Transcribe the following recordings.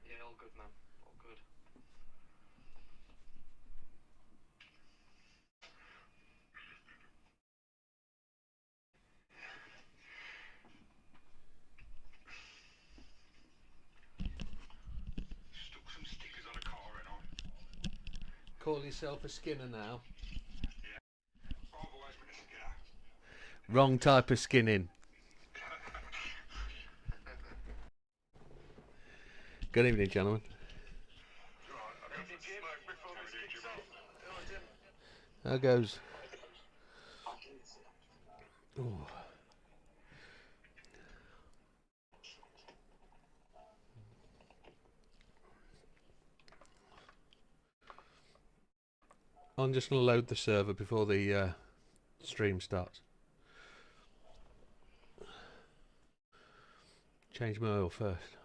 Yeah, all good, man. All good. Stuck some stickers on a car and on. Call yourself a Skinner now. Yeah. I've always been a Skinner. Wrong type of skinning. Good evening, gentlemen. Right, I've got some smoke before this kicks off. How goes? Ooh. I'm just going to load the server before the stream starts. Change my oil first.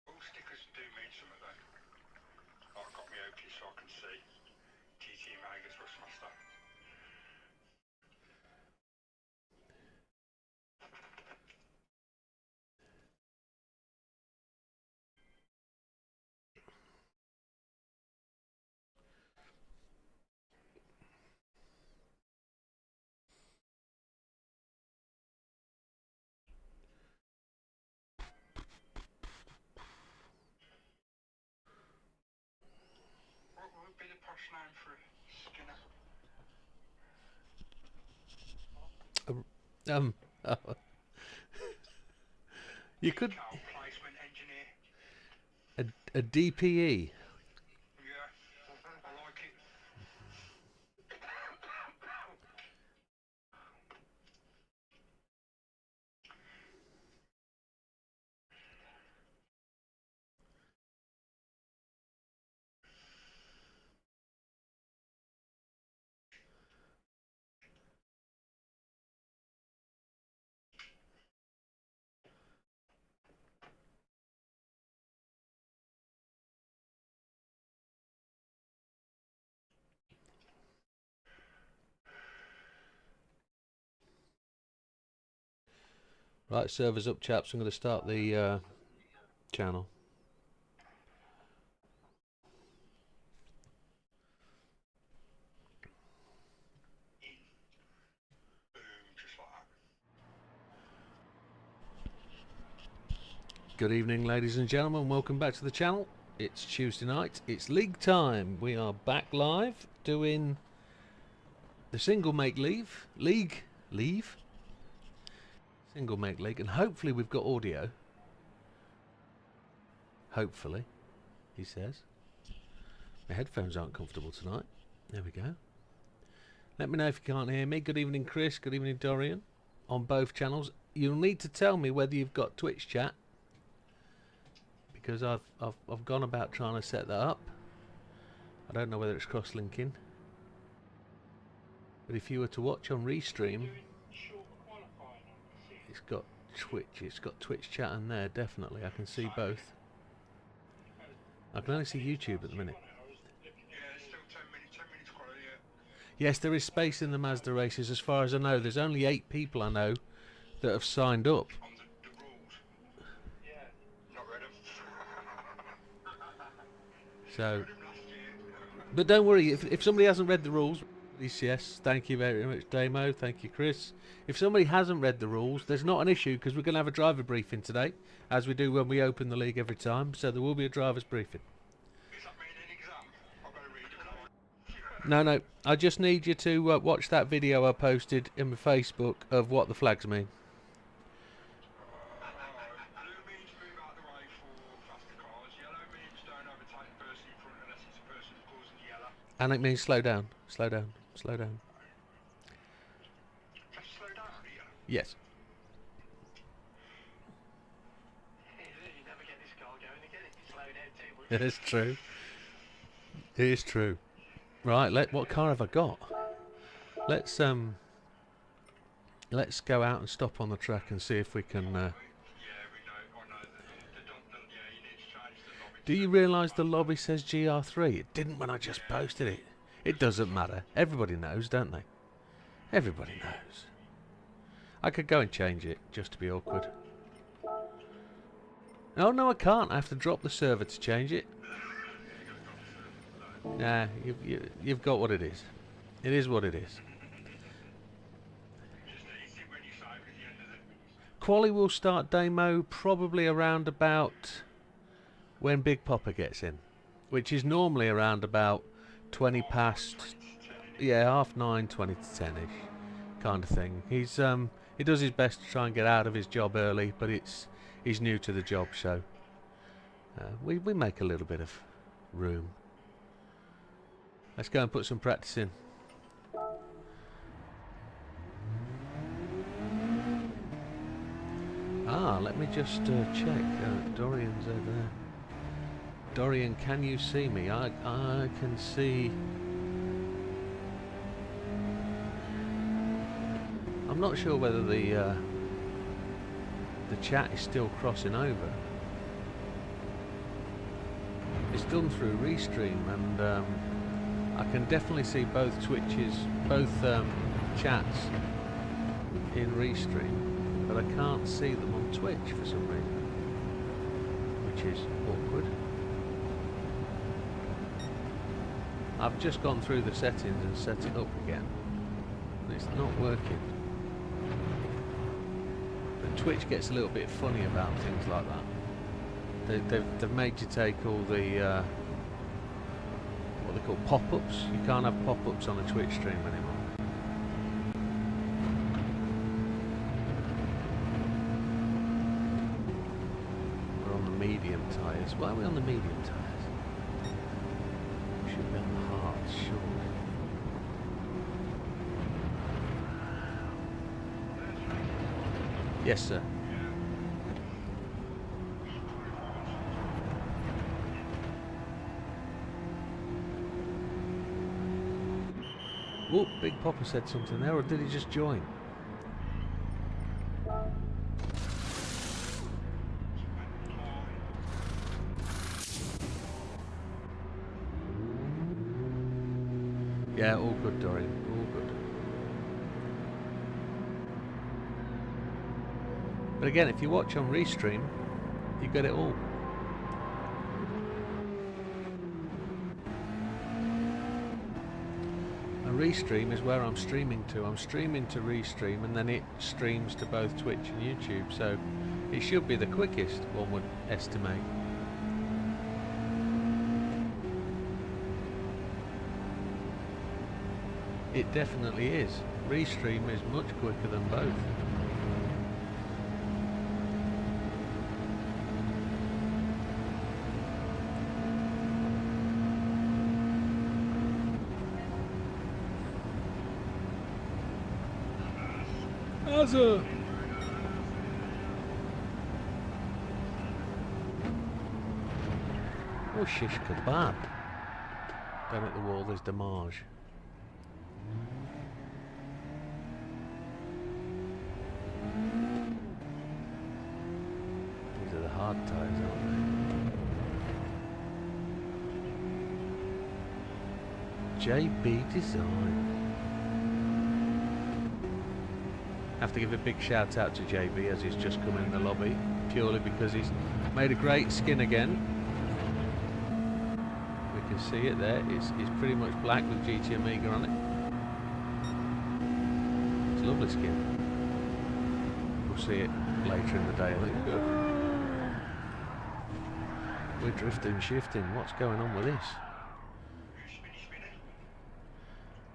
All stickers do mean something though. I've got my Oakley so I can see TT Magus Rustmaster. What would be the posh name for a Skinner? You could Detail placement engineer. a DPE. Yeah, I like it. Right, server's up, chaps. I'm going to start the channel. Boom, just like that. Good evening, ladies and gentlemen. Welcome back to the channel. It's Tuesday night. It's league time. We are back live doing the single make league, single make league, and hopefully we've got audio. Hopefully, he says. My headphones aren't comfortable tonight. There we go. Let me know if you can't hear me. Good evening, Chris. Good evening, Dorian. On both channels. You'll need to tell me whether you've got Twitch chat, because I've gone about trying to set that up. I don't know whether it's cross-linking. But if you were to watch on Restream, it's got Twitch chat in there, definitely. I can see both. I can only see YouTube at the minute. Yeah, it's still 10 minutes quality, yeah. Yes, there is space in the Mazda races. As far as I know, there's only 8 people I know that have signed up. On the rules. Yeah. Not read them. So, Read them last year. but don't worry, if somebody hasn't read the rules, yes, thank you very much, Damo. Thank you, Chris. If somebody hasn't read the rules, there's not an issue, because we're going to have a driver briefing today, as we do when we open the league every time. So there will be a driver's briefing. Does that mean an exam? I've got to read them. No, I just need you to watch that video I posted in my Facebook of what the flags mean. Blue means move out of the way for faster cars. Yellow means don't overtake the person in front unless it's a person who's causing the yellow. And it means slow down, slow down, slow down. Just slow down on the yellow. Yes. You never get this car going again if you slow down too much. It is true. It is true. Right, what car have I got? Let's go out and stop on the track and see if we can. Yeah, we know. I know. Yeah, you need to change the lobby. Do you realise the lobby says GR3? It didn't when I just posted it. It doesn't matter. Everybody knows, don't they? Everybody knows. I could go and change it, just to be awkward. Oh, no, I can't. I have to drop the server to change it. Nah, you've got what it is. It is what it is. Quali will start demo probably around about when Big Popper gets in, which is normally around about 20 past, yeah, 9:30, 20 to 10ish, kind of thing. He does his best to try and get out of his job early, but he's new to the job, so we make a little bit of room. Let's go and put some practice in. Let me just check. Dorian's over there. Dorian, can you see me? I can see. I'm not sure whether the chat is still crossing over. It's done through Restream, and I can definitely see both chats in Restream, but I can't see them on Twitch for some reason, which is awkward. I've just gone through the settings and set it up again, and it's not working. But Twitch gets a little bit funny about things like that. They've made you take all the what they call pop-ups. You can't have pop-ups on a Twitch stream anymore. We're on the medium tyres. Why are we on the medium tyres? We should be on the hards, surely. Yes, sir. Oh, Big Popper said something there, or did he just join? Yeah, all good, Dorian, all good. But again, if you watch on Restream, you get it all. Restream is where I'm streaming to. I'm streaming to Restream, and then it streams to both Twitch and YouTube, so it should be the quickest, one would estimate. It definitely is. Restream is much quicker than both. Oh, shish kebab. Down at the wall there's damage. These are the hard tires, aren't they? JB Design. Have to give a big shout out to JB as he's just come in the lobby, purely because he's made a great skin again. We can see it there. It's pretty much black with GT Amiga on it. It's a lovely skin. We'll see it later in the day, I think. We're drifting, shifting. What's going on with this?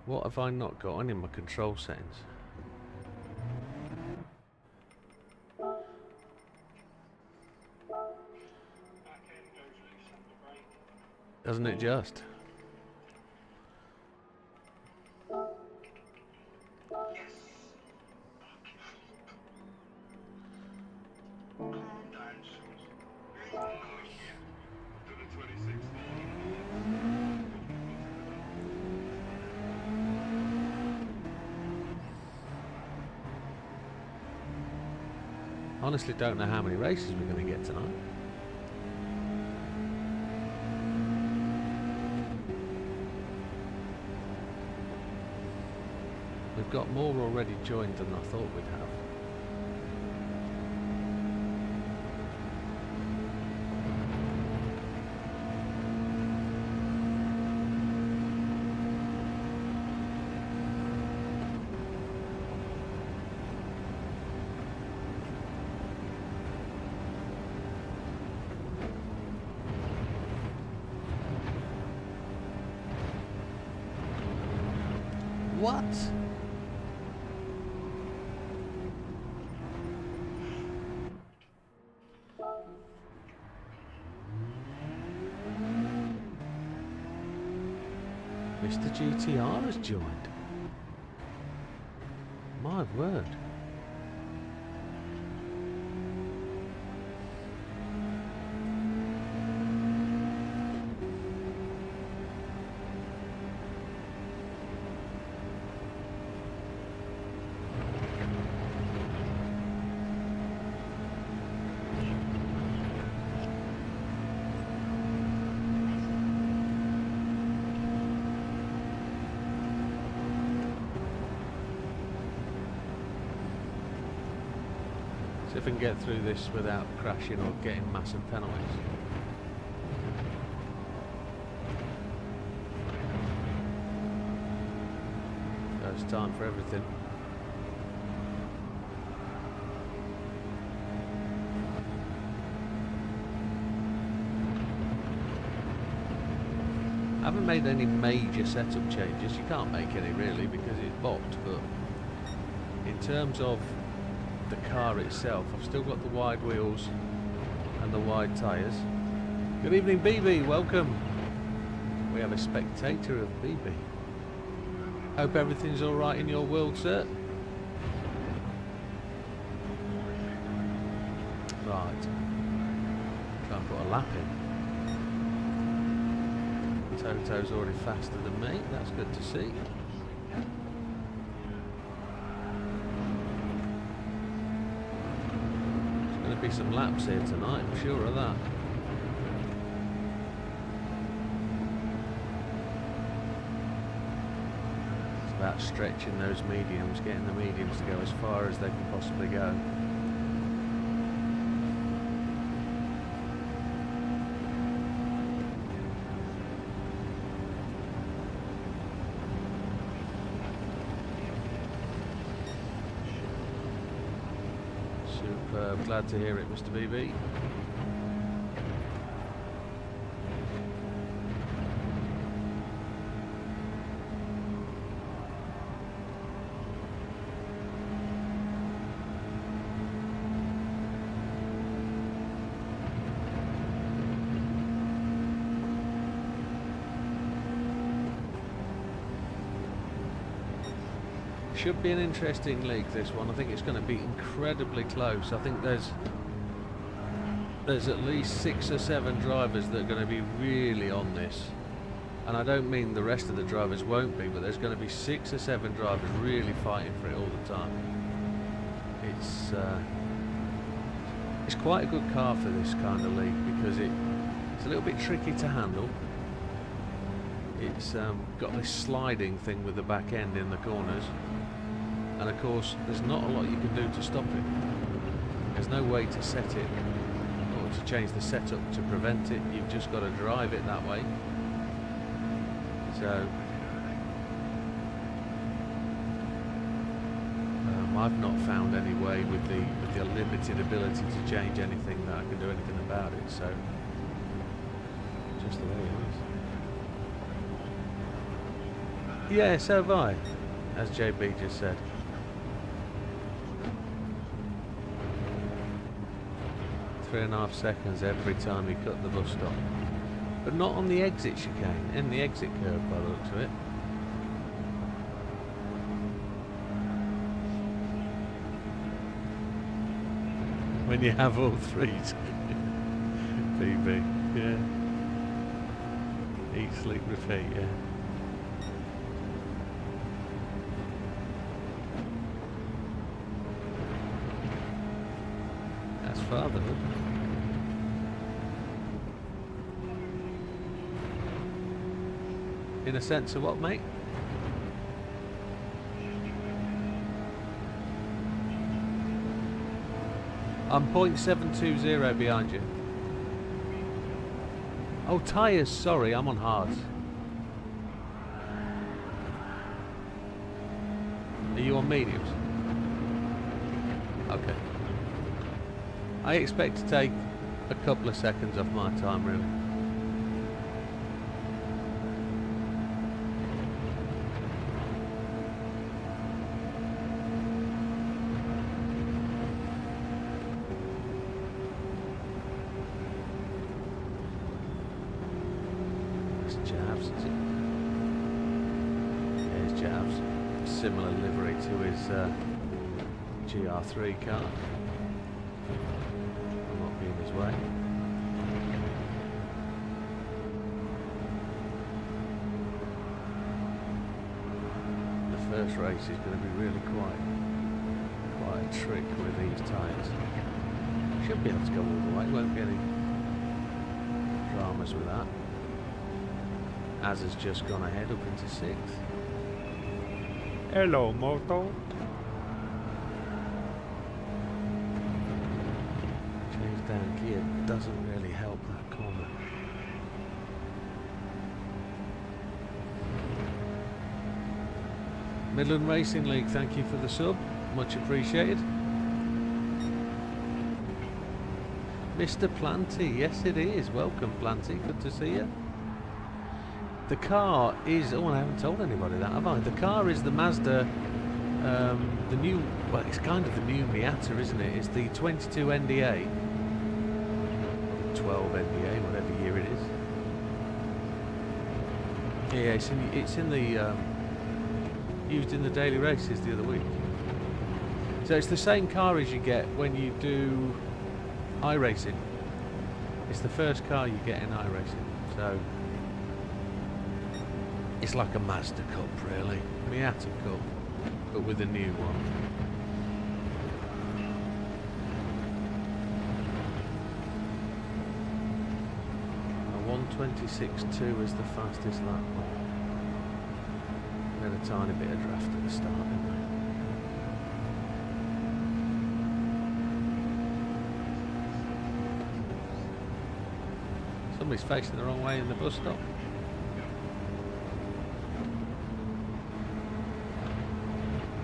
What have I not got on in my control settings? Doesn't it just? Honestly, don't know how many races we're going to get tonight. We've got more already joined than I thought we'd have. What? Mr. GTR has joined. My word. See if we can get through this without crashing or getting massive penalties. First time for everything. I haven't made any major setup changes. You can't make any really because it's boxed, but in terms of the car itself, I've still got the wide wheels and the wide tyres. Good evening BB, welcome. We have a spectator of BB. Hope everything's alright in your world, sir. Right, try and put a lap in. Toto's already faster than me, that's good to see. Be some laps here tonight, I'm sure of that. It's about stretching those mediums, getting the mediums to go as far as they can possibly go. Glad to hear it, Mr. BB. Should be an interesting league, this one. I think it's going to be incredibly close. I think there's at least 6 or 7 drivers that are going to be really on this, and I don't mean the rest of the drivers won't be, but there's going to be 6 or 7 drivers really fighting for it all the time. It's quite a good car for this kind of league because it's a little bit tricky to handle. It's got this sliding thing with the back end in the corners, and of course there's not a lot you can do to stop it. There's no way to set it or to change the setup to prevent it. You've just got to drive it that way. So I've not found any way with the limited ability to change anything that I can do anything about it. So just the way it is. Yeah, so have I, as JB just said. Three and a half seconds every time you cut the bus stop. But not on the exit chicane, in the exit curve by the looks of it. When you have all three. PB, yeah. Eat, sleep, repeat, yeah. That's fatherhood. In a sense of what, mate? I'm 0.720 behind you. Oh, tyres, sorry, I'm on hards. Are you on mediums? Okay. I expect to take a couple of seconds off my time, really. Similar livery to his GR3 car. I'll not be in his way. The first race is going to be really quite a trick with these tyres. Should be able to go all the way, won't be any dramas with that. Az has just gone ahead up into 6th. Hello, Moto. Change down gear doesn't really help that corner. Midland Racing League, thank you for the sub, much appreciated. Mr. Planty, yes it is, welcome Planty, good to see you. The car is, oh I haven't told anybody that, have I? The car is the Mazda, the new, well it's kind of the new Miata, isn't it? It's the 22 NDA, 12 NDA, whatever year it is. Yeah, it's in the, used in the daily races the other week. So it's the same car as you get when you do iRacing. It's the first car you get in iRacing, so it's like a Mazda Cup, really. Miata Cup, but with a new one. A 1:26.2 is the fastest lap. We had a tiny bit of draft at the start, didn't we? Somebody's facing the wrong way in the bus stop.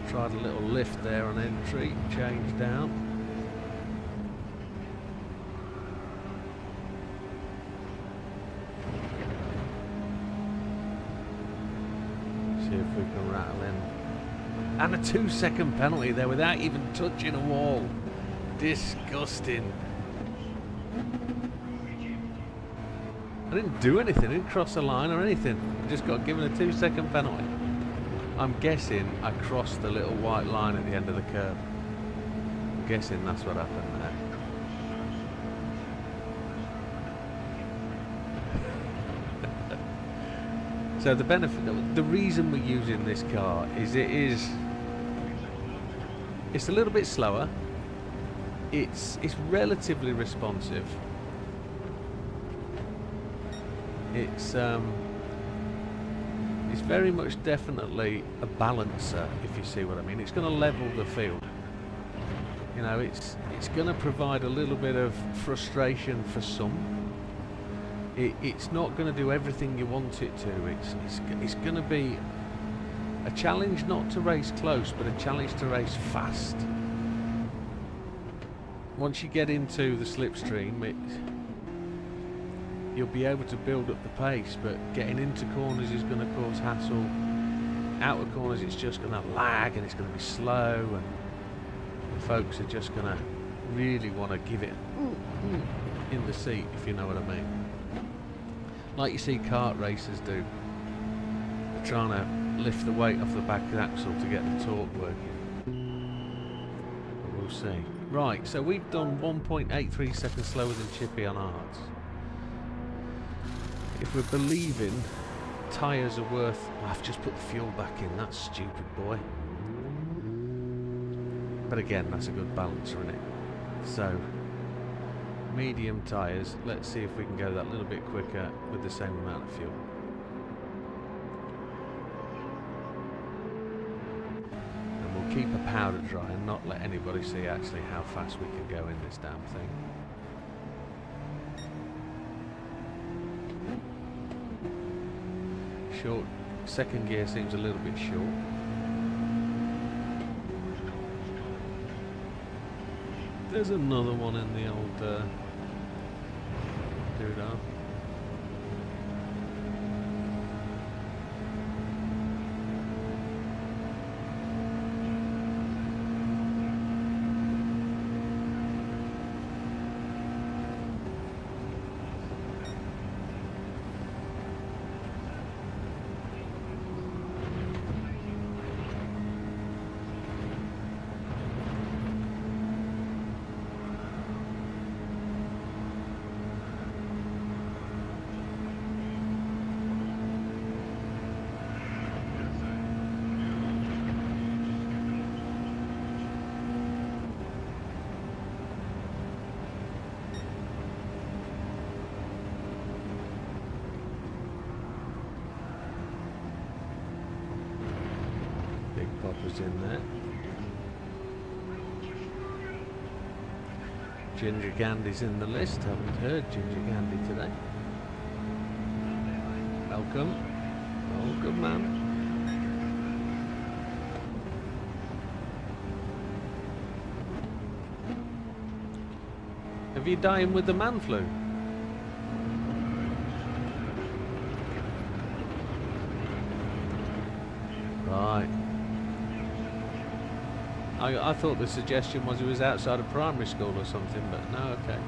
Tried a little lift there on entry, change down. See if we can rattle in. And a 2-second penalty there without even touching a wall. Disgusting. I didn't do anything, I didn't cross a line or anything. I just got given a 2-second penalty. I'm guessing I crossed the little white line at the end of the curve. I'm guessing that's what happened there. So the benefit, the reason we're using this car is it's a little bit slower. It's relatively responsive. It's very much definitely a balancer, if you see what I mean. It's going to level the field. You know, it's going to provide a little bit of frustration for some. It's not going to do everything you want it to. It's going to be a challenge not to race close, but a challenge to race fast. Once you get into the slipstream, you'll be able to build up the pace, but getting into corners is going to cause hassle. Out of corners it's just going to lag and it's going to be slow, and folks are just going to really want to give it in the seat, if you know what I mean. Like you see kart racers do. They're trying to lift the weight off the back of the axle to get the torque working. But we'll see. Right, so we've done 1.83 seconds slower than Chippy on ours. If we're believing tyres are worth... Oh, I've just put the fuel back in, that's stupid, boy. But again, that's a good balancer, isn't it? So, medium tyres, let's see if we can go that little bit quicker with the same amount of fuel. And we'll keep a powder dry and not let anybody see actually how fast we can go in this damn thing. Short, second gear seems a little bit short. There's another one in the old doodah. Was in there. Ginger Gandy's in the list. Haven't heard Ginger Gandy today. Welcome. Oh, good man. Have you dying with the man flu? Right. I thought the suggestion was he was outside of primary school or something, but no, okay.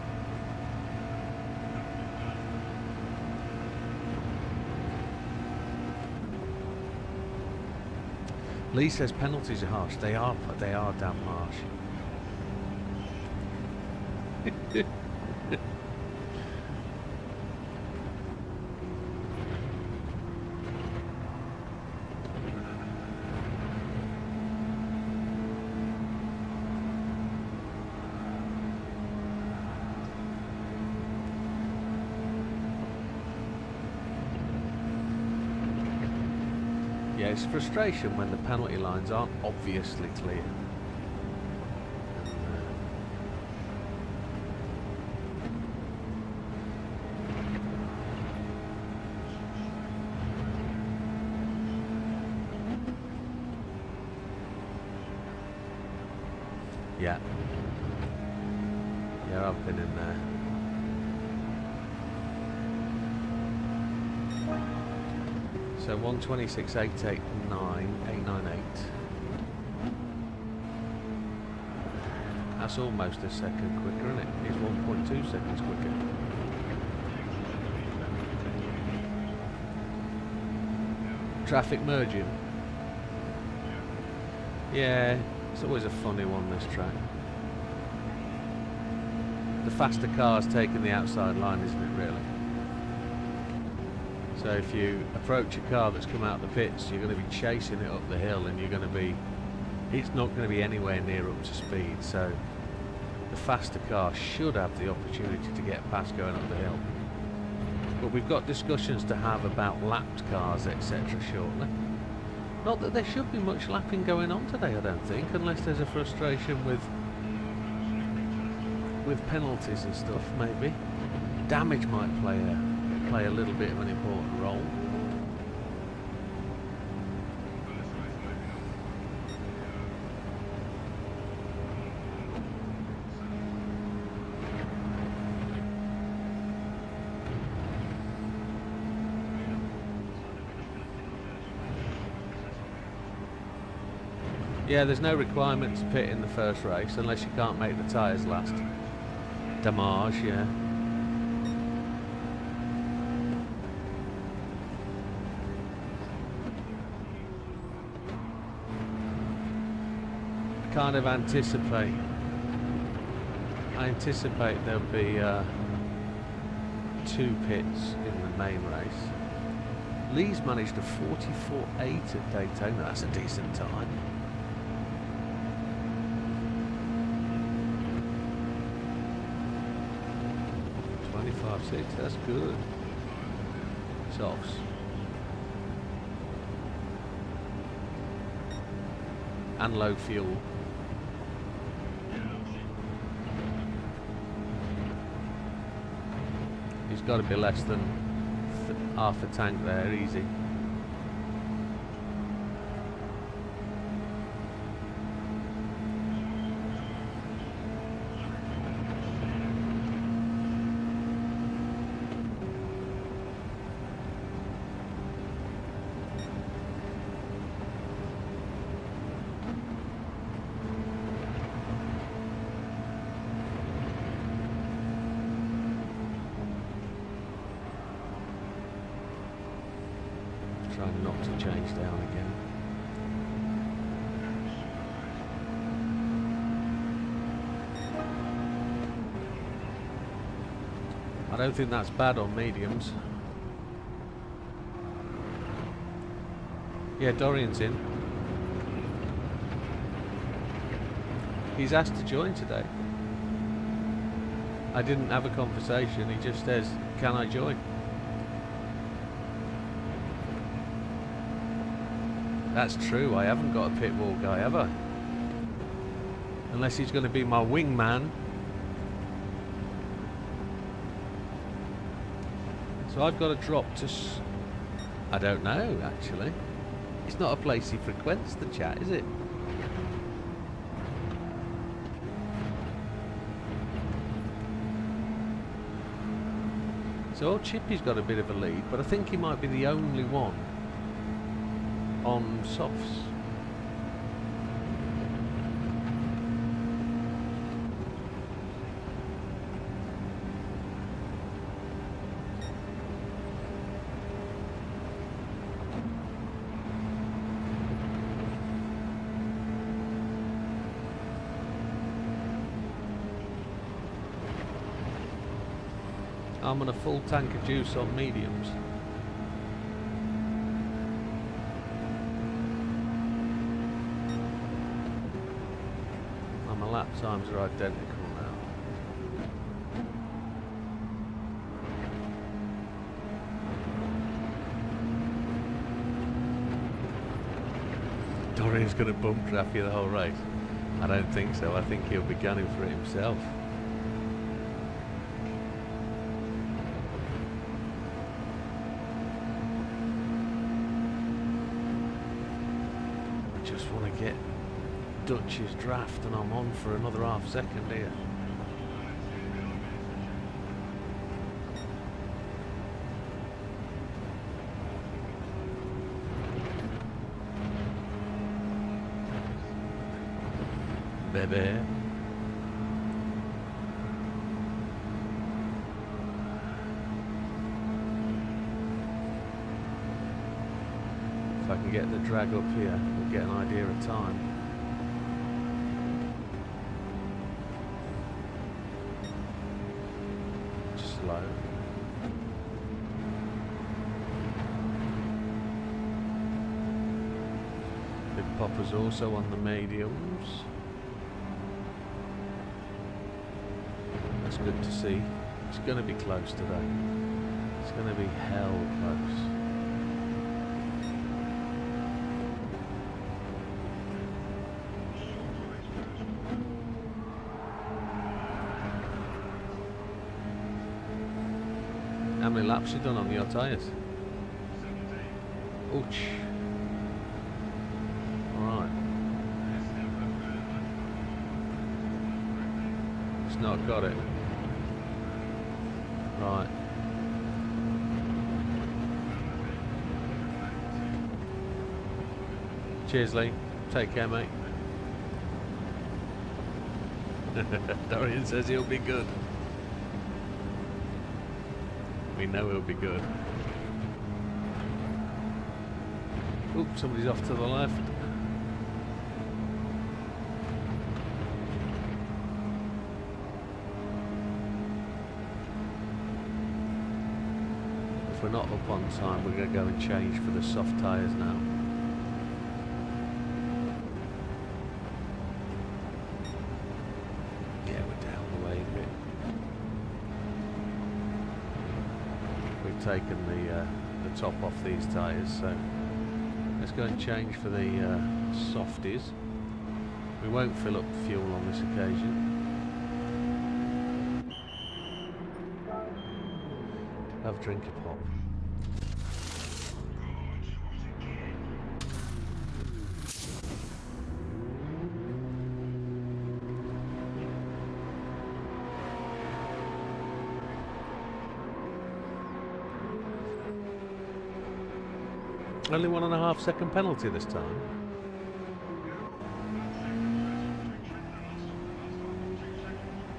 Lee says penalties are harsh. They are damn harsh. Yeah, it's frustration when the penalty lines aren't obviously clear. Yeah. Yeah, I've been in there. So 126.889, 898. That's almost a second quicker, isn't it? It's 1.2 seconds quicker. Traffic merging. Yeah, it's always a funny one, this track. The faster car's taking the outside line, isn't it, really? So if you approach a car that's come out of the pits, you're going to be chasing it up the hill, and you're going to be, it's not going to be anywhere near up to speed. So the faster car should have the opportunity to get past going up the hill. But we've got discussions to have about lapped cars, etc. shortly. Not that there should be much lapping going on today, I don't think, unless there's a frustration with penalties and stuff, maybe. Damage might play a little bit of an important role. Yeah, there's no requirement to pit in the first race unless you can't make the tyres last. Damage, yeah. Kind of anticipate. I anticipate there'll be 2 pits in the main race. Lee's managed a 44.8 at Daytona. That's a decent time. That's good. Softs. and low fuel. He's got to be less than half a tank there, easy. Trying not to change down again. I don't think that's bad on mediums. Yeah, Dorian's in. He's asked to join today. I didn't have a conversation, he just says, can I join? That's true, I haven't got a pit wall guy, have I? Unless he's going to be my wingman. So I've got to drop to... I don't know, actually. It's not a place he frequents, the chat, is it? So old Chippy's got a bit of a lead, but I think he might be the only one on softs. I'm on a full tank of juice on mediums. And my lap times are identical now. Dorian's going to bump draft you the whole race. I don't think so. I think he'll be gunning for it himself. Get Dutch's draft and I'm on for another half second here. Baby. If I can get the drag up here, we'll get an idea of time. Slow. Big Popper's also on the mediums. That's good to see. It's going to be close today. It's going to be hell close. How many laps you done on your tyres? Ouch. Alright. It's not got it. Right. Cheers, Lee. Take care, mate. Dorian says he'll be good. We know he'll be good. Oops, somebody's off to the left. If we're not up on time, we're going to go and change for the soft tyres now. Yeah, we're down the way a bit. We've taken the top off these tyres, so let's go and change for the softies. We won't fill up fuel on this occasion. Have a drink of pop. Only 1.5 second penalty this time.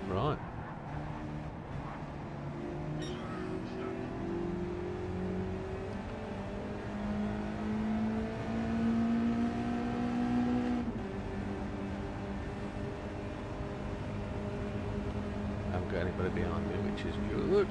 Right. I haven't got anybody behind me, which is good.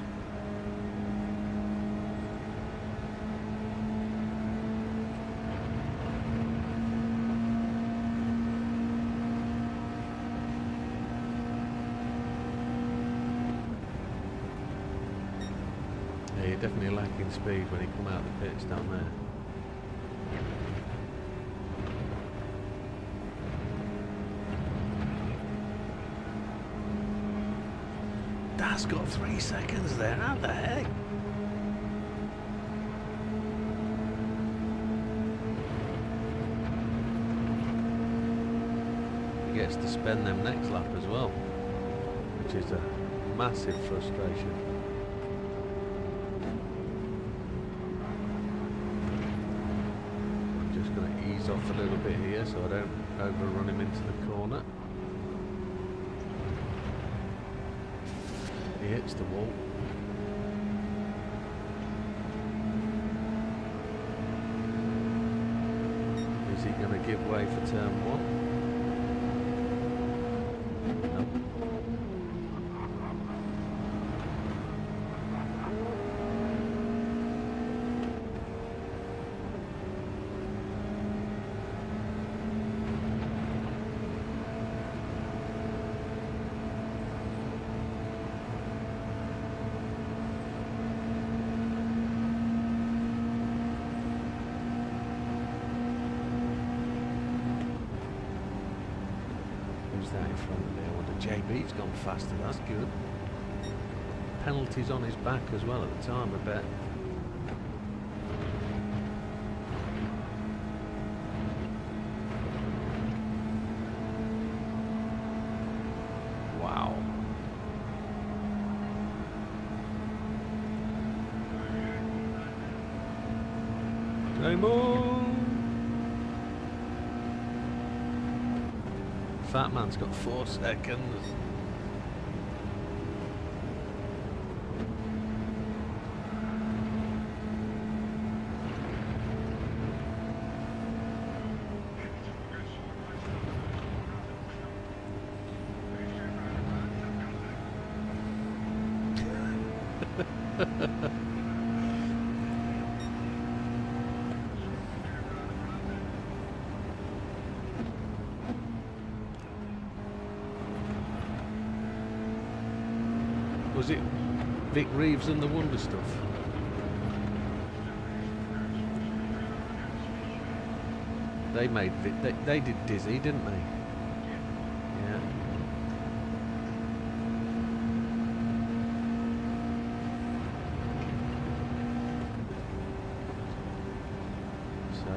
Yeah, you're definitely lacking speed when you come out the pits down there. That's got 3 seconds there, how the heck? He gets to spend them next lap as well, which is a massive frustration. I'm just going to ease off a little bit here so I don't overrun him into the corner. He hits the wall. Is he going to give way for turn 1? No. Who's that in front of me? I wonder. JB's gone faster, that's good. Penalties on his back as well at the time, I bet. Wow. Game on! Fat man's got 4 seconds. Was it Vic Reeves and the Wonder Stuff? They made they did Dizzy, didn't they? Yeah. So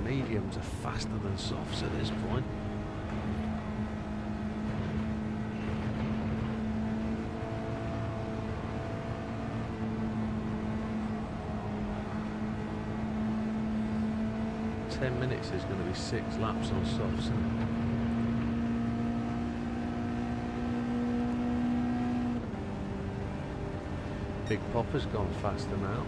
mediums are faster than softs at this point. "10 minutes is going to be 6 laps on softs. Big Popper's gone faster now.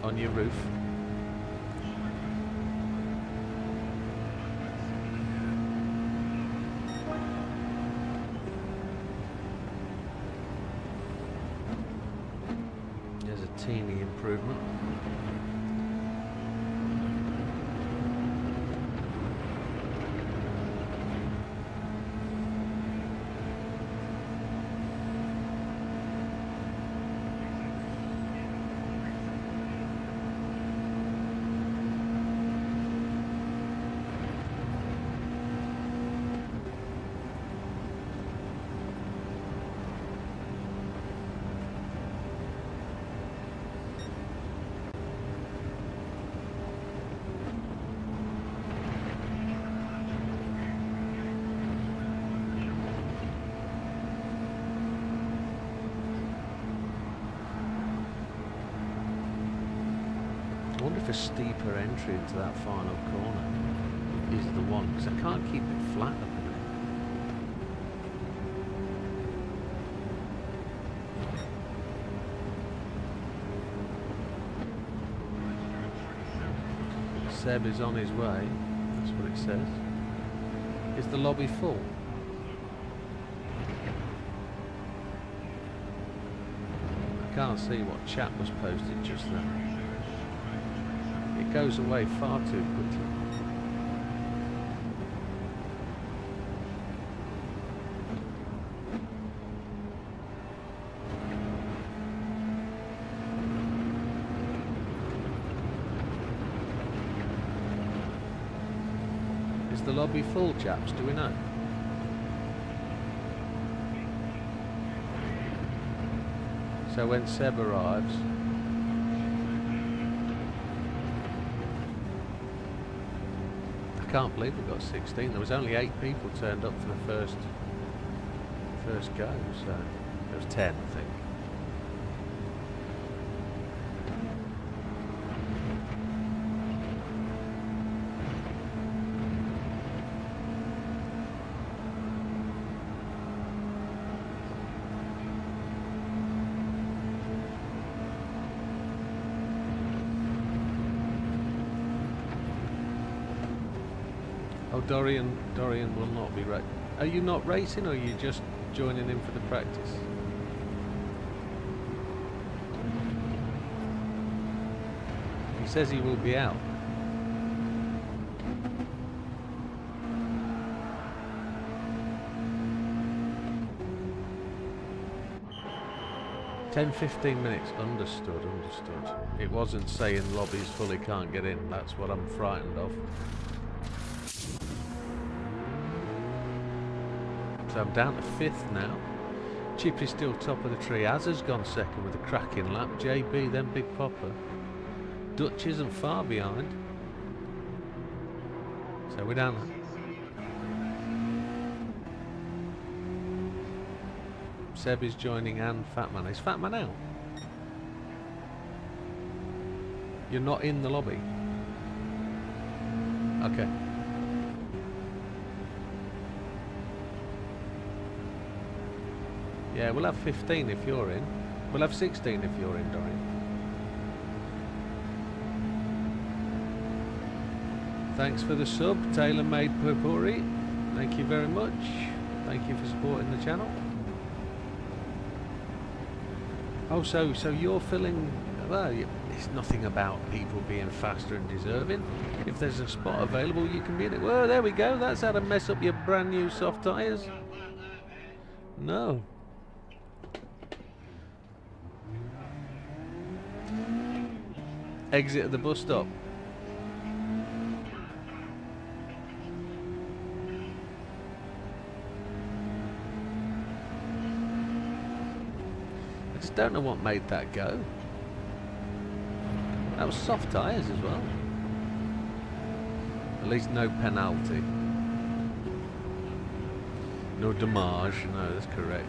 On your roof. There's a teeny improvement. I wonder if a steeper entry into that final corner is the one, because I can't keep it flat at the minute. Seb is on his way, that's what it says. Is the lobby full? I can't see what chat was posted just then. It goes away far too quickly. Is the lobby full, chaps? Do we know? So when Seb arrives, I can't believe we got 16. There was only 8 people turned up for the first go, so there was 10, I think. Oh, Dorian will not be racing. Are you not racing, or are you just joining in for the practice? He says he will be out. $10-15 minutes. Understood. It wasn't saying lobbies fully can't get in. That's what I'm frightened of. So I'm down to 5th now. Chip is still top of the tree. Azza's gone second with a cracking lap. JB, then Big Popper. Dutch isn't far behind. So we're down. Seb is joining and Fatman. Is Fatman out? You're not in the lobby? Okay. Yeah, we'll have 15 if you're in. We'll have 16 if you're in, Dorian. Thanks for the sub, Tailor-Made Purpuri. Thank you very much. Thank you for supporting the channel. Oh, so you're feeling... Well, it's nothing about people being faster and deserving. If there's a spot available, you can be in it. Well, there we go. That's how to mess up your brand new soft tyres. No. Exit at the bus stop. I just don't know what made that go. That was soft tyres as well. At least no penalty. No damage. No, that's correct.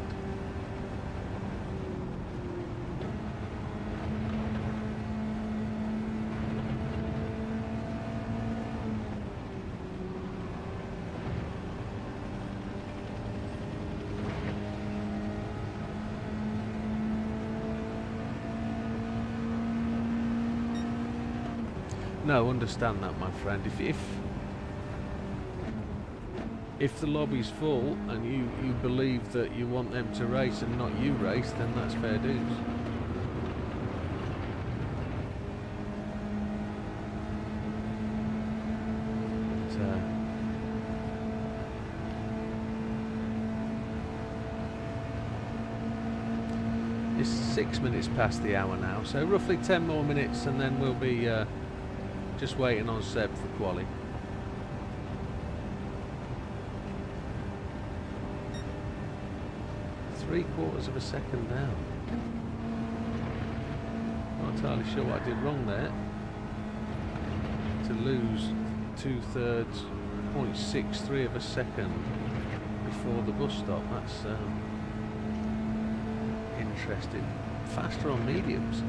No, understand that, my friend. If the lobby's full and you believe that you want them to race and not you race, then that's fair dues. It's 6 minutes past the hour now, so roughly 10 more minutes and then we'll be just waiting on Seb for quali. Three-quarters of a second down. Not entirely sure what I did wrong there. To lose 2/3, 0.63 of a second before the bus stop. That's interesting. Faster on mediums.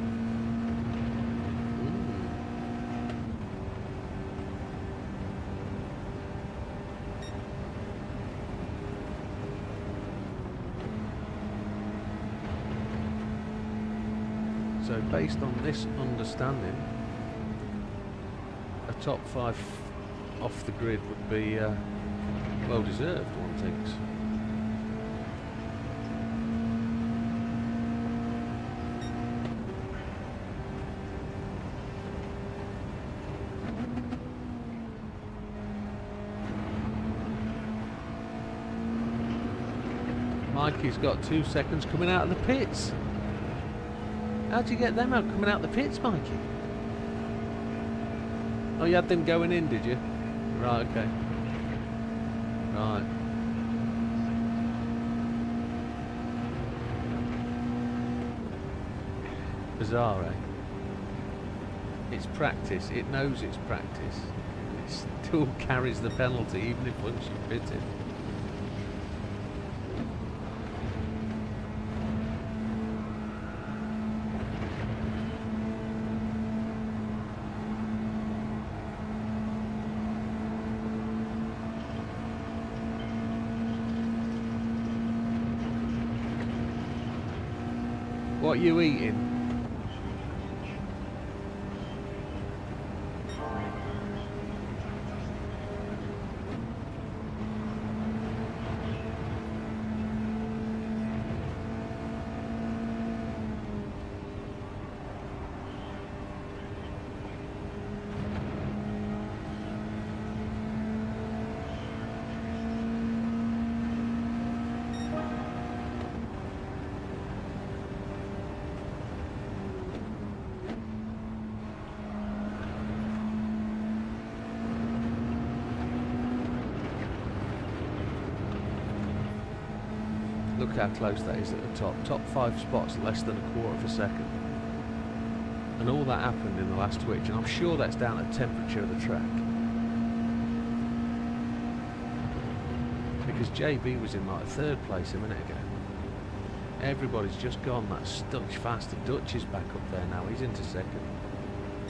So based on this understanding, a top 5 off the grid would be well deserved, one thinks. Mikey's got 2 seconds coming out of the pits. How'd you get them out coming out the pits, Mikey? Oh, you had them going in, did you? Right, okay. Right. Bizarre, eh? It's practice. It knows it's practice. It still carries the penalty, even if once you fit it. What are you eating? Look how close that is at the top. Top 5 spots, less than a quarter of a second. And all that happened in the last twitch, and I'm sure that's down to the temperature of the track. Because JB was in like 3rd place a minute ago. Everybody's just gone. That's Dutch faster. Dutch is back up there now. He's into 2nd.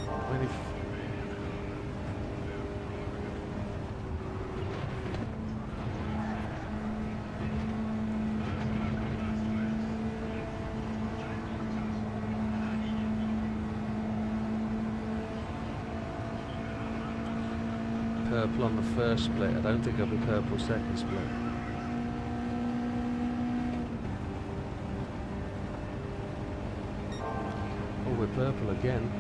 I mean, if purple on the first split, I don't think it'll be purple second split. Oh, we're purple again.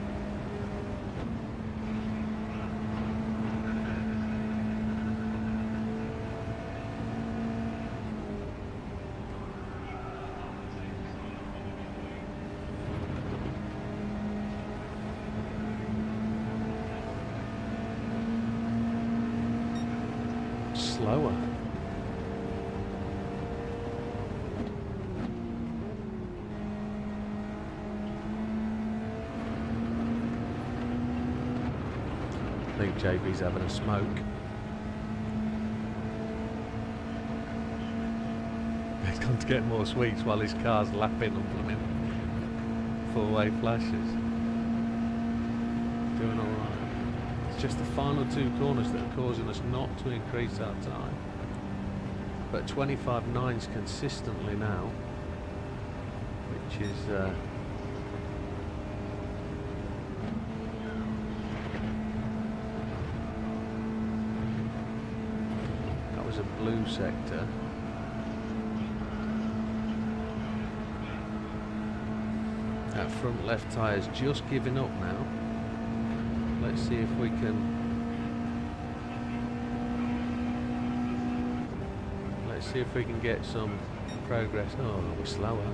Slower. I think JB's having a smoke. He's gone to get more sweets while his car's lapping on blooming 4-way flashes. Doing alright. Just the final 2 corners that are causing us not to increase our time. But 25.9's consistently now, which is that was a blue sector. That front left tyre's just giving up now. Let's see if we can. Let's see if we can get some progress. Oh, we're slower.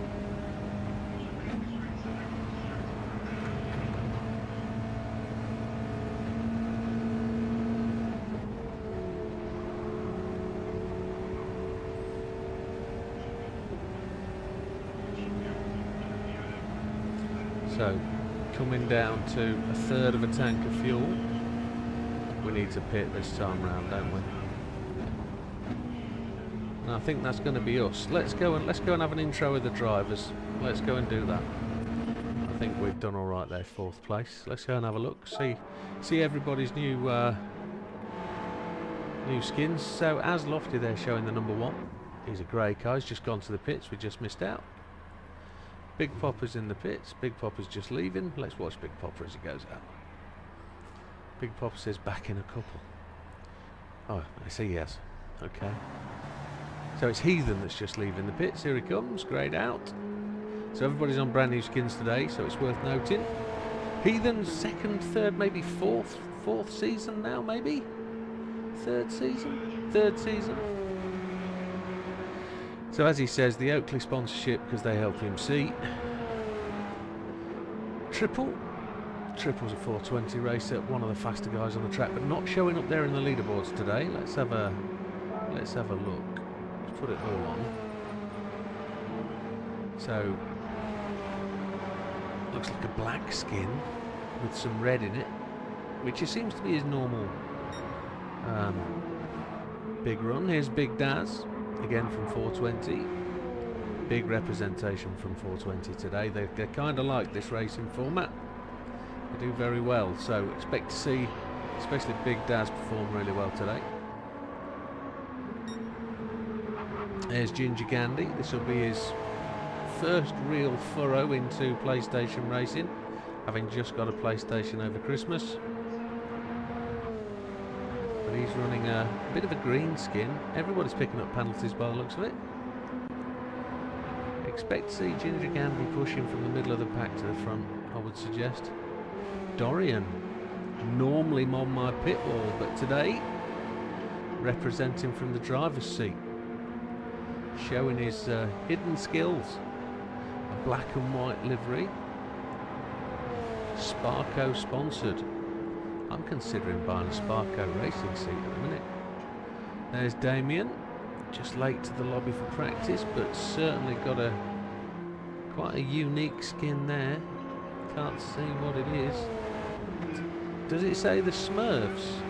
So, coming down to a 1/3 of a tank of fuel. We need to pit this time round, don't we? And I think that's going to be us. Let's go and have an intro with the drivers. Let's go and do that. I think we've done all right there, 4th place. Let's go and have a look. See everybody's new skins. So as Lofty there showing the number 1. He's a grey car. He's just gone to the pits. We just missed out. Big Popper's in the pits. Big Popper's just leaving. Let's watch Big Popper as he goes out. Big Popper says back in a couple. Oh, I see he has. Okay. So it's Heathen that's just leaving the pits. Here he comes, greyed out. So everybody's on brand new skins today, so it's worth noting. Heathen's second, third, maybe fourth season now, maybe? Third season? Third season. So as he says, the Oakley sponsorship, because they help him see. Triple's a 420 racer, one of the faster guys on the track, but not showing up there in the leaderboards today. Let's have a look. Let's put it all on. So looks like a black skin with some red in it, which it seems to be his normal big run. Here's Big Daz, again from 420. Big representation from 420 today. They kind of like this racing format. They do very well, so expect to see especially Big Daz perform really well today. There's Ginger Gandhi. This will be his first real furrow into PlayStation racing, having just got a PlayStation over Christmas. But he's running a bit of a green skin. Everybody's picking up penalties by the looks of it. Expect to see Ginger Gandhi pushing from the middle of the pack to the front, I would suggest. Dorian, normally on my pit wall, but today representing from the driver's seat, showing his hidden skills. A black and white livery, Sparco sponsored. I'm considering buying a Sparco racing seat at the minute. There's Damien, just late to the lobby for practice, but certainly got quite a unique skin there. Can't see what it is. Does it say the Smurfs?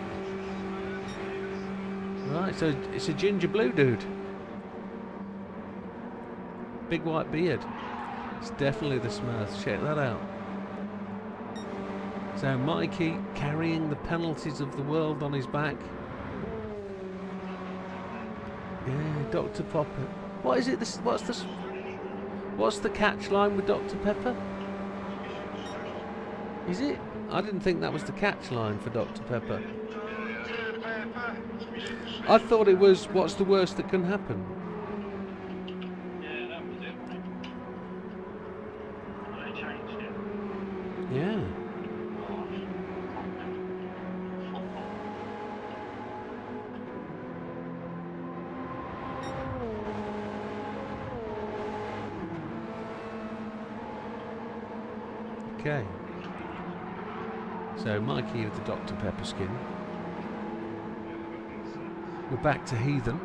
Right, so it's a ginger blue dude. Big white beard. It's definitely the Smurfs. Check that out. So Mikey carrying the penalties of the world on his back. Yeah, Dr. Popper. What is it? What's the catch line with Dr. Pepper? Is it? I didn't think that was the catch line for Dr. Pepper. I thought it was, what's the worst that can happen? Yeah, that was it. They changed it. Yeah. Okay. So Mikey with the Dr. Pepper skin. We're back to Heathen.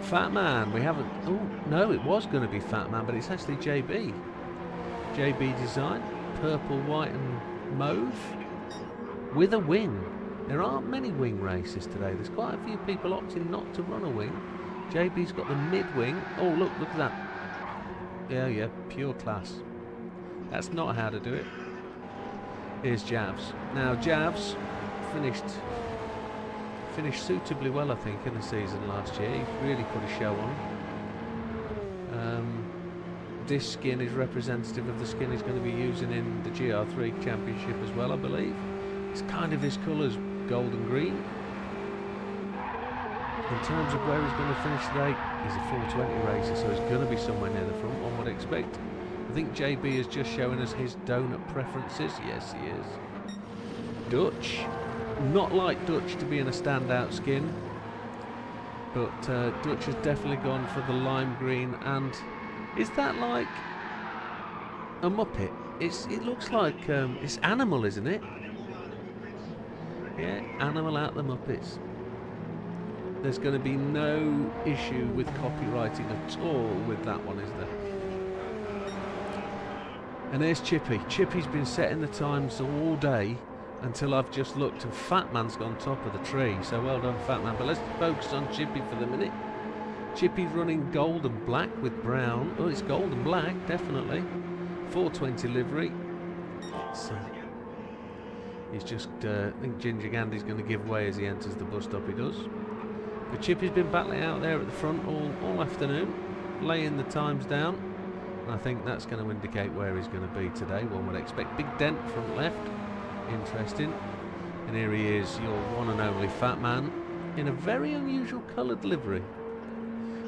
Fat Man, we haven't... Oh, no, it was going to be Fat Man, but it's actually JB. JB design, purple, white and mauve, with a wing. There aren't many wing races today. There's quite a few people opting not to run a wing. JB's got the mid-wing. Oh, look at that. Yeah, pure class. That's not how to do it. Here's Javs. Now Javs finished suitably well, I think, in the season last year. He really put a show on. This skin is representative of the skin he's going to be using in the GR3 Championship as well, I believe. It's kind of his colours, gold and green. In terms of where he's going to finish today, he's a 420 racer, so he's going to be somewhere near the front, one would expect. I think JB is just showing us his donut preferences. Yes, he is. Dutch. Not like Dutch to be in a standout skin, but Dutch has definitely gone for the lime green. And is that like a Muppet? It looks like it's Animal, isn't it? Yeah, Animal out the Muppets. There's going to be no issue with copywriting at all with that one, is there? And there's Chippy. Chippy's been setting the times all day until I've just looked, and Fat Man's gone top of the tree. So well done, Fat Man. But let's focus on Chippy for the minute. Chippy's running gold and black with brown. Oh, it's gold and black, definitely. 420 livery. So he's just, I think Ginger Gandhi's going to give way as he enters the bus stop. He does. But Chippy's been battling out there at the front all afternoon, laying the times down. I think that's going to indicate where he's going to be today. One would expect. Big dent front left. Interesting. And here he is, your one and only Fat Man, in a very unusual coloured livery.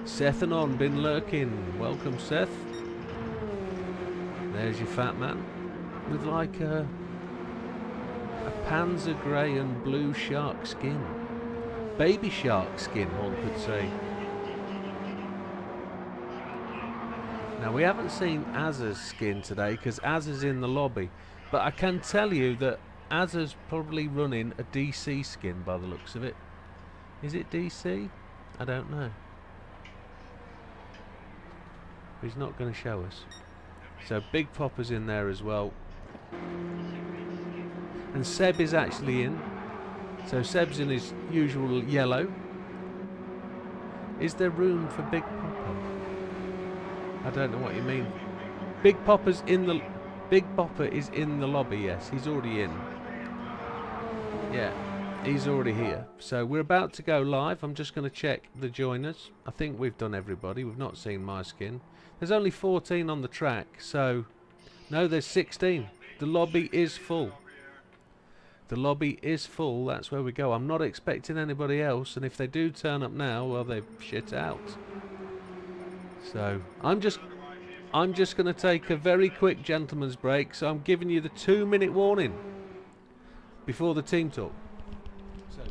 Seth and On been lurking. Welcome, Seth. There's your Fat Man, with like a panzer grey and blue shark skin. Baby shark skin, one could say. Now, we haven't seen Azza's skin today because Azza's in the lobby, but I can tell you that Azza's probably running a DC skin by the looks of it. Is it DC? I don't know. He's not going to show us. So Big Popper's in there as well. And Seb is actually in. So Seb's in his usual yellow. Is there room for Big Popper? I don't know what you mean. Big Popper's in the... Big Popper is in the lobby, yes. He's already in. Yeah, he's already here. So we're about to go live. I'm just going to check the joiners. I think we've done everybody. We've not seen my skin. There's only 14 on the track, so... No, there's 16. The lobby is full. The lobby is full. That's where we go. I'm not expecting anybody else, and if they do turn up now, well, they've shit out. So, I'm just going to take a very quick gentleman's break, so I'm giving you the 2-minute warning before the team talk. So,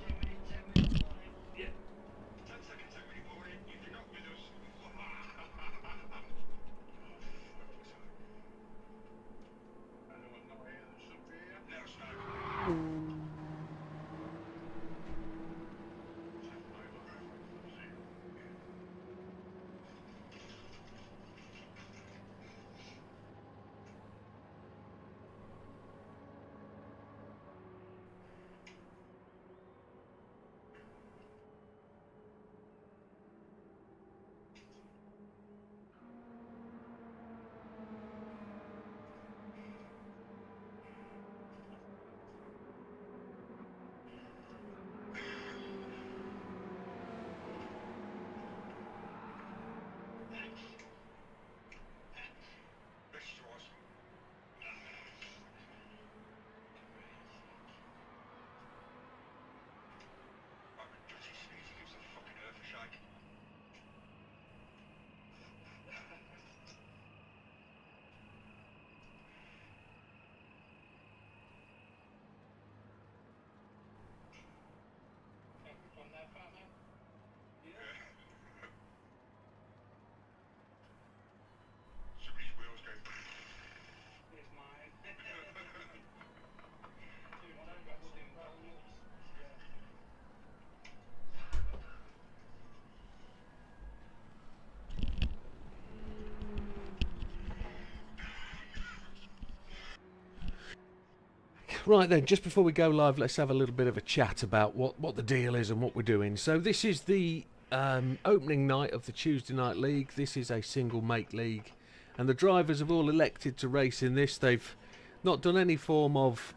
right then, just before we go live, let's have a little bit of a chat about what the deal is and what we're doing. So this is the opening night of the Tuesday Night League. This is a single make league, and the drivers have all elected to race in this. They've not done any form of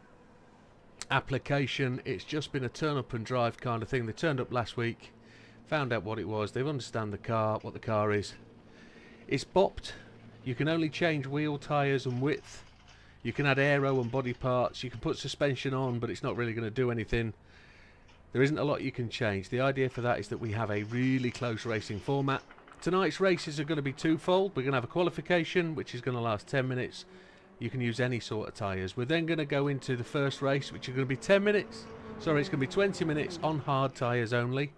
application. It's just been a turn up and drive kind of thing. They turned up last week, found out what it was. They understand the car, what the car is. It's bopped. You can only change wheel tyres and width. You can add aero and body parts. You can put suspension on, but it's not really going to do anything. There isn't a lot you can change. The idea for that is that we have a really close racing format. Tonight's races are going to be twofold. We're going to have a qualification, which is going to last 10 minutes. You can use any sort of tyres. We're then going to go into the first race, which is going to be 10 minutes. Sorry, it's going to be 20 minutes on hard tyres only.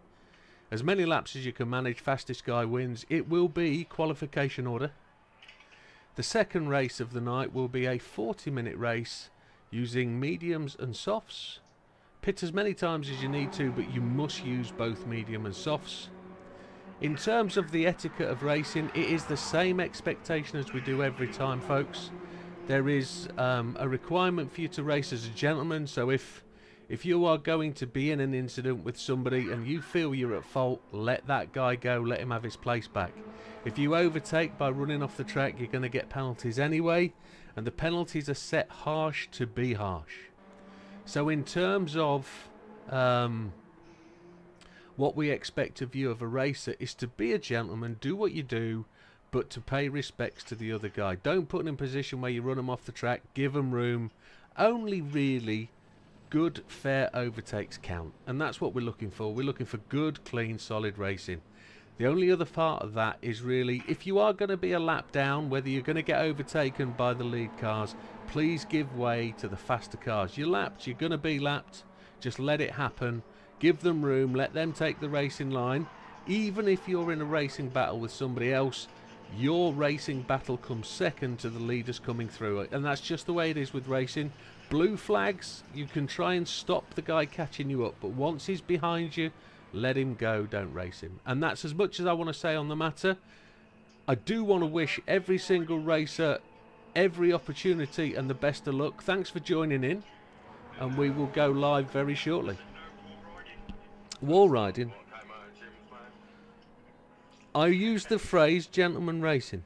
As many laps as you can manage, fastest guy wins. It will be qualification order. The second race of the night will be a 40-minute race using mediums and softs. Pit as many times as you need to, but you must use both medium and softs. In terms of the etiquette of racing, it is the same expectation as we do every time, folks. There is a requirement for you to race as a gentleman, so if you are going to be in an incident with somebody and you feel you're at fault, let that guy go, let him have his place back. If you overtake by running off the track, you're going to get penalties anyway, and the penalties are set harsh to be harsh. So in terms of what we expect of you of a racer is to be a gentleman, do what you do, but to pay respects to the other guy. Don't put them in a position where you run them off the track. Give them room. Only really good, fair overtakes count, and that's what we're looking for. We're looking for good, clean, solid racing. The only other part of that is really, if you are going to be a lap down, whether you're going to get overtaken by the lead cars, please give way to the faster cars. You're lapped, you're going to be lapped. Just let it happen. Give them room, let them take the racing line. Even if you're in a racing battle with somebody else, your racing battle comes second to the leaders coming through it, and that's just the way it is with racing. Blue flags, you can try and stop the guy catching you up, but once he's behind you, let him go, don't race him. And that's as much as I want to say on the matter. I do want to wish every single racer every opportunity and the best of luck. Thanks for joining in, and we will go live very shortly. Wall riding. I use the phrase gentleman racing.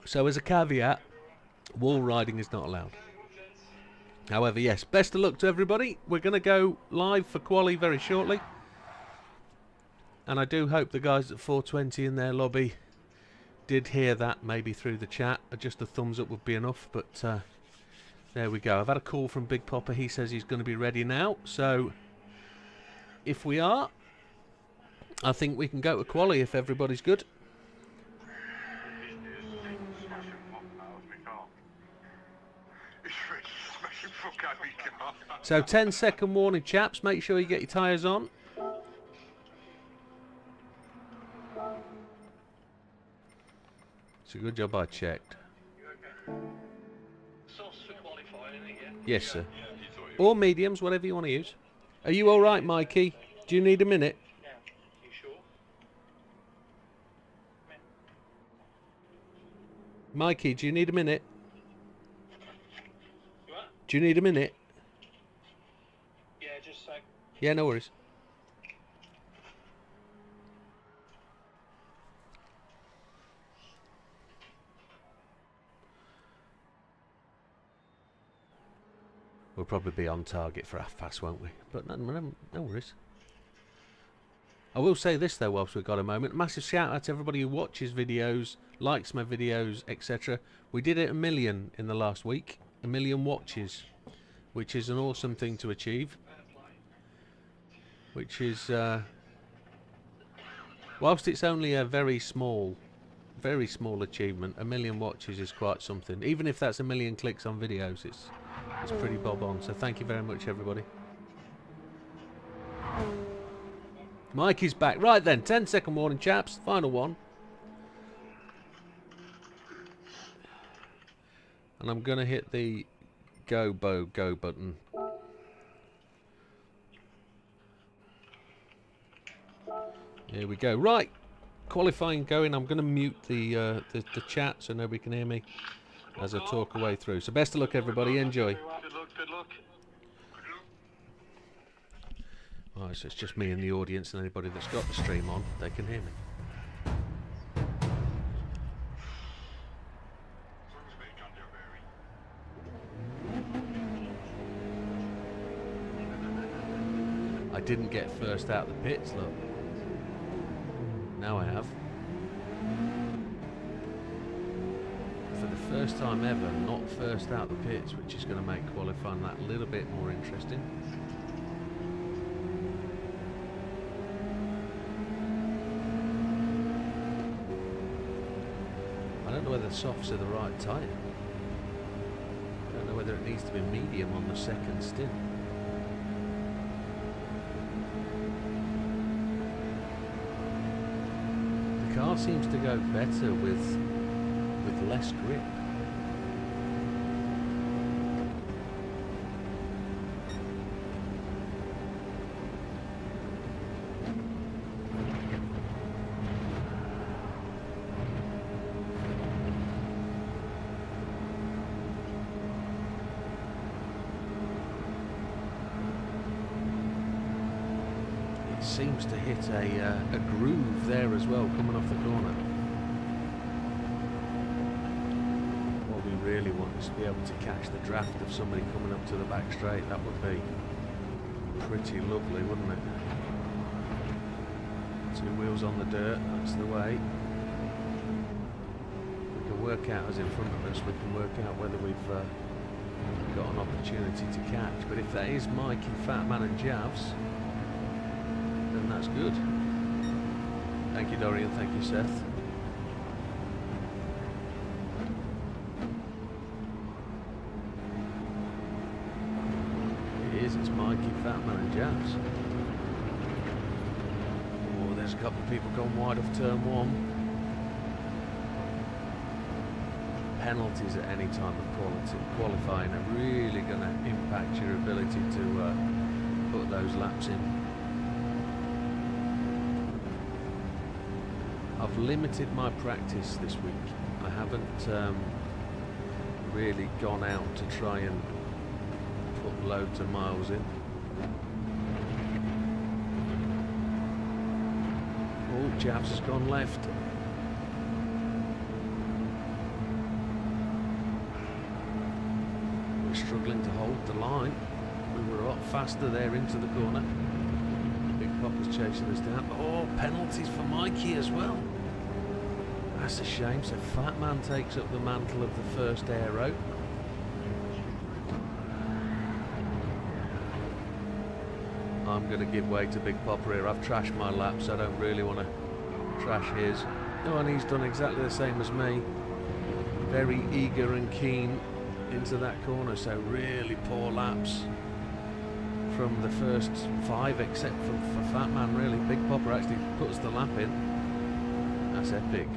So as a caveat, wall riding is not allowed. However, yes, best of luck to everybody. We're going to go live for quali very shortly. And I do hope the guys at 420 in their lobby did hear that, maybe through the chat. Just a thumbs up would be enough, but there we go. I've had a call from Big Popper. He says he's going to be ready now. So if we are, I think we can go to quali if everybody's good. So 10-second warning, chaps. Make sure you get your tyres on. It's a good job I checked. Yes, sir. Or mediums, whatever you want to use. Are you all right, Mikey? Do you need a minute? Yeah. You sure? Mikey, do you need a minute? What? Do you need a minute? Yeah, just a sec. Yeah, no worries. We'll probably be on target for 50 won't we? But no worries. I will say this though, whilst we've got a moment. Massive shout out to everybody who watches videos, likes my videos, etc. We did it 1 million in the last week. 1 million watches, which is an awesome thing to achieve. Which is, whilst it's only a very small achievement, 1 million watches is quite something. Even if that's 1 million clicks on videos, it's pretty bob on. So thank you very much, everybody. Mikey's back. Right then, 10-second warning, chaps. Final one. And I'm going to hit the go button. Here we go. Right. Qualifying going. I'm going to mute the chat so nobody can hear me as I talk away through. So best of luck, everybody. Enjoy. Good luck, good luck. Right, so it's just me and the audience, and anybody that's got the stream on, they can hear me. I didn't get first out the pits, look. Now I have. For the first time ever, not first out the pits, which is going to make qualifying that little bit more interesting. I don't know whether softs are the right tyre. I don't know whether it needs to be medium on the second stint. The car seems to go better with less grip. Seems to hit a groove there as well, coming off the corner. What we really want is to be able to catch the draft of somebody coming up to the back straight. That would be pretty lovely, wouldn't it? 2 wheels on the dirt, that's the way. We can work out as in front of us, we can work out whether we've got an opportunity to catch. But if that is Mikey, Fatman and Javs, then that's good. Thank you, Dorian, thank you, Seth. It's Mikey, Fatman and Javs. Oh, there's a couple of people gone wide off turn 1. Penalties at any time of qualifying are really going to impact your ability to put those laps in. I've limited my practice this week. I haven't really gone out to try and put loads of miles in. Oh, Javs has gone left. We're struggling to hold the line. We were a lot faster there into the corner. Big Popper's chasing us down. Oh, penalties for Mikey as well. That's a shame. So Fatman takes up the mantle of the first aero. I'm going to give way to Big Popper here. I've trashed my lap, so I don't really want to trash his. Oh, and he's done exactly the same as me. Very eager and keen into that corner, so really poor laps from the first 5, except for Fatman, really. Big Popper actually puts the lap in. That's epic.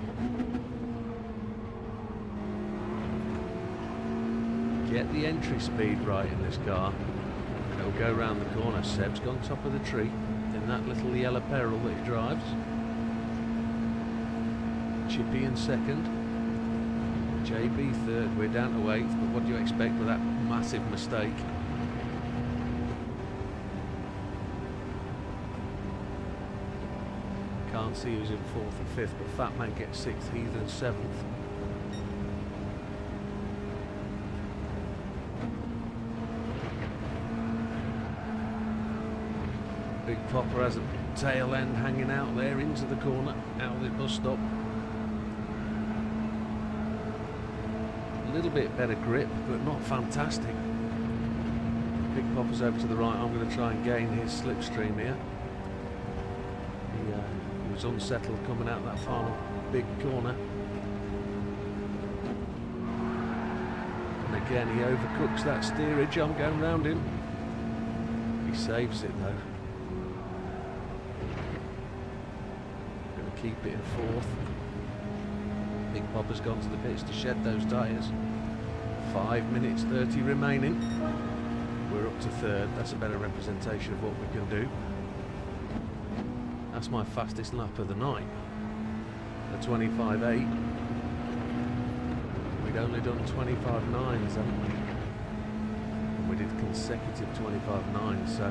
Get the entry speed right in this car. It'll go round the corner. Seb's gone top of the tree in that little yellow Peril that he drives. Chippy in second. JB third. We're down to 8th, but what do you expect with that massive mistake? Can't see who's in 4th and 5th, but Fatman gets 6th, Heathen 7th. Big Popper has a tail end hanging out there into the corner, out of the bus stop. A little bit better grip, but not fantastic. Big Popper's over to the right. I'm going to try and gain his slipstream here. He was unsettled coming out that final big corner. And again, he overcooks that steerage. I'm going round him. He saves it though. Keep it in 4th. Big Popper's gone to the pits to shed those tyres. 5 minutes 30 remaining. We're up to 3rd. That's a better representation of what we can do. That's my fastest lap of the night. A 25.8. We'd only done 25.9s, haven't we? And we did consecutive 25.9s, so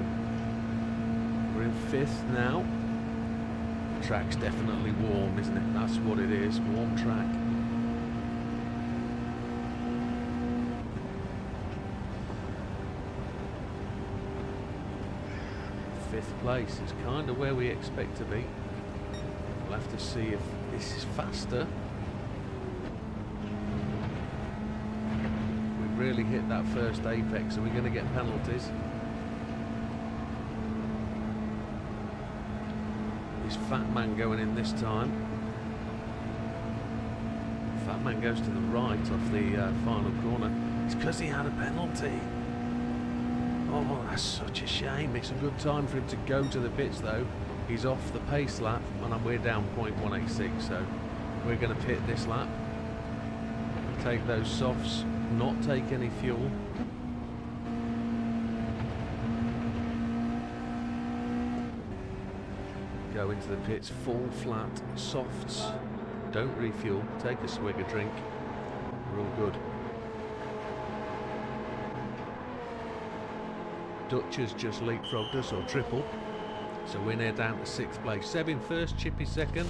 we're in 5th now. Track's definitely warm, isn't it? That's what it is, warm track. Fifth place is kind of where we expect to be. We'll have to see if this is faster. We've really hit that first apex. Are we going to get penalties? Is Fatman going in this time? Fatman goes to the right off the final corner. It's because he had a penalty. Oh, that's such a shame. It's a good time for him to go to the pits though. He's off the pace lap and we're down 0.186, so we're going to pit this lap. Take those softs, not take any fuel. Go into the pits, full flat, softs, don't refuel, take a swig of drink, we're all good. Dutch has just leapfrogged us, or triple, so we're now down to 6th place. Seb in 1st, Chippy 2nd.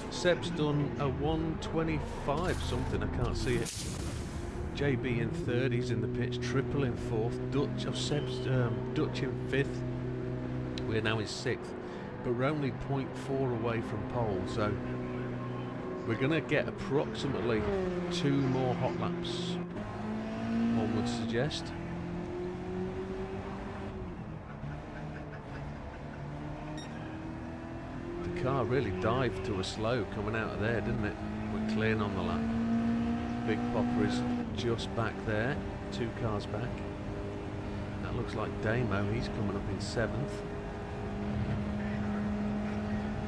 Seb's done a 125 something, I can't see it. JB in 3rd, he's in the pits, triple in 4th. Dutch in 5th, we're now in 6th. but we're only 0.4 away from pole, so we're going to get approximately 2 more hot laps, one would suggest. The car really dived to a slow coming out of there, didn't it? We're clean on the lap. Big Popper is just back there, 2 cars back. That looks like Damo, he's coming up in 7th.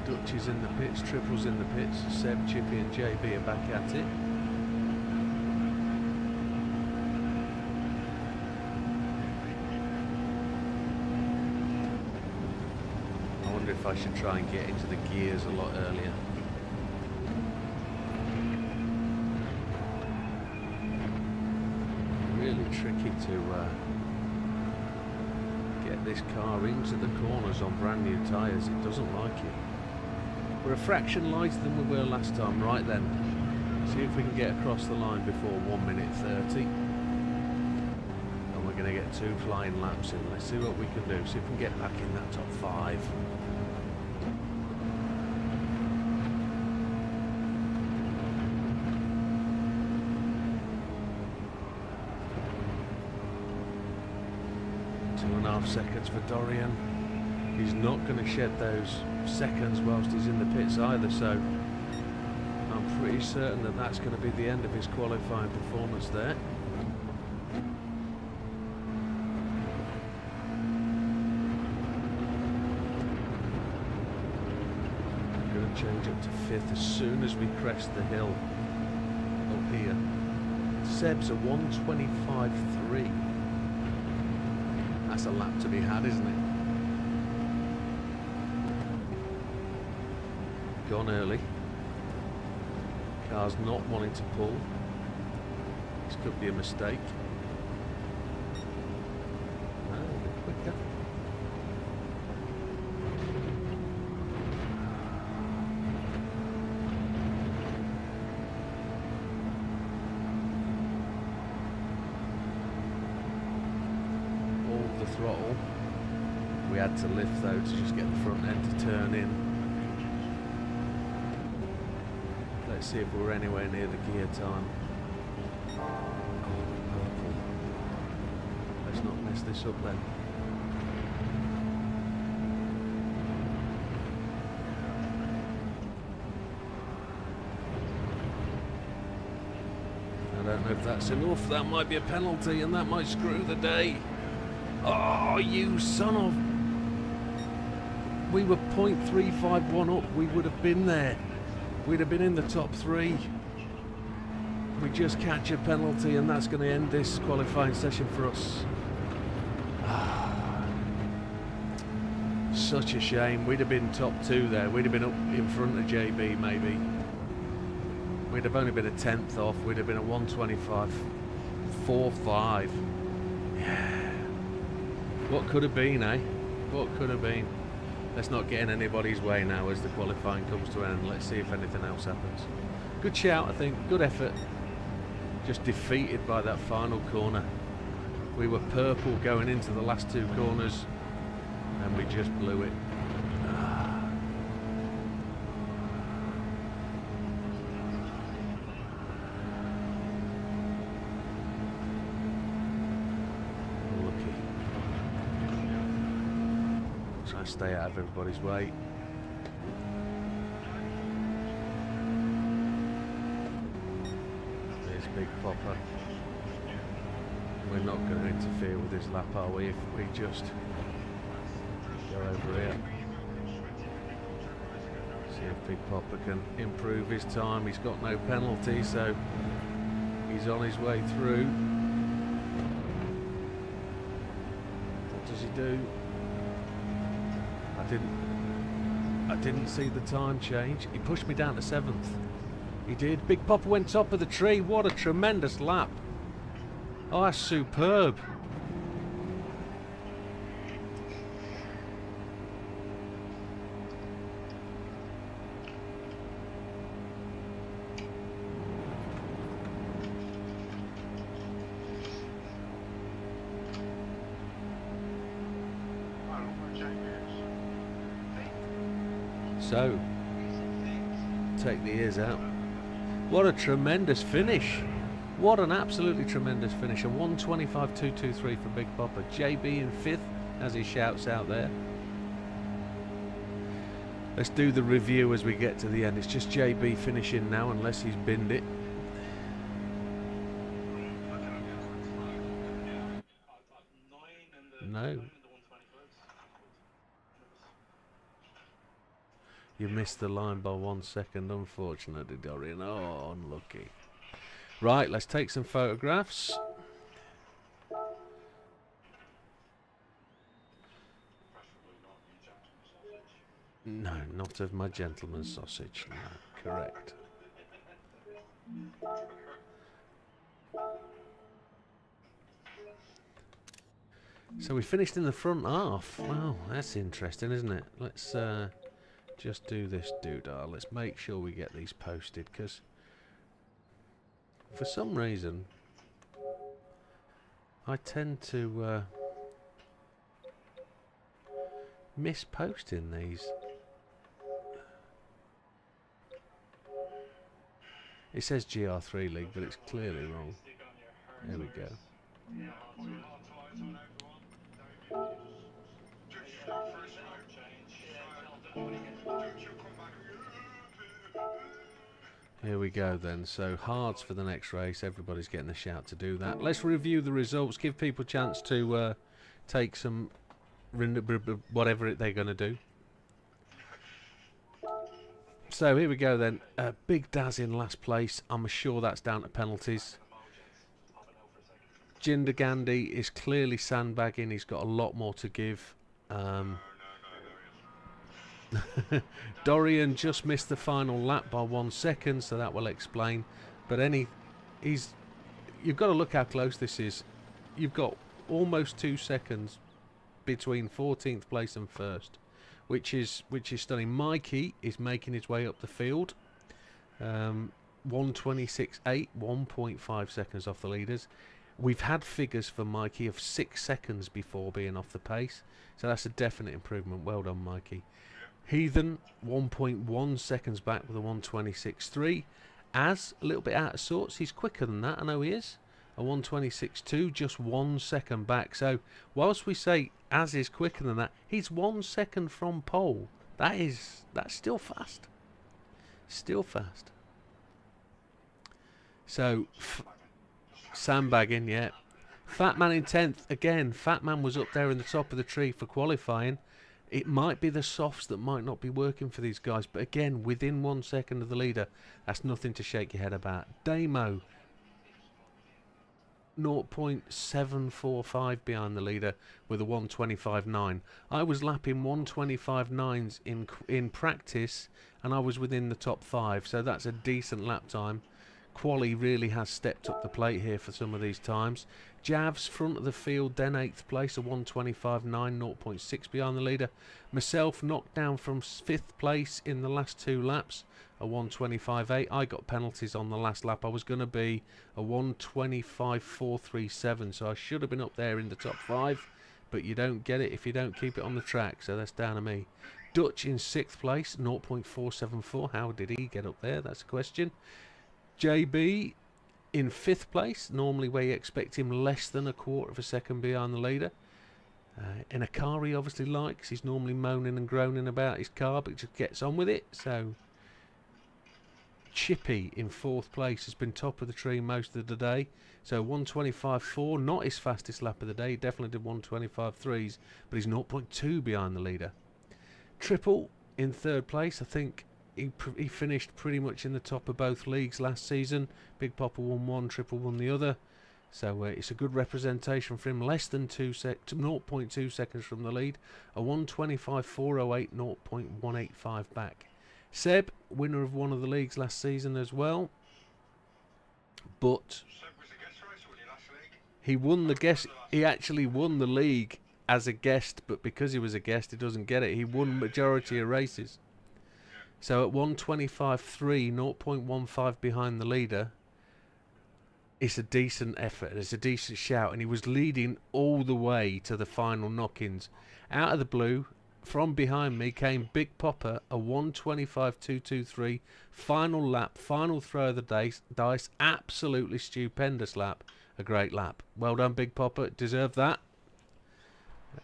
Dutch is in the pits, Triple's in the pits, Seb, Chippy and JB are back at it. I wonder if I should try and get into the gears a lot earlier. Really tricky to get this car into the corners on brand new tyres, it doesn't like it. We're a fraction lighter than we were last time. Right then, see if we can get across the line before 1 minute 30. And we're going to get 2 flying laps in. Let's see what we can do. See if we can get back in that top 5. Two and a half seconds for Dorian. He's not going to shed those seconds whilst he's in the pits either, so I'm pretty certain that that's going to be the end of his qualifying performance there. I'm going to change up to 5th as soon as we crest the hill up here. Seb's a 1:25.3. That's a lap to be had, isn't it? Gone early. Car's not wanting to pull. This could be a mistake. No, a bit quicker. All the throttle. We had to lift though to just get the front end to turn in. Let's see if we're anywhere near the gear time. Oh, purple. Let's not mess this up then. I don't know if that's enough. That might be a penalty and that might screw the day. Oh, you son of... We were 0.351 up. We would have been there. We'd have been in the top 3. We just catch a penalty and that's going to end this qualifying session for us. Such a shame. We'd have been top 2 there. We'd have been up in front of JB maybe. We'd have only been a 10th off. We'd have been a 1:25.45. Yeah. What could have been, eh? What could have been? Let's not get in anybody's way now as the qualifying comes to an end. Let's see if anything else happens. Good shout, I think. Good effort. Just defeated by that final corner. We were purple going into the last 2 corners and we just blew it. Stay out of everybody's way. There's Big Popper. We're not going to interfere with this lap, are we, if we just go over here. See if Big Popper can improve his time. He's got no penalty, so he's on his way through. What does he do? I didn't see the time change. He pushed me down to 7th. He did. Big Popper went top of the tree. What a tremendous lap. Oh, that's superb. So, take the ears out. What a tremendous finish. What an absolutely tremendous finish. A 125.223 for Big Papa. JB in 5th, as he shouts out there. Let's do the review as we get to the end. It's just JB finishing now, unless he's binned it. No. You missed the line by 1 second, unfortunately, Dorian. Oh, unlucky. Right, let's take some photographs. No, not of my gentleman's sausage. No, correct. So we finished in the front half. Wow, that's interesting, isn't it? Let's just do this doodah. Let's make sure we get these posted, because for some reason I tend to miss posting these. It says GR3 League, but it's clearly wrong. There we go. Here we go then. So hards for the next race. Everybody's getting the shout to do that. Let's review the results. Give people a chance to take some whatever they're going to do. So here we go then. Big Daz in last place. I'm sure that's down to penalties. Jinder Gandhi is clearly sandbagging. He's got a lot more to give. Dorian just missed the final lap by 1 second, so that will explain. But you've got to look how close this is. You've got almost 2 seconds between 14th place and 1st, which is stunning. Mikey is making his way up the field. 1:26.8, 1.5 seconds off the leaders. We've had figures for Mikey of 6 seconds before being off the pace, so that's a definite improvement. Well done, Mikey. Heathen, 1.1 seconds back with a 1:26.3. As a little bit out of sorts, he's quicker than that. I know he is. A 1:26.2, just 1 second back. So whilst we say As is quicker than that, he's 1 second from pole. That's still fast. Still fast. So sandbagging, yeah. Fat Man in 10th again. Fat Man was up there in the top of the tree for qualifying. It might be the softs that might not be working for these guys, but again, within 1 second of the leader, that's nothing to shake your head about. Damo, 0.745 behind the leader with a 1:25.9. I was lapping 1:25.9s in practice, and I was within the top 5, so that's a decent lap time. Quali really has stepped up the plate here for some of these times. Javs, front of the field, then 8th place, a 1:25.9, 0.6 behind the leader. Myself knocked down from 5th place in the last 2 laps, a 1:25.8. I got penalties on the last lap. I was going to be a 1:25.437, so I should have been up there in the top 5, but you don't get it if you don't keep it on the track, so that's down to me. Dutch in 6th place, 0.474. How did he get up there? That's a question. JB in 5th place, normally where you expect him less than a quarter of a second behind the leader. In a car he obviously likes. He's normally moaning and groaning about his car, but just gets on with it. So Chippy in 4th place has been top of the tree most of the day. So 1:25.4, not his fastest lap of the day. He definitely did 1:25.3s, but he's 0.2 behind the leader. Triple in 3rd place. I think he finished pretty much in the top of both leagues last season. Big Papa won one, Triple won the other. So it's a good representation for him. Less than 0.2 seconds from the lead. A 1:25.408, 0.185 back. Seb, winner of one of the leagues last season as well. But he won the guest. He actually won the league as a guest, but because he was a guest, he doesn't get it. He won majority of races. So at 1:25.3, 0.15 behind the leader, it's a decent effort. It's a decent shout, and he was leading all the way to the final knock-ins. Out of the blue, from behind me came Big Popper, a 1:25.223. Final lap, final throw of the dice. Absolutely stupendous lap. A great lap. Well done, Big Popper. Deserved that.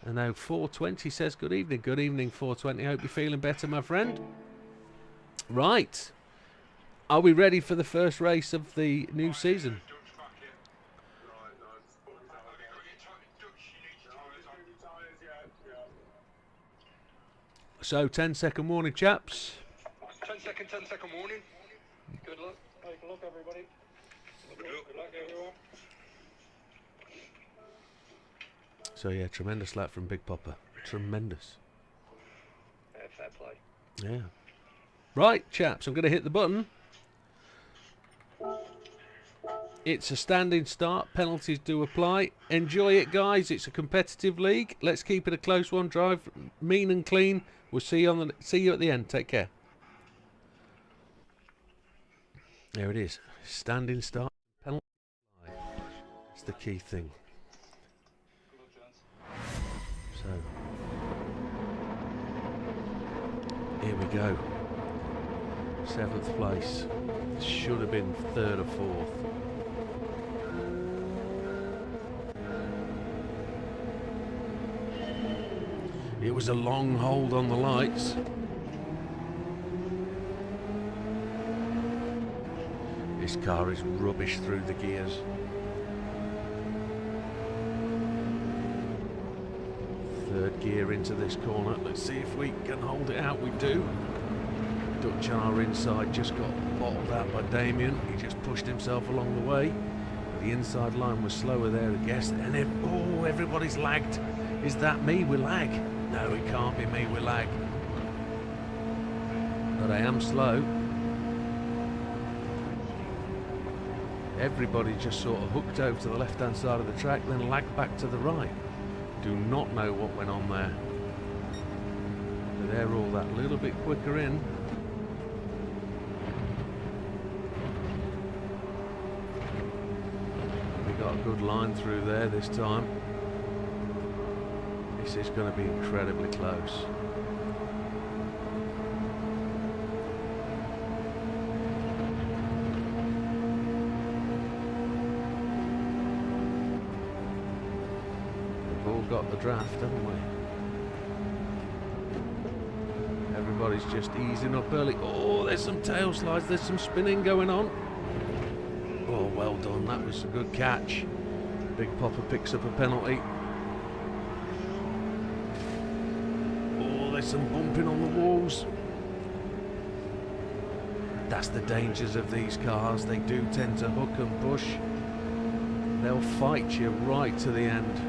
And now 420 says good evening. Good evening, 420. Hope you're feeling better, my friend. Right. Are we ready for the first race of the new season? So 10-second warning, chaps. 10 second warning. Good luck. Good luck, everybody. Good luck, everyone. So yeah, tremendous lap from Big Popper. Tremendous. Fair play. Yeah. Right, chaps, I'm going to hit the button. It's a standing start. Penalties do apply. Enjoy it, guys. It's a competitive league. Let's keep it a close one. Drive mean and clean. We'll see you at the end. Take care. There it is. Standing start. Penalty. That's the key thing. So here we go. 7th place. Should have been 3rd or 4th. It was a long hold on the lights. This car is rubbish through the gears. Third gear into this corner. Let's see if we can hold it out. We do. Dutch on our inside just got bottled out by Damien. He just pushed himself along the way. The inside line was slower there, I guess. And everybody's lagged. Is that me? We lag. No, it can't be me. We lag. But I am slow. Everybody just sort of hooked over to the left-hand side of the track, then lagged back to the right. Do not know what went on there. But they're all that little bit quicker in. We got a good line through there this time. This is going to be incredibly close. We've all got the draft, haven't we? Everybody's just easing up early. Oh, there's some tail slides, there's some spinning going on. Oh, well done, that was a good catch. Big Popper picks up a penalty. There's some bumping on the walls. That's the dangers of these cars. They do tend to hook and push. They'll fight you right to the end.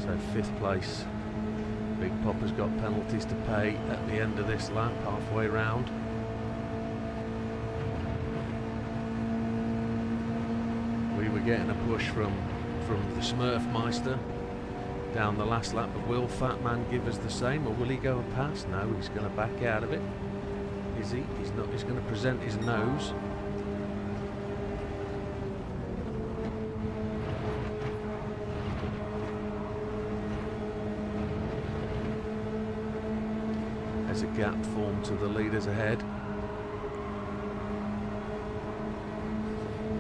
So 5th place. Big Popper's got penalties to pay at the end of this lap, halfway round. We were getting a push from the Smurfmeister down the last lap, but will Fatman give us the same, or will he go and pass? No, he's going to back out of it. Is he? He's not. He's going to present his nose. There's a gap formed to the leaders ahead.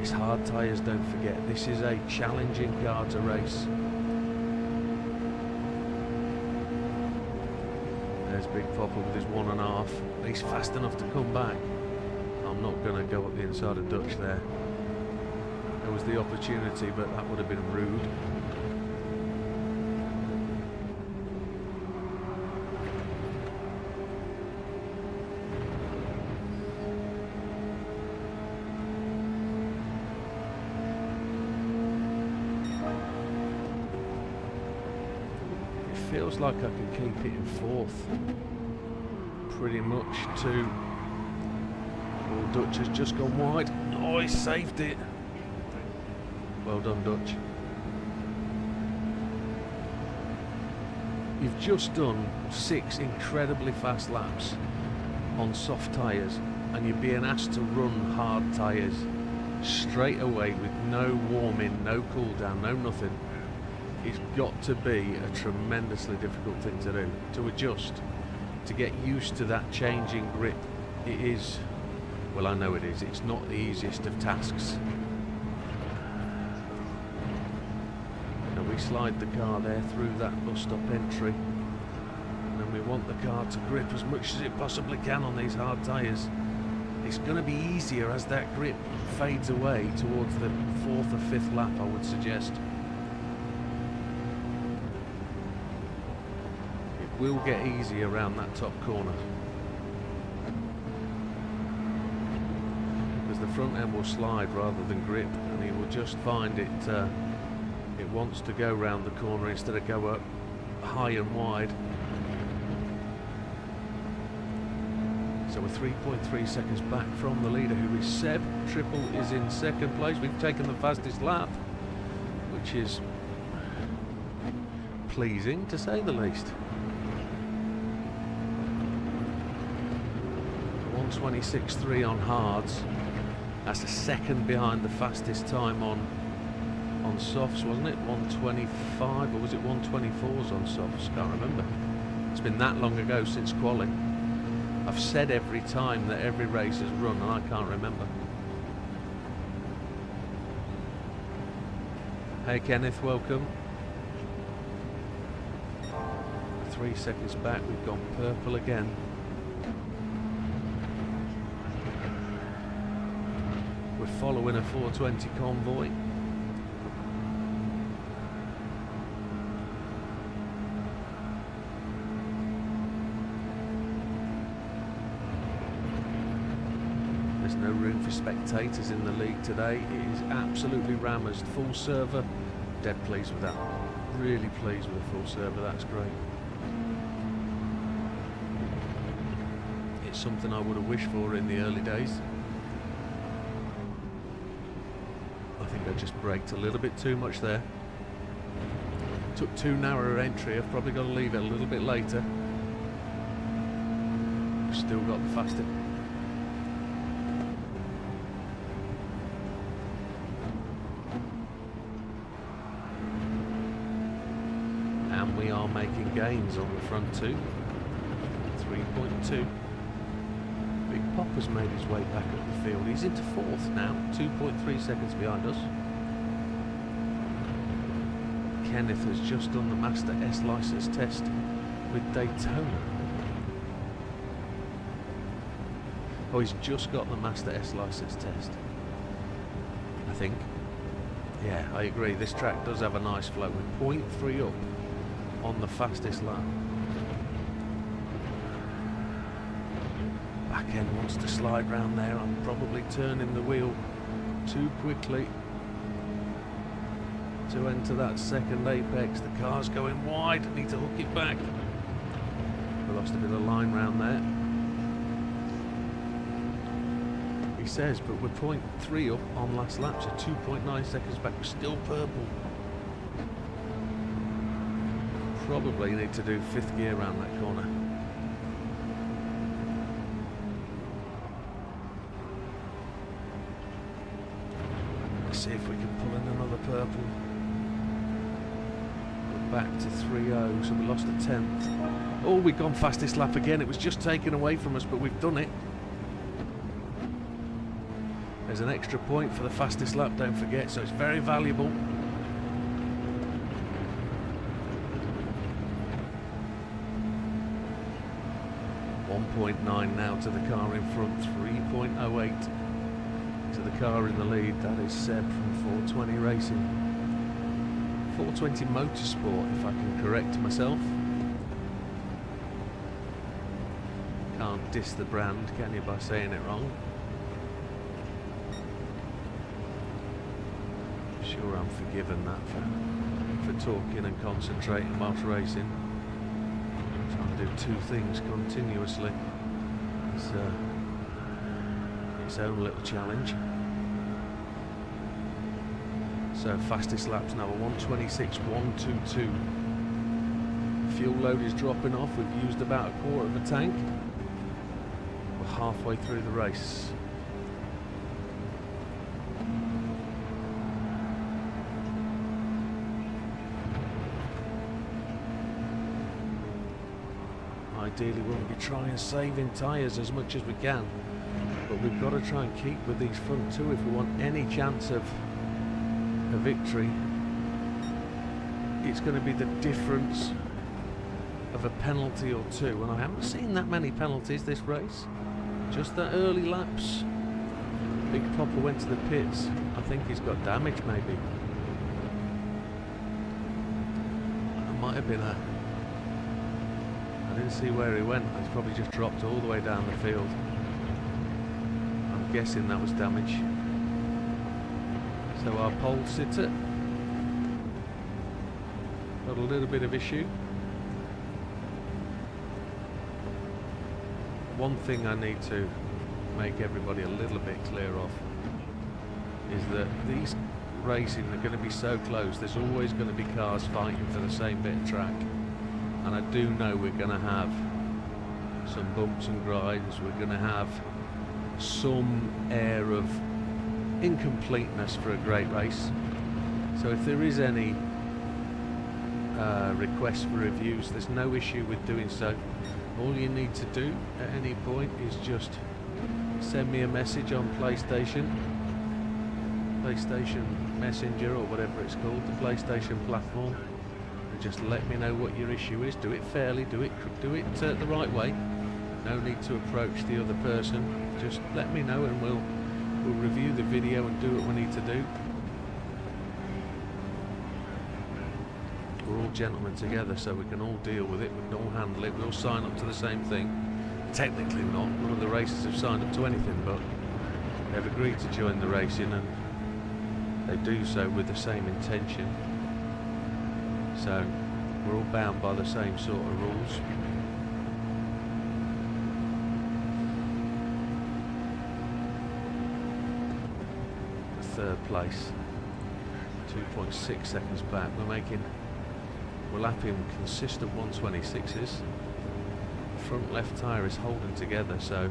It's hard tyres, don't forget. This is a challenging car to race. There's Big Popper with his 1.5. He's fast enough to come back. I'm not going to go up the inside of Dutch there. There was the opportunity, but that would have been rude. Feels like I can keep it in 4th pretty much too. Oh, Dutch has just gone wide. Oh, he saved it. Well done, Dutch. You've just done 6 incredibly fast laps on soft tyres. and you're being asked to run hard tyres straight away with no warming, no cool down, no nothing, it's got to be a tremendously difficult thing to do, to adjust, to get used to that changing grip. It is, well, I know it is, it's not the easiest of tasks. Now we slide the car there through that bus stop entry, and we want the car to grip as much as it possibly can on these hard tyres. It's going to be easier as that grip fades away towards the 4th or 5th lap, I would suggest. It will get easier around that top corner, because the front end will slide rather than grip, and you will just find it it wants to go round the corner instead of go up high and wide. So we're 3.3 seconds back from the leader, who is Seb. Triple is in second place. We've taken the fastest lap, which is pleasing to say the least. 1:26.3 on hards. That's a second behind the fastest time on softs, wasn't it? 1:25, or was it 1:24s on softs? Can't remember. It's been that long ago since quali. I've said every time that every race has run, and I can't remember. Hey Kenneth, welcome. 3 seconds back, we've gone purple again. We're following a 420 convoy. No room for spectators in the league today. It is absolutely rammed. Full server. Dead pleased with that. Really pleased with the full server. That's great. It's something I would have wished for in the early days. I think I just braked a little bit too much there. Took too narrow an entry. I've probably got to leave it a little bit later. Still got the fastest. We are making gains on the front two. 3.2. Big Popper's made his way back up the field. He's into 4th now, 2.3 seconds behind us. Kenneth has just done the Master S license test with Daytona. Oh, he's just got the Master S license test, I think. Yeah, I agree. This track does have a nice flow. With 0.3 up on the fastest lap. Back end wants to slide round there. I'm probably turning the wheel too quickly to enter that second apex. The car's going wide. I need to hook it back. We lost a bit of line round there. He says, but we're 0.3 up on last lap, so 2.9 seconds back. We're still purple. Probably need to do 5th gear around that corner. Let's see if we can pull in another purple. We're back to 3.0, so we lost a 10th. Oh, we've gone fastest lap again. It was just taken away from us, but we've done it. There's an extra point for the fastest lap, don't forget, so it's very valuable. 1.9 now to the car in front, 3.08 to the car in the lead. That is Seb from 420 Racing. 420 Motorsport, if I can correct myself. Can't diss the brand, can you, by saying it wrong? Sure, I'm forgiven that for talking and concentrating whilst racing. Trying to do two things continuously. It's its own little challenge. So fastest laps now are 1:26.122. Fuel load is dropping off. We've used about a quarter of a tank. We're halfway through the race. Ideally we'll be trying saving tyres as much as we can, but we've got to try and keep with these front two if we want any chance of a victory. It's going to be the difference of a penalty or two, and I haven't seen that many penalties this race. Just that early laps. Big Popper went to the pits. I think he's got damage maybe. That might have been a... I didn't see where he went. He's probably just dropped all the way down the field. I'm guessing that was damage. So our pole sitter got a little bit of issue. One thing I need to make everybody a little bit clear of is that these racing are going to be so close. There's always going to be cars fighting for the same bit of track. And I do know we're going to have some bumps and grinds. We're going to have some air of incompleteness for a great race. So if there is any requests for reviews, there's no issue with doing so. All you need to do at any point is just send me a message on PlayStation Messenger or whatever it's called, the PlayStation platform. Just let me know what your issue is. Do it fairly, do it the right way. No need to approach the other person. Just let me know and we'll review the video and do what we need to do. We're all gentlemen together, so we can all deal with it, we can all handle it, we all sign up to the same thing. Technically not, none of the racers have signed up to anything, but they've agreed to join the racing and they do so with the same intention. So we're all bound by the same sort of rules. Third place, 2.6 seconds back. We're lapping consistent 126s. Front left tyre is holding together, so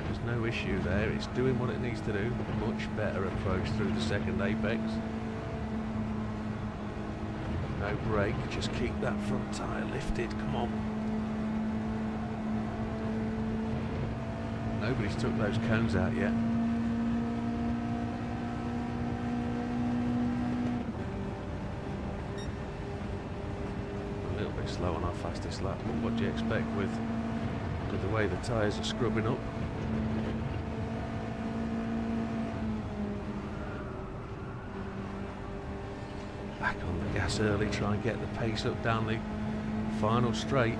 there's no issue there. It's doing what it needs to do. Much better approach through the second apex. No brake, just keep that front tyre lifted, come on. Nobody's took those cones out yet. A little bit slow on our fastest lap, but what do you expect with the way the tyres are scrubbing up? Back on the gas early, try and get the pace up down the final straight.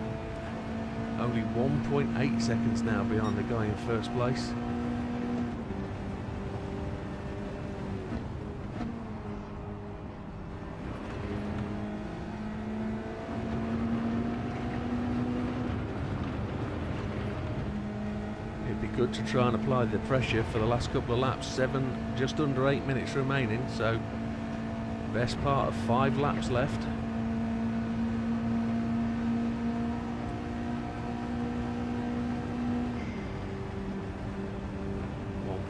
Only 1.8 seconds now behind the guy in first place. It'd be good to try and apply the pressure for the last couple of laps. Just under 8 minutes remaining, so best part of 5 laps left.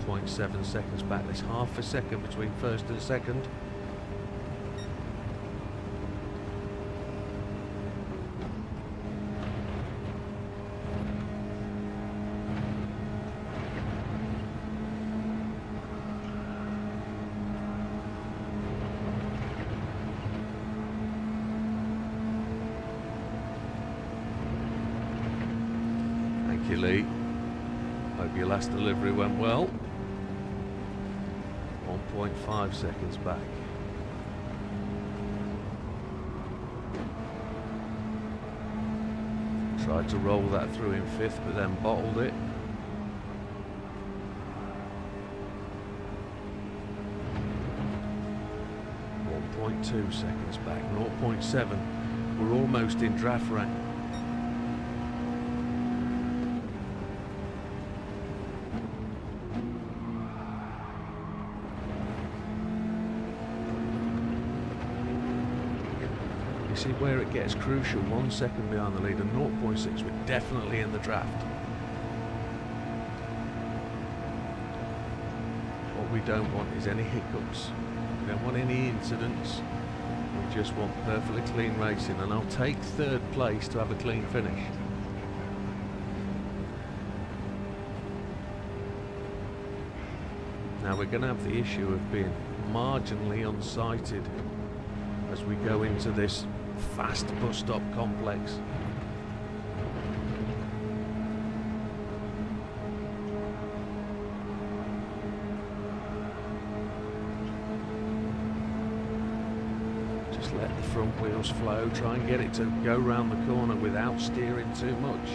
1.7 seconds back. There's half a second between first and second. Thank you, Lee. Hope your last delivery went well. 1.5 seconds back. Tried to roll that through in 5th, but then bottled it. .2 seconds back. 0.7. We're almost in draft rank. See where it gets crucial, 1 second behind the leader, 0.6, we're definitely in the draft. we don't want is any hiccups. We don't want any incidents. We just want perfectly clean racing, and I'll take third place to have a clean finish. Now we're going to have the issue of being marginally unsighted as we go into this fast bus stop complex. Just let the front wheels flow, try and get it to go round the corner without steering too much.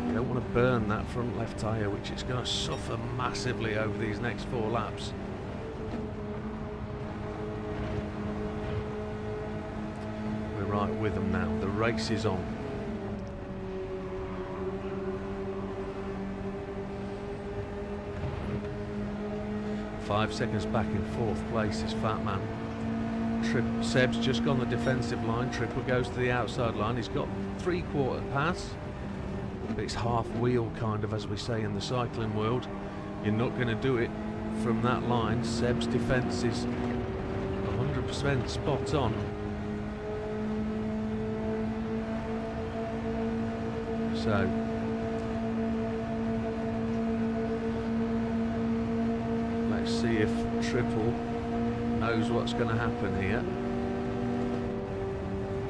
You don't want to burn that front left tyre, which it's going to suffer massively over these next 4 laps. We're right with them now. The race is on. Five seconds back in 4th place is Fat Man. Seb's just gone the defensive line. Triple goes to the outside line. He's got 3/4 pass. But it's half wheel, kind of, as we say in the cycling world. You're not going to do it from that line. Seb's defence is 100% spot on. So let's see if Triple knows what's going to happen here.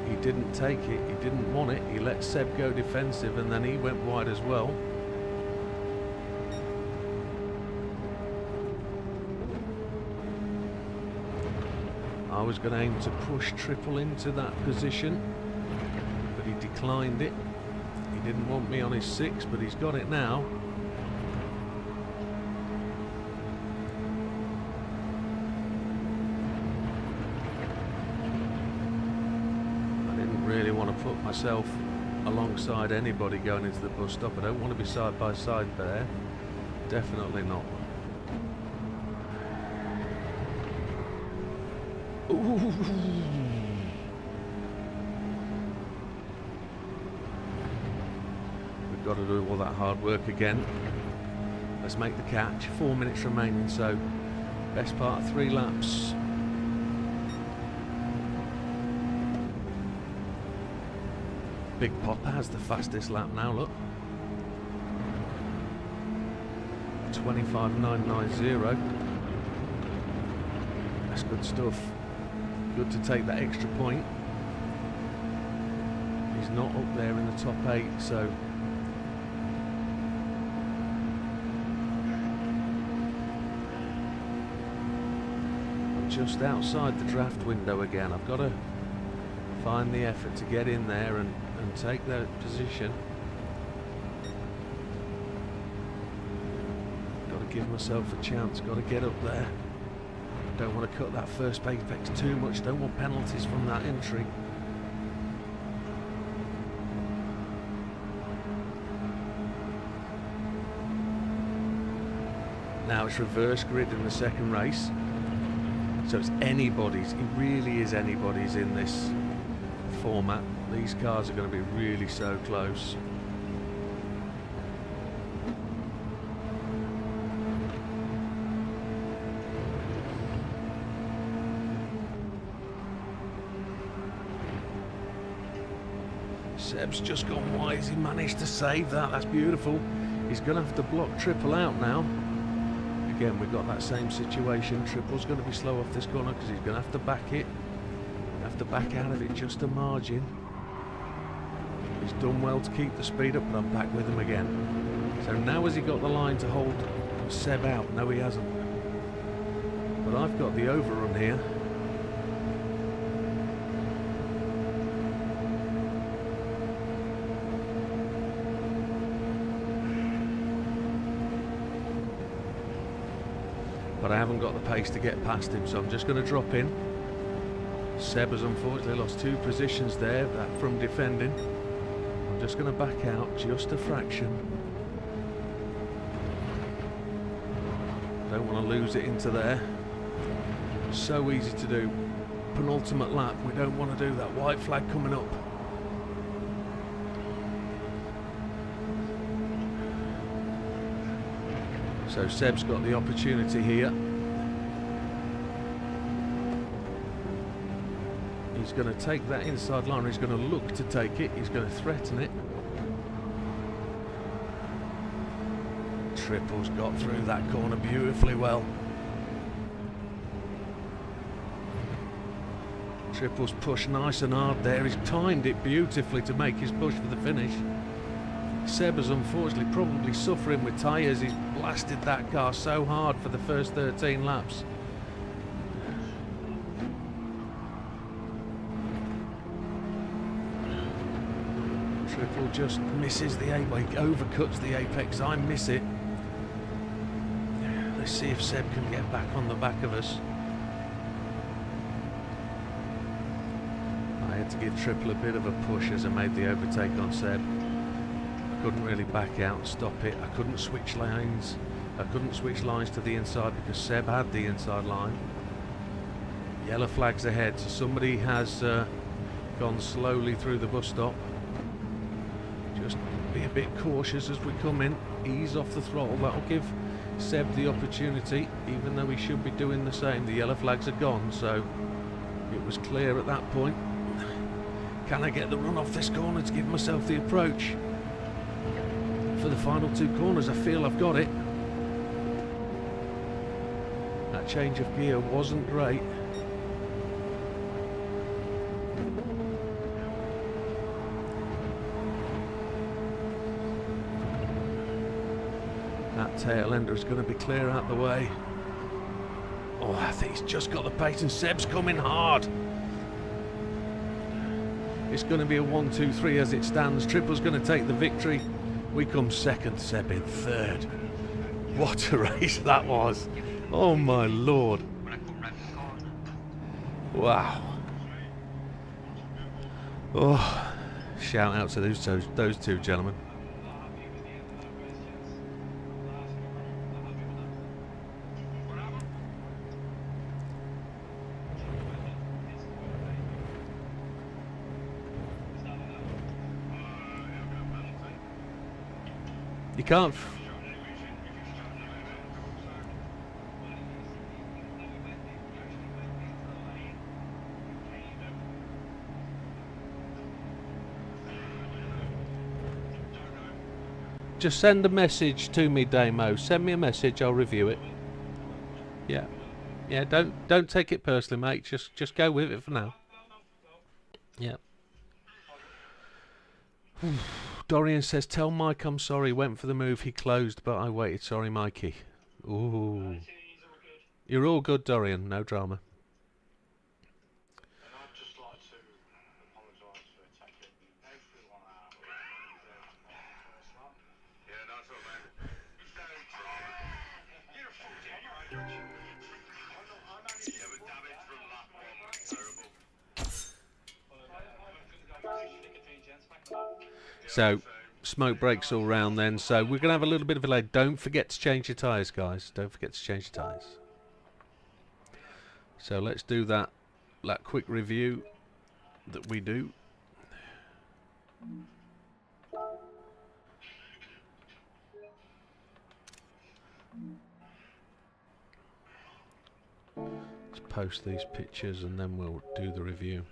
He didn't take it, he didn't want it, he let Seb go defensive, and then he went wide as well. I was going to aim to push Triple into that position, but he declined it. He didn't want me on his 6, but he's got it now. Really want to put myself alongside anybody going into the bus stop. I don't want to be side by side there. Definitely not. Ooh. We've got to do all that hard work again. Let's make the catch. 4 minutes remaining, so best part of 3 laps. Big Popper has the fastest lap now, look. 25.990. That's good stuff. Good to take that extra point. He's not up there in the top 8, so I'm just outside the draft window again. I've got to find the effort to get in there and take that position. Got to give myself a chance, got to get up there. Don't want to cut that first apex too much, don't want penalties from that entry. Now it's reverse grid in the second race, so it's anybody's. It really is anybody's in this format. These cars are going to be really so close. Seb's just gone wide. He managed to save that. That's beautiful. He's going to have to block Triple out now. Again, we've got that same situation. Triple's going to be slow off this corner because he's going to have to back it. Have to back out of it just a margin. He's done well to keep the speed up, but I'm back with him again. So now has he got the line to hold Seb out? No, he hasn't. But I've got the overrun here. But I haven't got the pace to get past him, so I'm just going to drop in. Seb has unfortunately lost 2 positions there from defending. I'm just going to back out just a fraction. Don't want to lose it into there. So easy to do. Penultimate lap, we don't want to do that. White flag coming up. So Seb's got the opportunity here. He's going to take that inside line. He's going to look to take it. He's going to threaten it. Triple's got through that corner beautifully well. Triple's pushed nice and hard there. He's timed it beautifully to make his push for the finish. Seb is unfortunately probably suffering with tyres. He's blasted that car so hard for the first 13 laps. Triple just misses the apex, overcuts the apex. I miss it. Let's see if Seb can get back on the back of us. I had to give Triple a bit of a push as I made the overtake on Seb. I couldn't really back out and stop it. I couldn't switch lanes. I couldn't switch lines to the inside because Seb had the inside line. Yellow flags ahead, so somebody has gone slowly through the bus stop. Just be a bit cautious as we come in. Ease off the throttle. That'll give Seb the opportunity, even though he should be doing the same. The yellow flags are gone, so it was clear at that point. Can I get the run off this corner to give myself the approach? For the final two corners, I feel I've got it. That change of gear wasn't great. That tail ender is going to be clear out the way. Oh, I think he's just got the pace and Seb's coming hard. It's going to be a 1-2-3 as it stands. Triple's going to take the victory. We come second, Seb in third. What a race that was. Oh my lord. Wow. Oh, shout out to those two gentlemen. You can't. Just send a message to me, Damo. Send me a message. I'll review it. Yeah, yeah. Don't take it personally, mate. Just go with it for now. Yeah. Dorian says, tell Mike I'm sorry, went for the move, he closed, but I waited. Sorry, Mikey. Ooh. You're all good, Dorian, no drama. And I'd just like to apologise for taking everyone out of the first lap. Yeah, that's all, man. Don't try. You're a fuck in your own direction. Yeah, but damage from lap one was terrible. So, smoke breaks all round then, so we're going to have a little bit of a delay. Don't forget to change your tyres, guys. Don't forget to change your tyres. So let's do that quick review that we do. Let's post these pictures and then we'll do the review.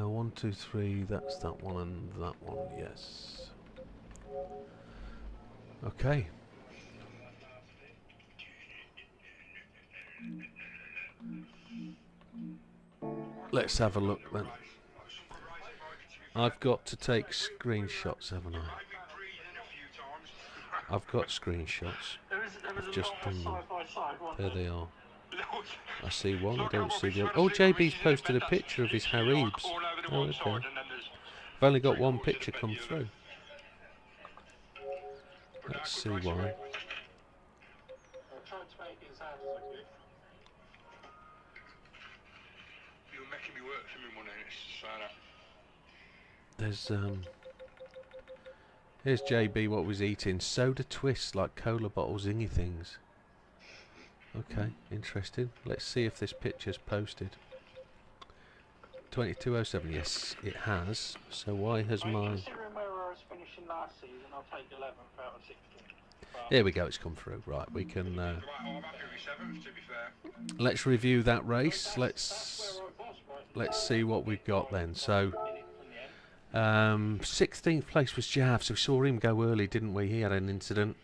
One, two, three, that's that one and that one, yes. Okay. Let's have a look then. I've got to take screenshots, haven't I? I've got screenshots. I've just done them. There they are. I see one, I don't see the other. Oh, JB's posted a picture of his Haribs. Oh, okay. I've only got one picture come through. Let's see why. I'm trying to make it as hard as I can. You're making me work for me money, it's just There's here's JB what was eating. Soda twists like cola bottle zingy things. Okay, interesting. Let's see if this picture's posted. 2207, yes, it has. So why has my... I'll take 11th out of 16. Here we go, it's come through. Right, we can... Right, I'm happy with 7th, to be fair. let's review that race. Let's see what we've got then. So, 16th place was Jav, so we saw him go early, didn't we? He had an incident.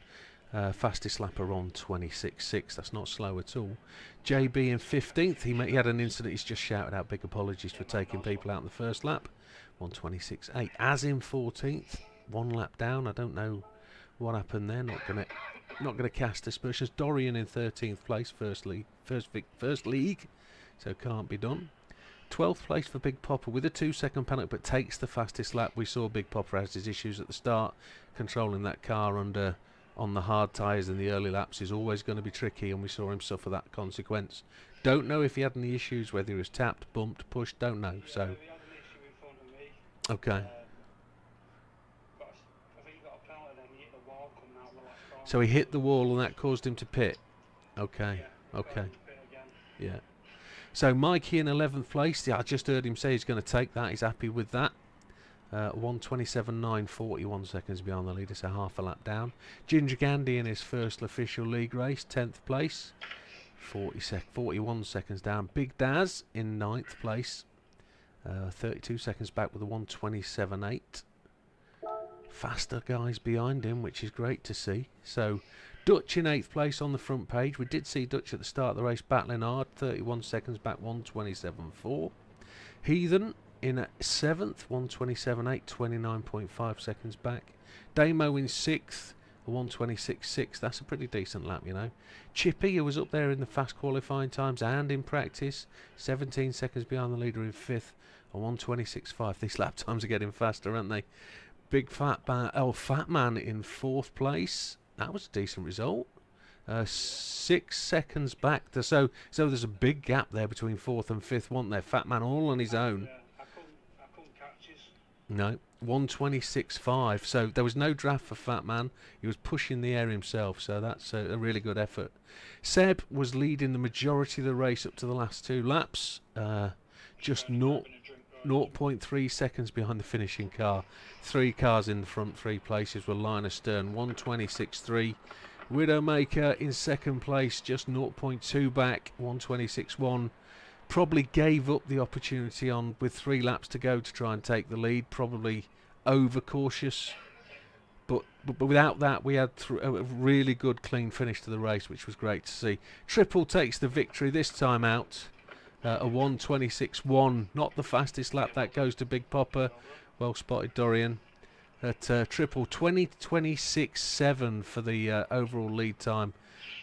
Fastest lapper on 26.6. That's not slow at all. JB in 15th. He had an incident. He's just shouted out big apologies for taking people out in the first lap. 126.8. As in 14th. 1 lap down. I don't know what happened there. Not gonna cast aspersions. Dorian in 13th place. First league. So can't be done. 12th place for Big Popper with a 2-second penalty, but takes the fastest lap. We saw Big Popper has his issues at the start, controlling that car on the hard tyres in the early laps is always going to be tricky, and we saw him suffer that consequence. Don't know if he had any issues, whether he was tapped, bumped, pushed, don't know. So, he had an issue in front of me. okay. I think he got a penalty, then he hit the wall coming out the last corner. So he hit the wall and that caused him to pit. Okay, Yeah, okay. pit again. Yeah. So Mikey in 11th place. Yeah, I just heard him say he's going to take that. He's happy with that. 127.9, 41 seconds behind the leader, so half a lap down. Ginger Gandhi in his first official league race, 10th place. 41 seconds down. Big Daz in 9th place. 32 seconds back with a 127.8. Faster guys behind him, which is great to see. So Dutch in 8th place on the front page. We did see Dutch at the start of the race battling hard. 31 seconds back, 127.4. Heathen in 7th, 127.8, 29.5 seconds back. Damo in 6th, 126.6. That's a pretty decent lap, you know. Chippy, who was up there in the fast qualifying times and in practice, 17 seconds behind the leader in 5th, a 126.5. These lap times are getting faster, aren't they? Big Fat Man in 4th place. That was a decent result. 6 seconds back. So there's a big gap there between 4th and 5th, wasn't there? Fat Man all on his own. I couldn't catch his. No, 126.5. So there was no draft for Fat Man. He was pushing the air himself, so that's a really good effort. Seb was leading the majority of the race up to the last 2 laps. Just 0.3 seconds behind the finishing car. 3 cars in the front, 3 places were Linus Stern, 126.3. Widdowmaker in 2nd place, just 0.2 back, 126.1. Probably gave up the opportunity on with 3 laps to go to try and take the lead. Probably overcautious. But without that, we had a really good, clean finish to the race, which was great to see. Triple takes the victory this time out. A 126.1, not the fastest lap. That goes to Big Popper. Well spotted, Dorian. At triple 20.26.7 for the overall lead time.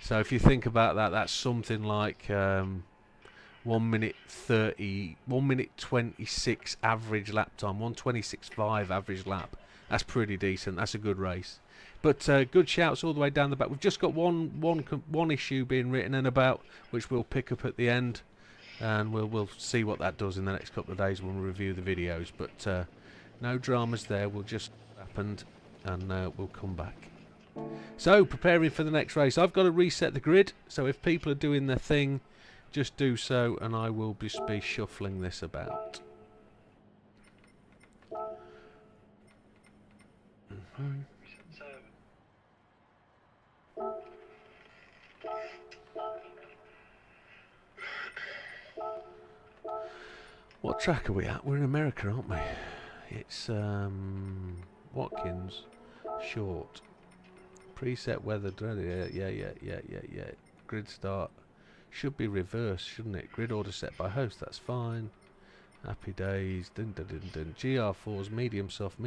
So if you think about that, that's something like 1 minute 30, 1 minute 26 average lap time, 126.5 average lap. That's pretty decent. That's a good race. But good shouts all the way down the back. We've just got one issue being written in about, which we'll pick up at the end, and we'll see what that does in the next couple of days when we review the videos. But no dramas there. We'll just happened, and we'll come back. So preparing for the next race. I've got to reset the grid, so if people are doing their thing, just do so, and I will just be shuffling this about. What track are we at? We're in America, aren't we? It's Watkins, short, preset weather. Yeah. Grid start should be reversed, shouldn't it? Grid order set by host. That's fine. Happy days. Dun. GR4s, medium soft.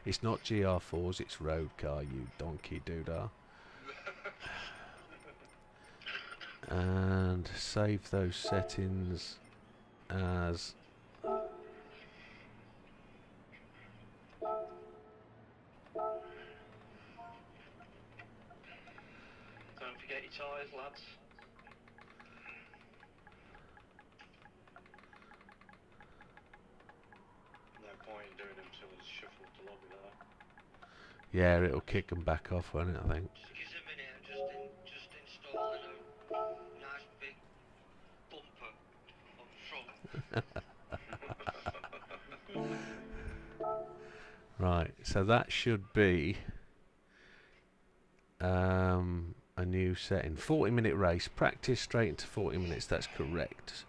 It's not GR4s. It's road car. You donkey doodah. And save those settings as. Don't forget your tyres, lads. No point in doing them till it's shuffled the lobby there. Yeah, it'll kick them back off, won't it? I think. Just give us a minute. I'm just installing a nice big bumper on front. Right, so that should be a new setting. 40-minute race. Practice straight into 40 minutes. That's correct.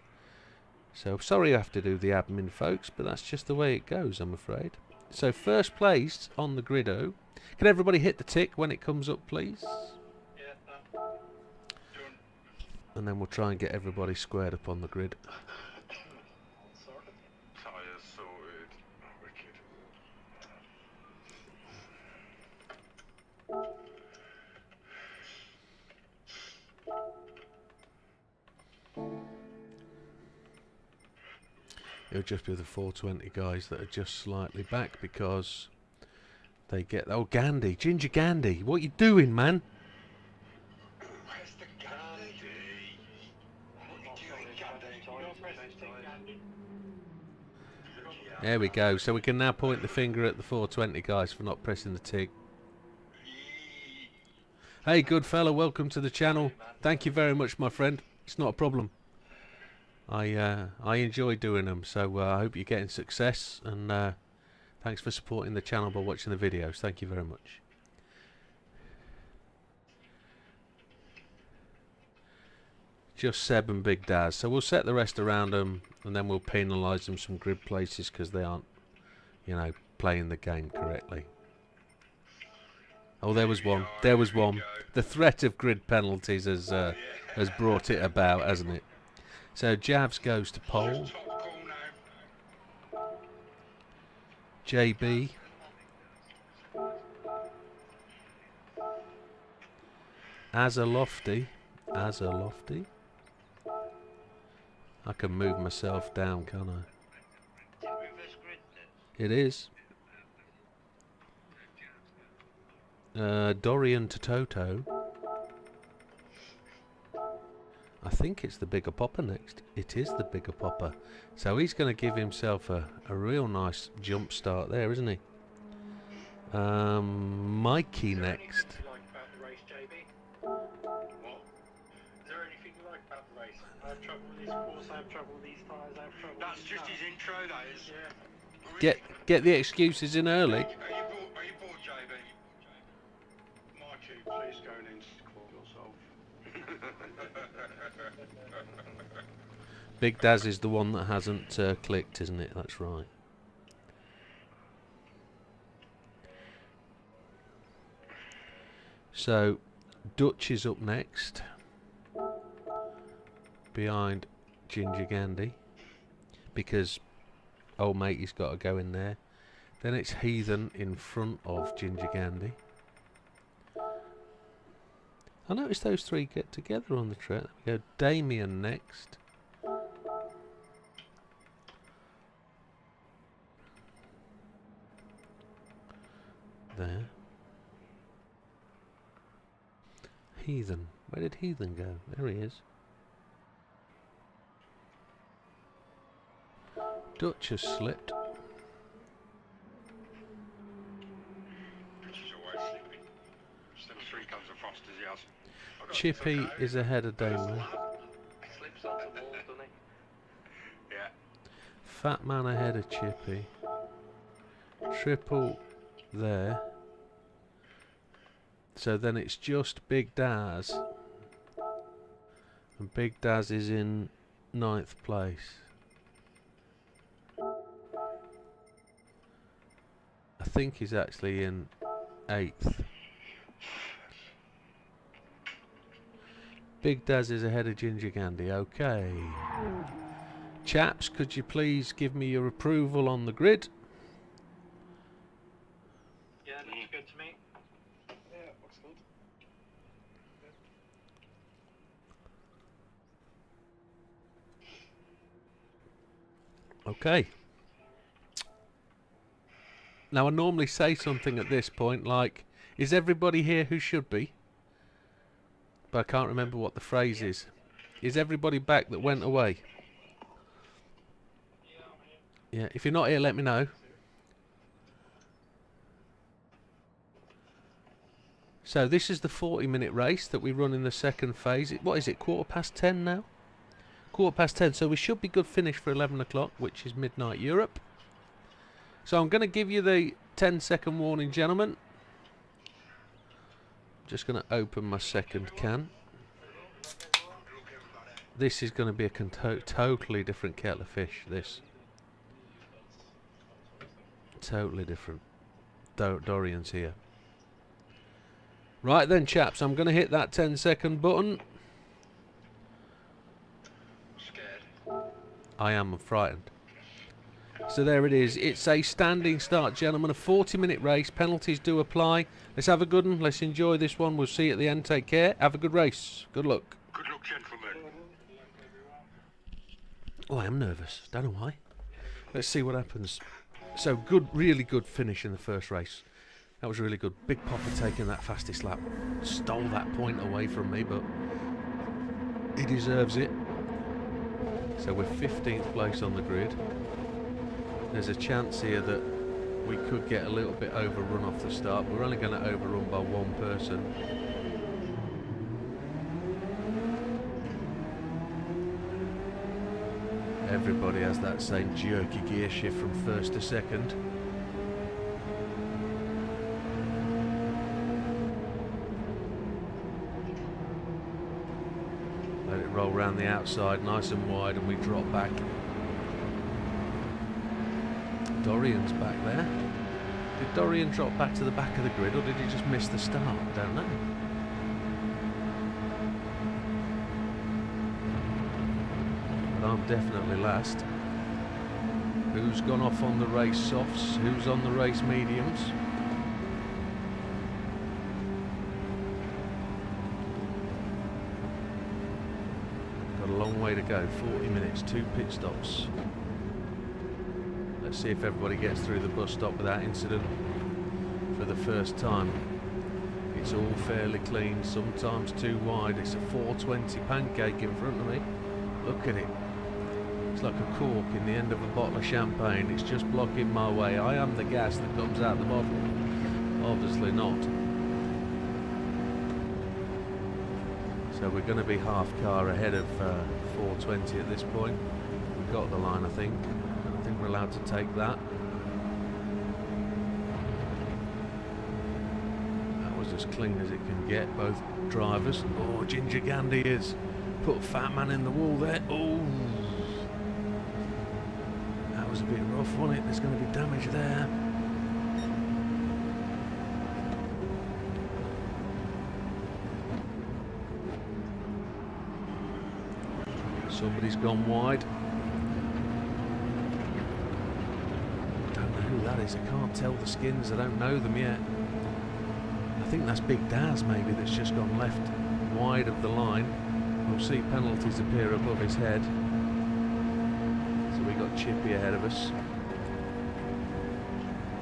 So sorry I have to do the admin, folks, but that's just the way it goes, I'm afraid. So first place on the grid-o. Can everybody hit the tick when it comes up, please? Yeah, done. And then we'll try and get everybody squared up on the grid. All sorted. Tyres sorted. Oh, wicked. It'll just be the 420 guys that are just slightly back because they get... Oh, Gandhi. Ginger Gandhi. What you doing, man? Where's the Gandhi? What are you doing, Gandhi? There we go. So we can now point the finger at the 420 guys for not pressing the TIG. Hey, good fella. Welcome to the channel. Thank you very much, my friend. It's not a problem. I enjoy doing them, so I hope you're getting success, and thanks for supporting the channel by watching the videos. Thank you very much. Just Seb and Big Daz, so we'll set the rest around them, and then we'll penalise them some grid places because they aren't, you know, playing the game correctly. Oh, there was one. There was one. The threat of grid penalties has brought it about, hasn't it? So Javs goes to pole. JB. Lofty. Lofty. I can move myself down, can't I? Reverse grid then? It is. Dorian to Toto. I think it's the bigger popper next. It is the bigger popper. So he's going to give himself a real nice jump start there, isn't he? Mikey next. Is there anything you like about the race, JB? What? Is there anything you like about the race? I have trouble with this course, I have trouble with these tyres, I have trouble with That's this just car. his intro, that is. Yeah. Get the excuses in early. Are you bored, JB? Mikey, please go and insult yourself. Big Daz is the one that hasn't clicked, isn't it? That's right. So Dutch is up next, behind Ginger Gandhi, because old matey's got to go in there. Then it's Heathen in front of Ginger Gandhi. I noticed those three get together on the track. There we go. Damien next. There. Heathen. Where did Heathen go? There he is. Dutch has slipped. Which is always slipping. Still 3 comes of Foster's, he has. Chippy is ahead of Damien. Slips onto the wall, doesn't he? Yeah. Fat man ahead of Chippy. Triple there. So then it's just Big Daz. And Big Daz is in 9th place. I think he's actually in 8th. Big Daz is ahead of Ginger Gandhi. Okay. Chaps, could you please give me your approval on the grid? Yeah, looks good to me. Yeah, looks good. Okay. Now I normally say something at this point like, is everybody here who should be? But I can't remember what the phrase is. Is everybody back that went away? Yeah, I'm here. Yeah, if you're not here, let me know. So this is the 40-minute race that we run in the second phase. What is it, 10:15 now? 10:15, so we should be good finish for 11 o'clock, which is midnight Europe. So I'm going to give you the 10-second warning, gentlemen. Just going to open my second can. This is going to be a totally different kettle of fish, this. Totally different. Dorian's here. Right then, chaps, I'm going to hit that 10-second button. Scared. I am frightened. So there it is. It's a standing start, gentlemen. A 40-minute race. Penalties do apply. Let's have a good one. Let's enjoy this one. We'll see you at the end. Take care. Have a good race. Good luck. Good luck, gentlemen. Oh, I am nervous. Don't know why. Let's see what happens. So good, really good finish in the first race. That was really good. Big Popper taking that fastest lap. Stole that point away from me, but he deserves it. So we're 15th place on the grid. There's a chance here that we could get a little bit overrun off the start. We're only going to overrun by one person. Everybody has that same jerky gear shift from first to second. Let it roll round the outside nice and wide and we drop back. Dorian's back there. Did Dorian drop back to the back of the grid or did he just miss the start? Don't know. But I'm definitely last. Who's gone off on the race softs? Who's on the race mediums? Got a long way to go. 40 minutes, 2 pit stops. Let's see if everybody gets through the bus stop without incident for the first time. It's all fairly clean, sometimes too wide. It's a 420 pancake in front of me. Look at it. It's like a cork in the end of a bottle of champagne. It's just blocking my way. I am the gas that comes out the bottle. Obviously not. So we're going to be half car ahead of 420 at this point. We've got the line, I think. I think we're allowed to take that. That was as clean as it can get, both drivers. Oh, Ginger Gandhi is. Put a fat man in the wall there. Oh, that was a bit rough, wasn't it? There's going to be damage there. Somebody's gone wide. Don't know who that is. I can't tell the skins. I don't know them yet. I think that's Big Daz maybe that's just gone left wide of the line. We'll see penalties appear above his head. So we got Chippy ahead of us.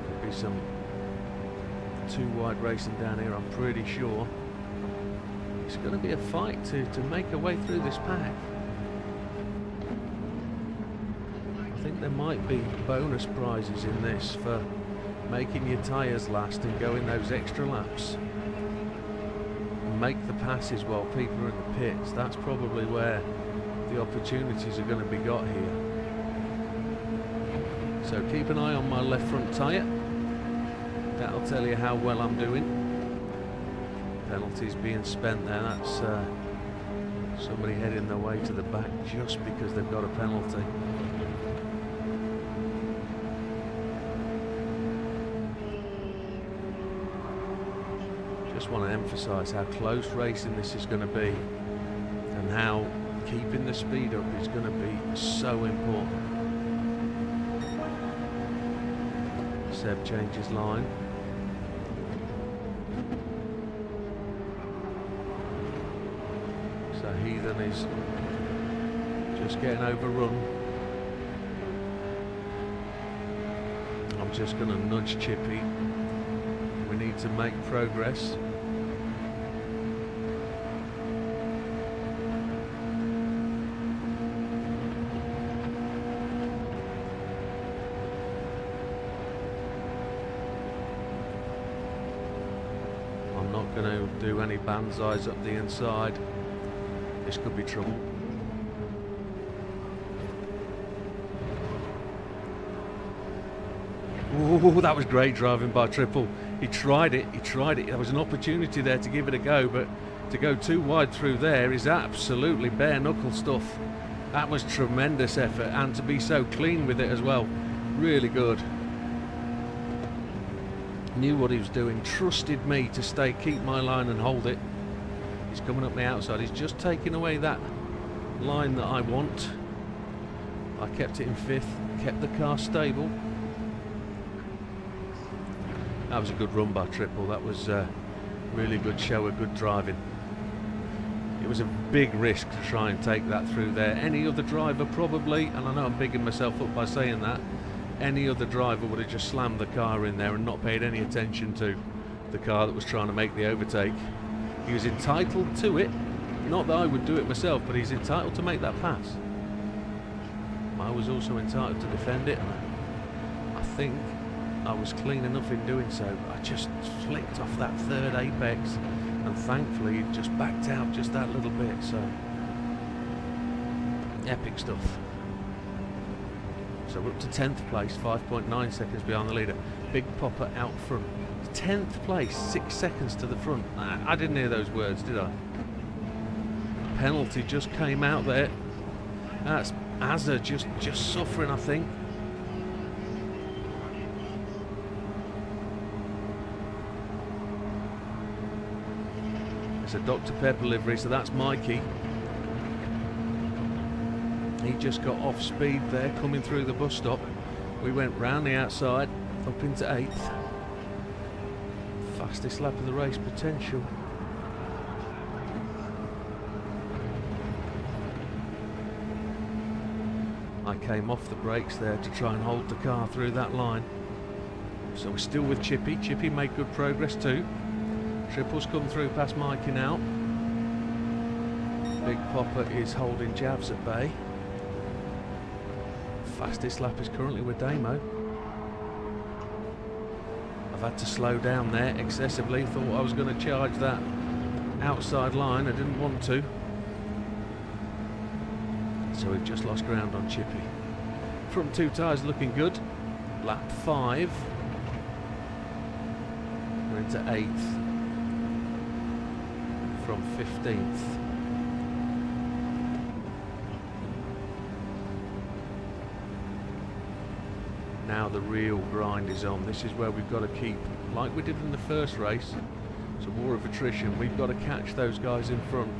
There'll be some too wide racing down here, I'm pretty sure. It's going to be a fight to make a way through this pack. I think there might be bonus prizes in this for making your tyres last and going those extra laps. Make the passes while people are in the pits. That's probably where the opportunities are going to be got here. So keep an eye on my left front tyre. That'll tell you how well I'm doing. Penalties being spent there. That's somebody heading their way to the back just because they've got a penalty. Just want to emphasise how close racing this is going to be and how keeping the speed up is going to be so important. Seb changes line. So Heathen is just getting overrun. I'm just going to nudge Chippy. We need to make progress. I'm not going to do any banzais up the inside. This could be trouble. Oh, that was great driving by Triple. He tried it. There was an opportunity there to give it a go, but to go too wide through there is absolutely bare knuckle stuff. That was tremendous effort, and to be so clean with it as well. Really good. Knew what he was doing, trusted me to keep my line and hold it. He's coming up the outside. He's just taking away that line that I want. I kept it in 5th, kept the car stable. That was a good run by Triple. That was a really good show of good driving. It was a big risk to try and take that through there. Any other driver probably, and I know I'm bigging myself up by saying that, any other driver would have just slammed the car in there and not paid any attention to the car that was trying to make the overtake. He was entitled to it. Not that I would do it myself, but he's entitled to make that pass. I was also entitled to defend it, and I think I was clean enough in doing so. I just flicked off that 3rd apex, and thankfully it just backed out just that little bit, so epic stuff. So we're up to 10th place, 5.9 seconds behind the leader. Big Popper out front. 10th place, 6 seconds to the front. I didn't hear those words, did I? Penalty just came out there. That's Azza just suffering, I think. It's a Dr. Pepper livery, so that's Mikey. He just got off speed there, coming through the bus stop. We went round the outside, up into 8th. Fastest lap of the race potential. I came off the brakes there to try and hold the car through that line. So we're still with Chippy. Chippy made good progress too. Triple's come through past Mikey now. Big Popper is holding Javs at bay. Fastest lap is currently with Damo. I've had to slow down there excessively. Thought I was going to charge that outside line. I didn't want to. So we've just lost ground on Chippy. Front 2 tyres looking good. Lap 5. We're into 8th from 15th. Now the real grind is on. This is where we've got to keep, like we did in the first race, some war of attrition. We've got to catch those guys in front.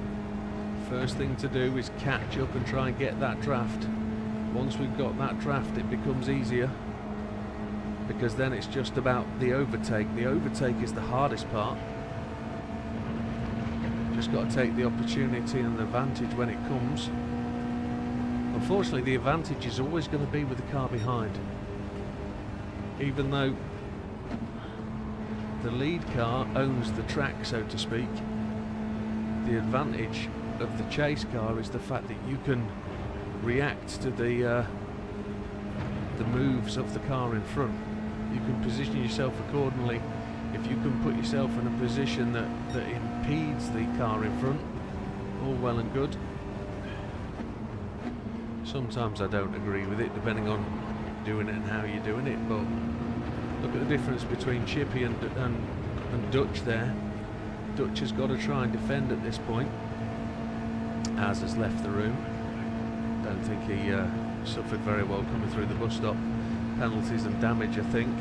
First thing to do is catch up and try and get that draft. Once we've got that draft, it becomes easier, because then it's just about the overtake. The overtake is the hardest part. Just got to take the opportunity and the advantage when it comes. Unfortunately, the advantage is always going to be with the car behind. Even though the lead car owns the track, so to speak, the advantage of the chase car is the fact that you can react to the moves of the car in front. You can position yourself accordingly. If you can put yourself in a position that impedes the car in front, all well and good. Sometimes I don't agree with it, depending on doing it and how you're doing it, but look at the difference between Chippy and Dutch there. Dutch has got to try and defend at this point. Az has left the room. Don't think he suffered very well coming through the bus stop. Penalties and damage, I think.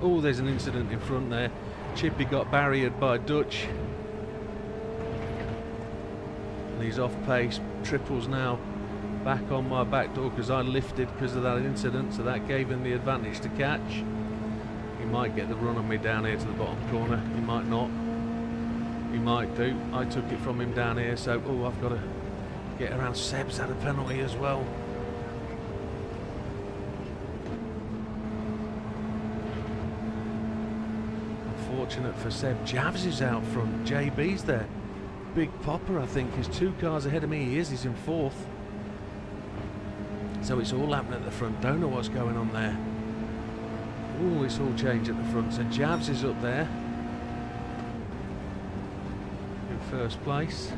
Oh, there's an incident in front there. Chippy got barriered by Dutch. And he's off pace. Triple's now back on my back door because I lifted because of that incident, so that gave him the advantage to catch. He might get the run on me down here to the bottom corner. He might not. He might do. I took it from him down here, so I've got to get around. Seb's had a penalty as well. Unfortunate for Seb. Javs is out front. JB's there. Big Popper, I think, is 2 cars ahead of me. He's in 4th. So it's all happening at the front. Don't know what's going on there. Oh, it's all changed at the front. So Jabs is up there in first place.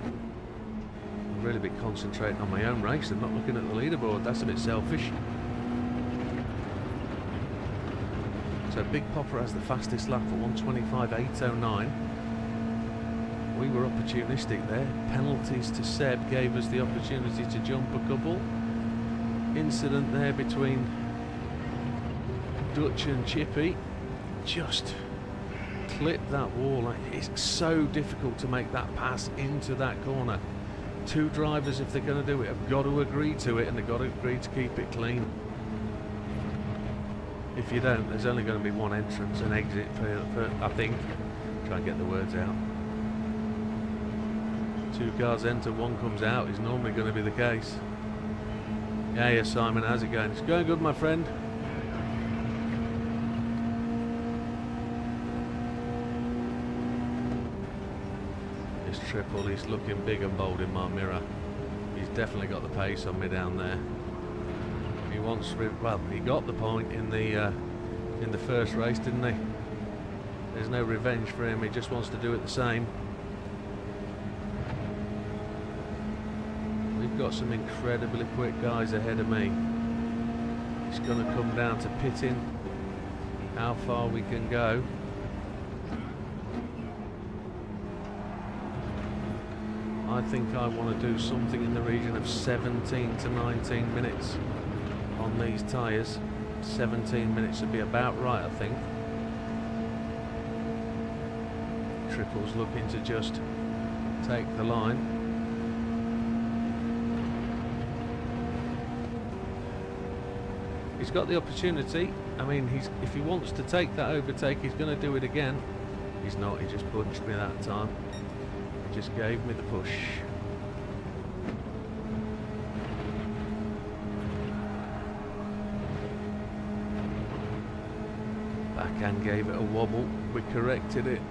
I've really been concentrating on my own race and not looking at the leaderboard. That's a bit selfish. So Big Popper has the fastest lap for 1:25.809. We were opportunistic there. Penalties to Seb gave us the opportunity to jump a couple. Incident there between Dutch and Chippy. Just clipped that wall. It's so difficult to make that pass into that corner. Two drivers, if they're going to do it, have got to agree to it, and they've got to agree to keep it clean. If you don't, there's only going to be one entrance and exit for I think. Try and get the words out. Two cars enter, one comes out is normally going to be the case. Yeah, Simon, how's it going? It's going good, my friend. This triple, he's looking big and bold in my mirror. He's definitely got the pace on me down there. He wants, well, he got the point in the first race, didn't he? There's no revenge for him. He just wants to do it the same. We've got some incredibly quick guys ahead of me. It's going to come down to pitting, how far we can go. I think I want to do something in the region of 17 to 19 minutes on these tyres. 17 minutes would be about right, I think. Triple's looking to just take the line. He's got the opportunity. I mean, if he wants to take that overtake, he's going to do it again. He's not. He just punched me that time. He just gave me the push. Backhand gave it a wobble. We corrected it.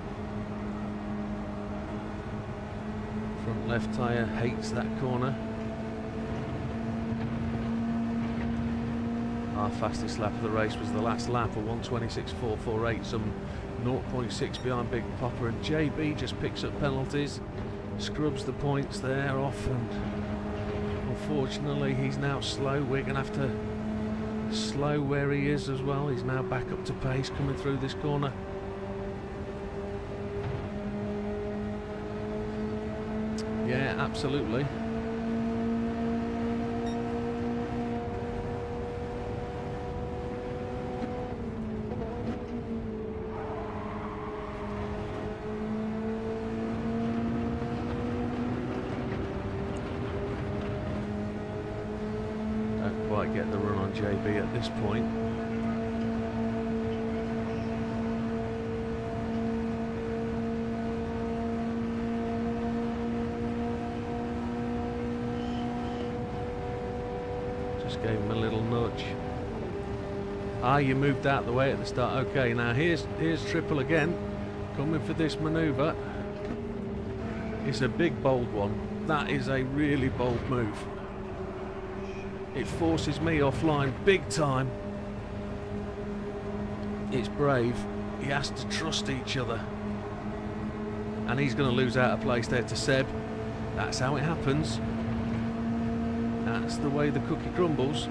Front left tyre hates that corner. Our fastest lap of the race was the last lap of 1:26.448, some 0.6 behind Big Popper, and JB just picks up penalties, scrubs the points there off, and unfortunately he's now slow. We're going to have to slow where he is as well. He's now back up to pace coming through this corner. Yeah, absolutely. Get the run on JB at this point. Just gave him a little nudge. Ah, you moved out the way at the start. Okay, now here's Triple again, coming for this manoeuvre. It's a big bold one. That is a really bold move. It forces me offline big time. It's brave. He has to trust each other. And he's going to lose out of place there to Seb. That's how it happens. That's the way the cookie crumbles.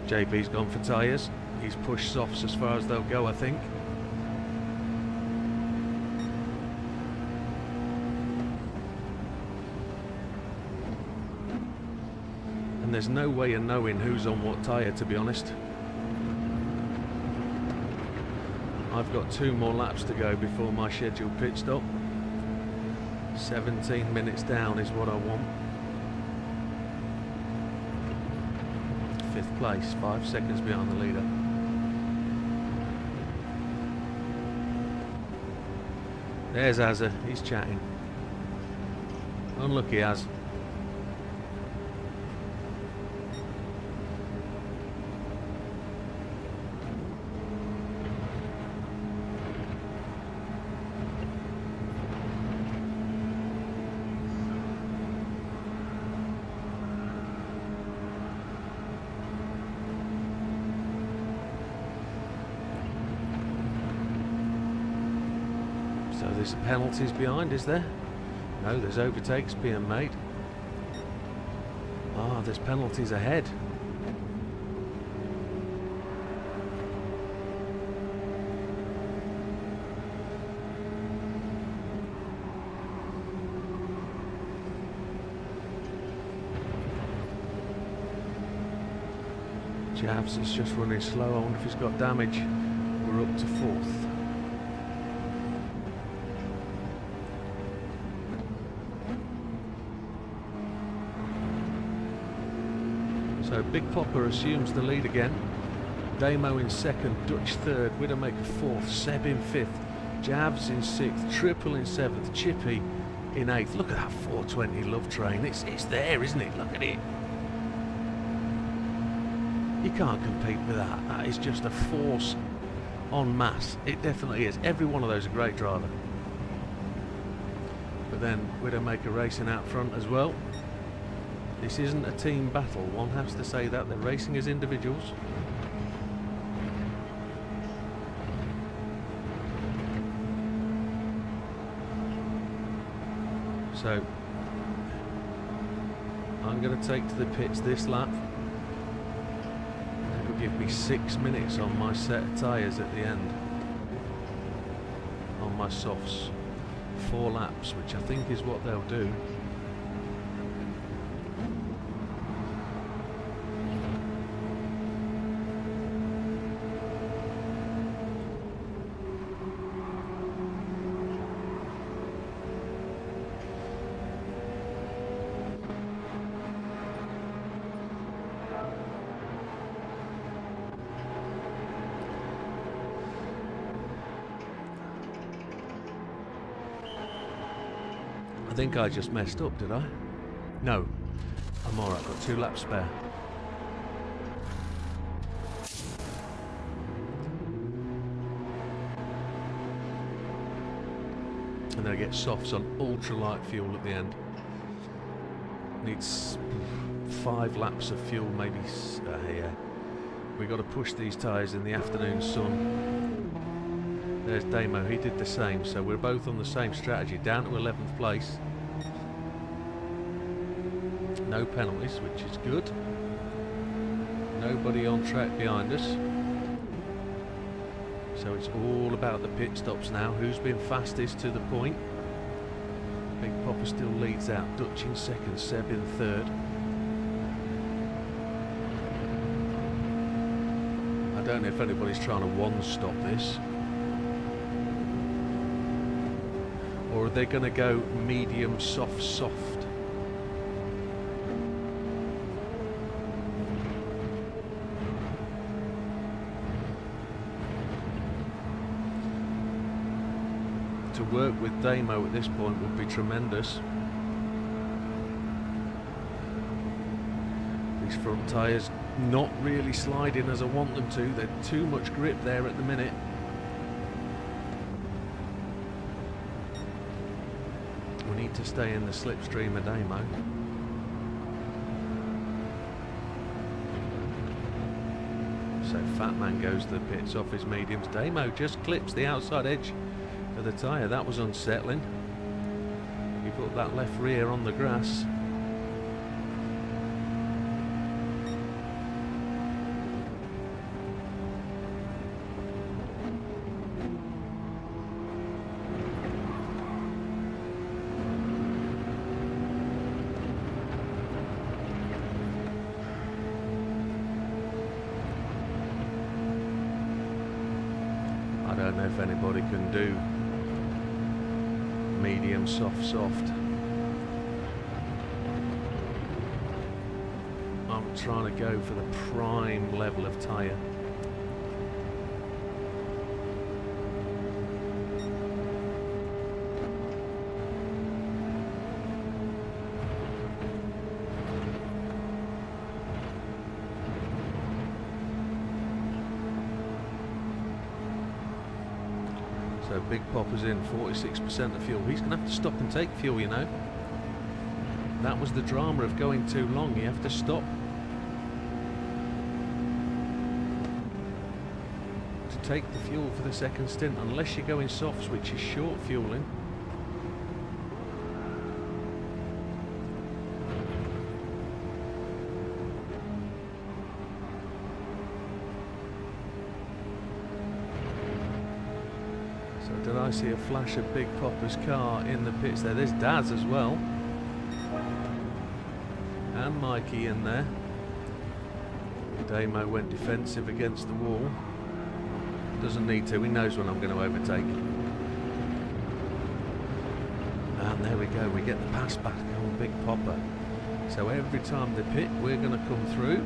JB's gone for tyres. He's pushed softs as far as they'll go, I think. And there's no way of knowing who's on what tyre, to be honest. I've got 2 more laps to go before my scheduled pit stop. 17 minutes down is what I want. 5th place, 5 seconds behind the leader. There's Azza, he's chatting. Unlucky Az. So there's penalties behind, is there? No, there's overtakes being made. Ah, there's penalties ahead. Javs is just running slow. I wonder if he's got damage. We're up to 4th. So Big Popper assumes the lead again. Damo in 2nd, Dutch 3rd, Widdowmaker 4th, Seb in 5th, Javs in 6th, Triple in 7th, Chippy in 8th. Look at that 420 Love Train. It's there, isn't it? Look at it. You can't compete with that. That is just a force en masse. It definitely is. Every one of those a great driver. But then Widdowmaker racing out front as well. This isn't a team battle. One has to say that. They're racing as individuals. So I'm going to take to the pits this lap. Give me 6 minutes on my set of tyres at the end on my softs. 4 laps, which I think is what they'll do. I think I just messed up, did I? No, I'm alright, got 2 laps spare. And then I get softs on ultralight fuel at the end. Needs 5 laps of fuel, maybe. Yeah. We got to push these tyres in the afternoon sun. There's Damo, he did the same, so we're both on the same strategy, down to 11th place. No penalties, which is good. Nobody on track behind us. So it's all about the pit stops now. Who's been fastest to the point? Big Popper still leads out, Dutch in 2nd, Seb in 3rd. I don't know if anybody's trying to one-stop this. Or are they going to go medium, soft, soft? To work with Damo at this point would be tremendous. These front tyres not really sliding as I want them to. There's too much grip there at the minute. We need to stay in the slipstream of Damo. So Fat Man goes to the pits off his mediums. Damo just clips the outside edge of the tyre. That was unsettling. He put that left rear on the grass. I don't know if anybody can do medium, soft, soft. I'm trying to go for the prime level of tyre. So Big Popper's in 46% of fuel. He's going to have to stop and take fuel, you know. That was the drama of going too long. You have to stop to take the fuel for the second stint unless you're going softs, which is short fueling. So did I see a flash of Big Popper's car in the pits there? There's Daz as well. And Mikey in there. Damo went defensive against the wall. Doesn't need to, he knows when I'm going to overtake. And there we go, we get the pass back on Big Popper. So every time they pit, we're going to come through.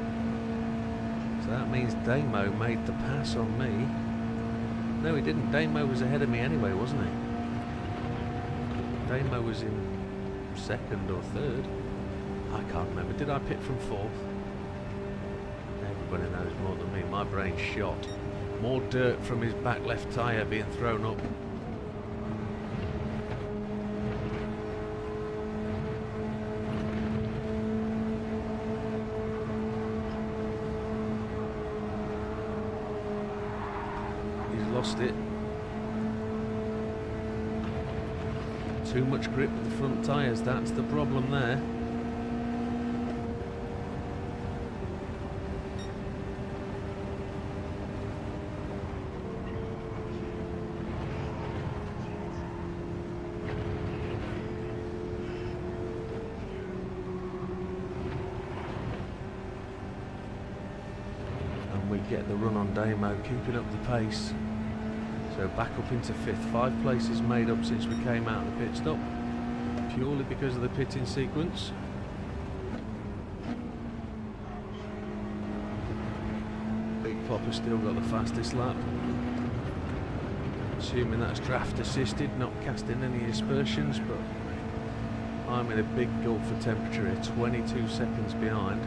So that means Damo made the pass on me. No, he didn't. Damo was ahead of me anyway, wasn't he? Damo was in second or third. I can't remember. Did I pit from fourth? Everybody knows more than me. My brain's shot. More dirt from his back left tyre being thrown up. He's lost it. Too much grip with the front tyres, that's the problem there. We get the run on Damo, keeping up the pace. So back up into fifth. 5 places made up since we came out of the pit stop, purely because of the pitting sequence. Big Popper still got the fastest lap. Assuming that's draft assisted, not casting any aspersions, but I'm in a big gulf of temperature here, 22 seconds behind.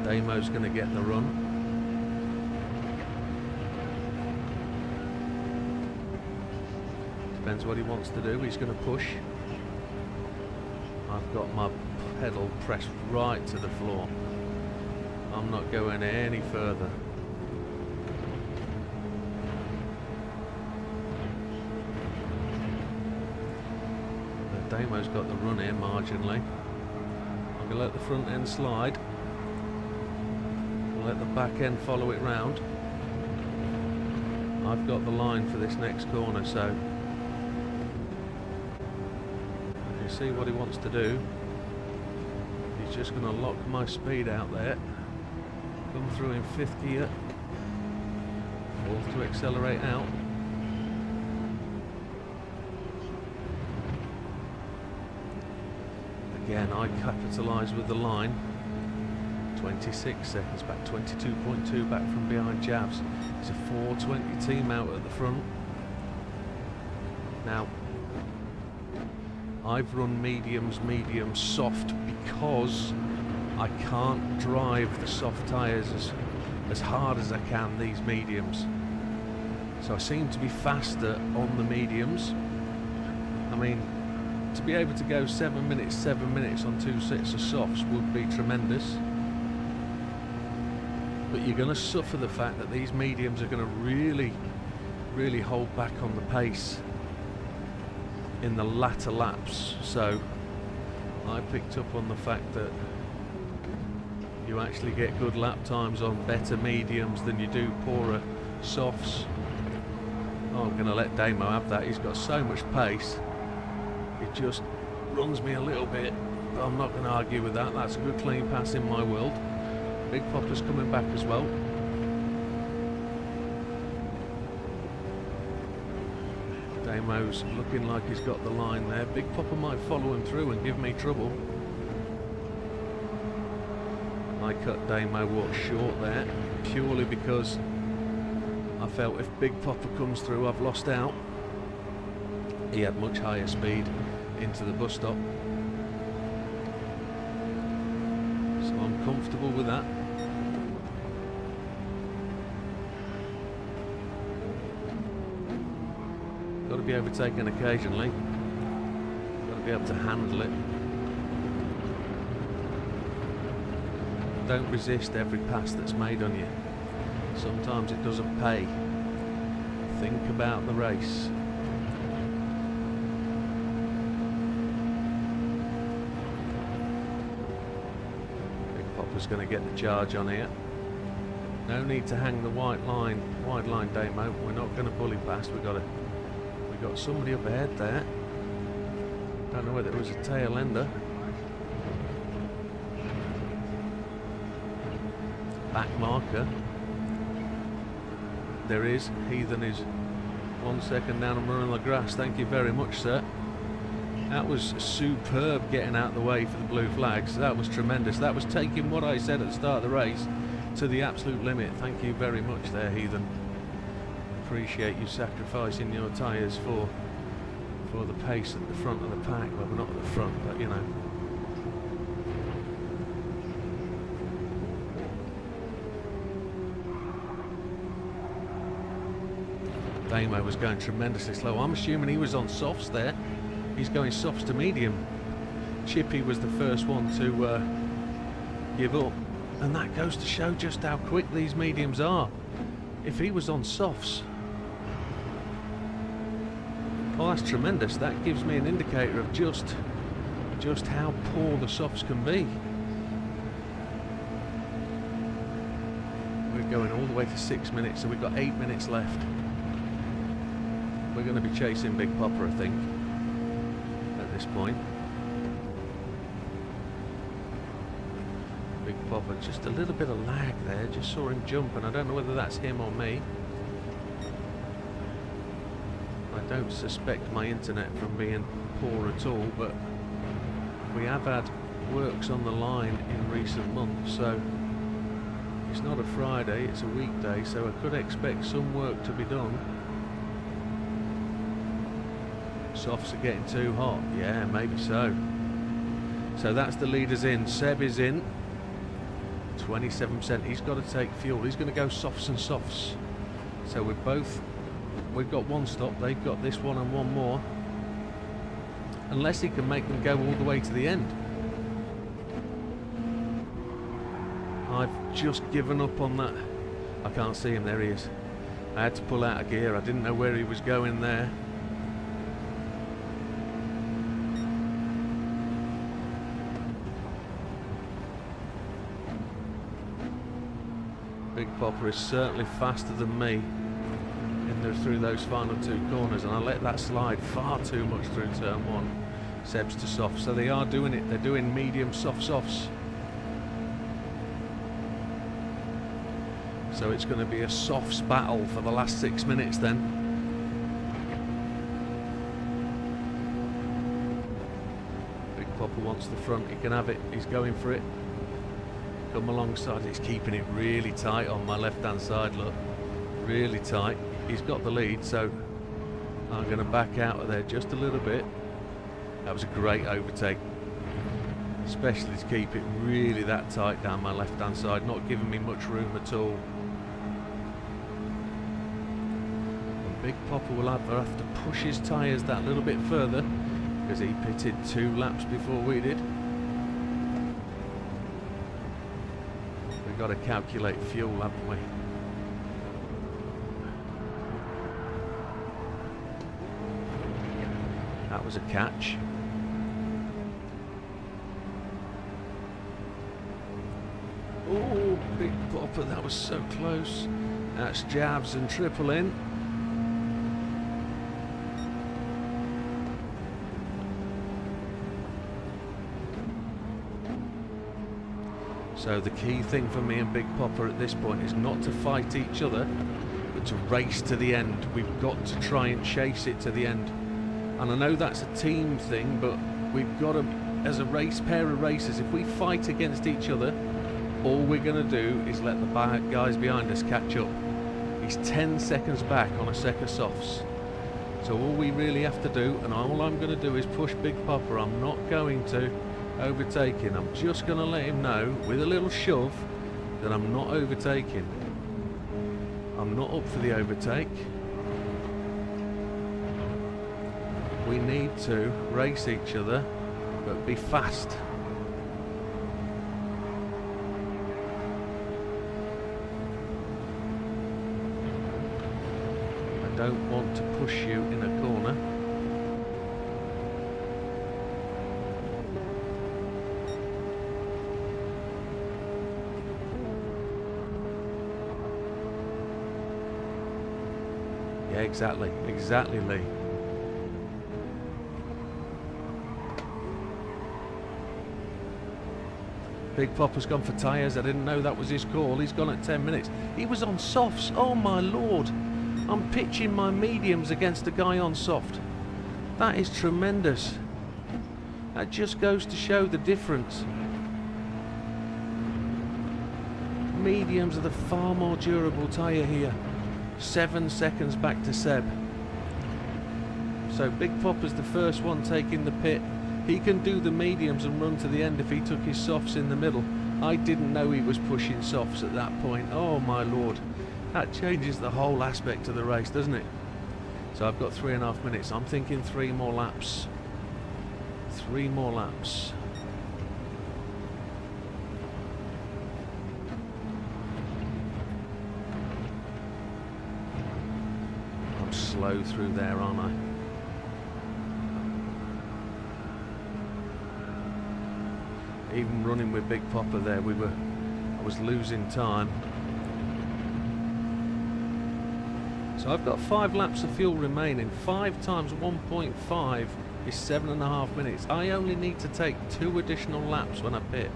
Damo's going to get the run. Depends what he wants to do. He's going to push. I've got my pedal pressed right to the floor. I'm not going any further. Damo's got the run here marginally. I'm going to let the front end slide. Let the back end follow it round. I've got the line for this next corner, so you see what he wants to do. He's just going to lock my speed out there. Come through in 5th gear. 4th to accelerate out. Again, I capitalise with the line. 26 seconds back, 22.2 back from behind Javs. It's a 4:20 team out at the front. Now, I've run mediums, soft because I can't drive the soft tyres as hard as I can these mediums. So I seem to be faster on the mediums. I mean, to be able to go 7 minutes on 2 sets of softs would be tremendous. But you're going to suffer the fact that these mediums are going to really hold back on the pace in the latter laps. So I picked up on the fact that you actually get good lap times on better mediums than you do poorer softs. Oh, I'm going to let Damo have that. He's got so much pace. It just runs me a little bit. But I'm not going to argue with that. That's a good clean pass in my world. Big Popper's coming back as well. Damo's looking like he's got the line there. Big Popper might follow him through and give me trouble. I cut Damo walk short there, purely because I felt if Big Popper comes through, I've lost out. He had much higher speed into the bus stop. So I'm comfortable with that. Got to be overtaken occasionally. Got to be able to handle it. Don't resist every pass that's made on you. Sometimes it doesn't pay. Think about the race. Big Popper's going to get the charge on here. No need to hang the wide line Damo. We're not going to bully past. We got somebody up ahead there. Don't know whether it was a tail ender. Back marker. There is. Heathen is 1 second down and running on the grass. Thank you very much, sir. That was superb getting out the way for the blue flags. That was tremendous. That was taking what I said at the start of the race to the absolute limit. Thank you very much there, Heathen. Appreciate you sacrificing your tyres for the pace at the front of the pack. Well, we're not at the front, but you know. Damo was going tremendously slow. I'm assuming he was on softs there. He's going softs to medium. Chippy was the first one to give up. And that goes to show just how quick these mediums are. If he was on softs... well, that's tremendous. That gives me an indicator of just how poor the softs can be. We're going all the way to 6 minutes, so we've got 8 minutes left. We're going to be chasing Big Popper, I think, at this point. Big Popper, just a little bit of lag there. Just saw him jump, and I don't know whether that's him or me. I don't suspect my internet from being poor at all, but we have had works on the line in recent months, so it's not a Friday, it's a weekday, so I could expect some work to be done. Softs are getting too hot. Yeah, maybe so. So that's the leaders in. Seb is in. 27%. He's got to take fuel. He's going to go softs and softs. So we've got one stop. They've got this one and one more. Unless he can make them go all the way to the end. I've just given up on that. I can't see him. There he is. I had to pull out of gear. I didn't know where he was going there. Big Popper is certainly faster than me in there through those final two corners, and I let that slide far too much through turn one. Seb's to soft, so they are doing it. They're doing medium soft softs. So it's going to be a softs battle for the last 6 minutes then. Big Popper wants the front. He can have it. He's going for it. Come alongside. He's keeping it really tight on my left hand side, look, really tight. He's got the lead, so I'm going to back out of there just a little bit. That was a great overtake, especially to keep it really that tight down my left hand side, not giving me much room at all. And Big Popper will either have to push his tyres that little bit further, because he pitted 2 laps before we did. Got to calculate fuel, haven't we? That was a catch. Oh, Big Popper, that was so close. That's jabs and triple in. So the key thing for me and Big Popper at this point is not to fight each other, but to race to the end. We've got to try and chase it to the end. And I know that's a team thing, but we've got to, as a pair of racers, if we fight against each other, all we're going to do is let the guys behind us catch up. He's 10 seconds back on a sec of softs. So all we really have to do, and all I'm going to do, is push Big Popper. I'm not going to overtaking. I'm just going to let him know with a little shove that I'm not overtaking. I'm not up for the overtake. We need to race each other, but be fast. don't want to push you in a corner. Yeah, exactly, Lee. Big Popper's gone for tyres. I didn't know that was his call. He's gone at 10 minutes. He was on softs. Oh my lord. I'm pitching my mediums against a guy on soft. That is tremendous. That just goes to show the difference. Mediums are the far more durable tyre here. 7 seconds back to Seb. So Big Popper's the first one taking the pit. He can do the mediums and run to the end if he took his softs in the middle. I didn't know he was pushing softs at that point. Oh my lord. That changes the whole aspect of the race, doesn't it? So I've got 3.5 minutes. I'm thinking 3 more laps. 3 more laps. I'm slow through there, aren't I? Even running with Big Popper there, I was losing time. So I've got 5 laps of fuel remaining. 5 times 1.5 is 7.5 minutes. I only need to take 2 additional laps when I pit.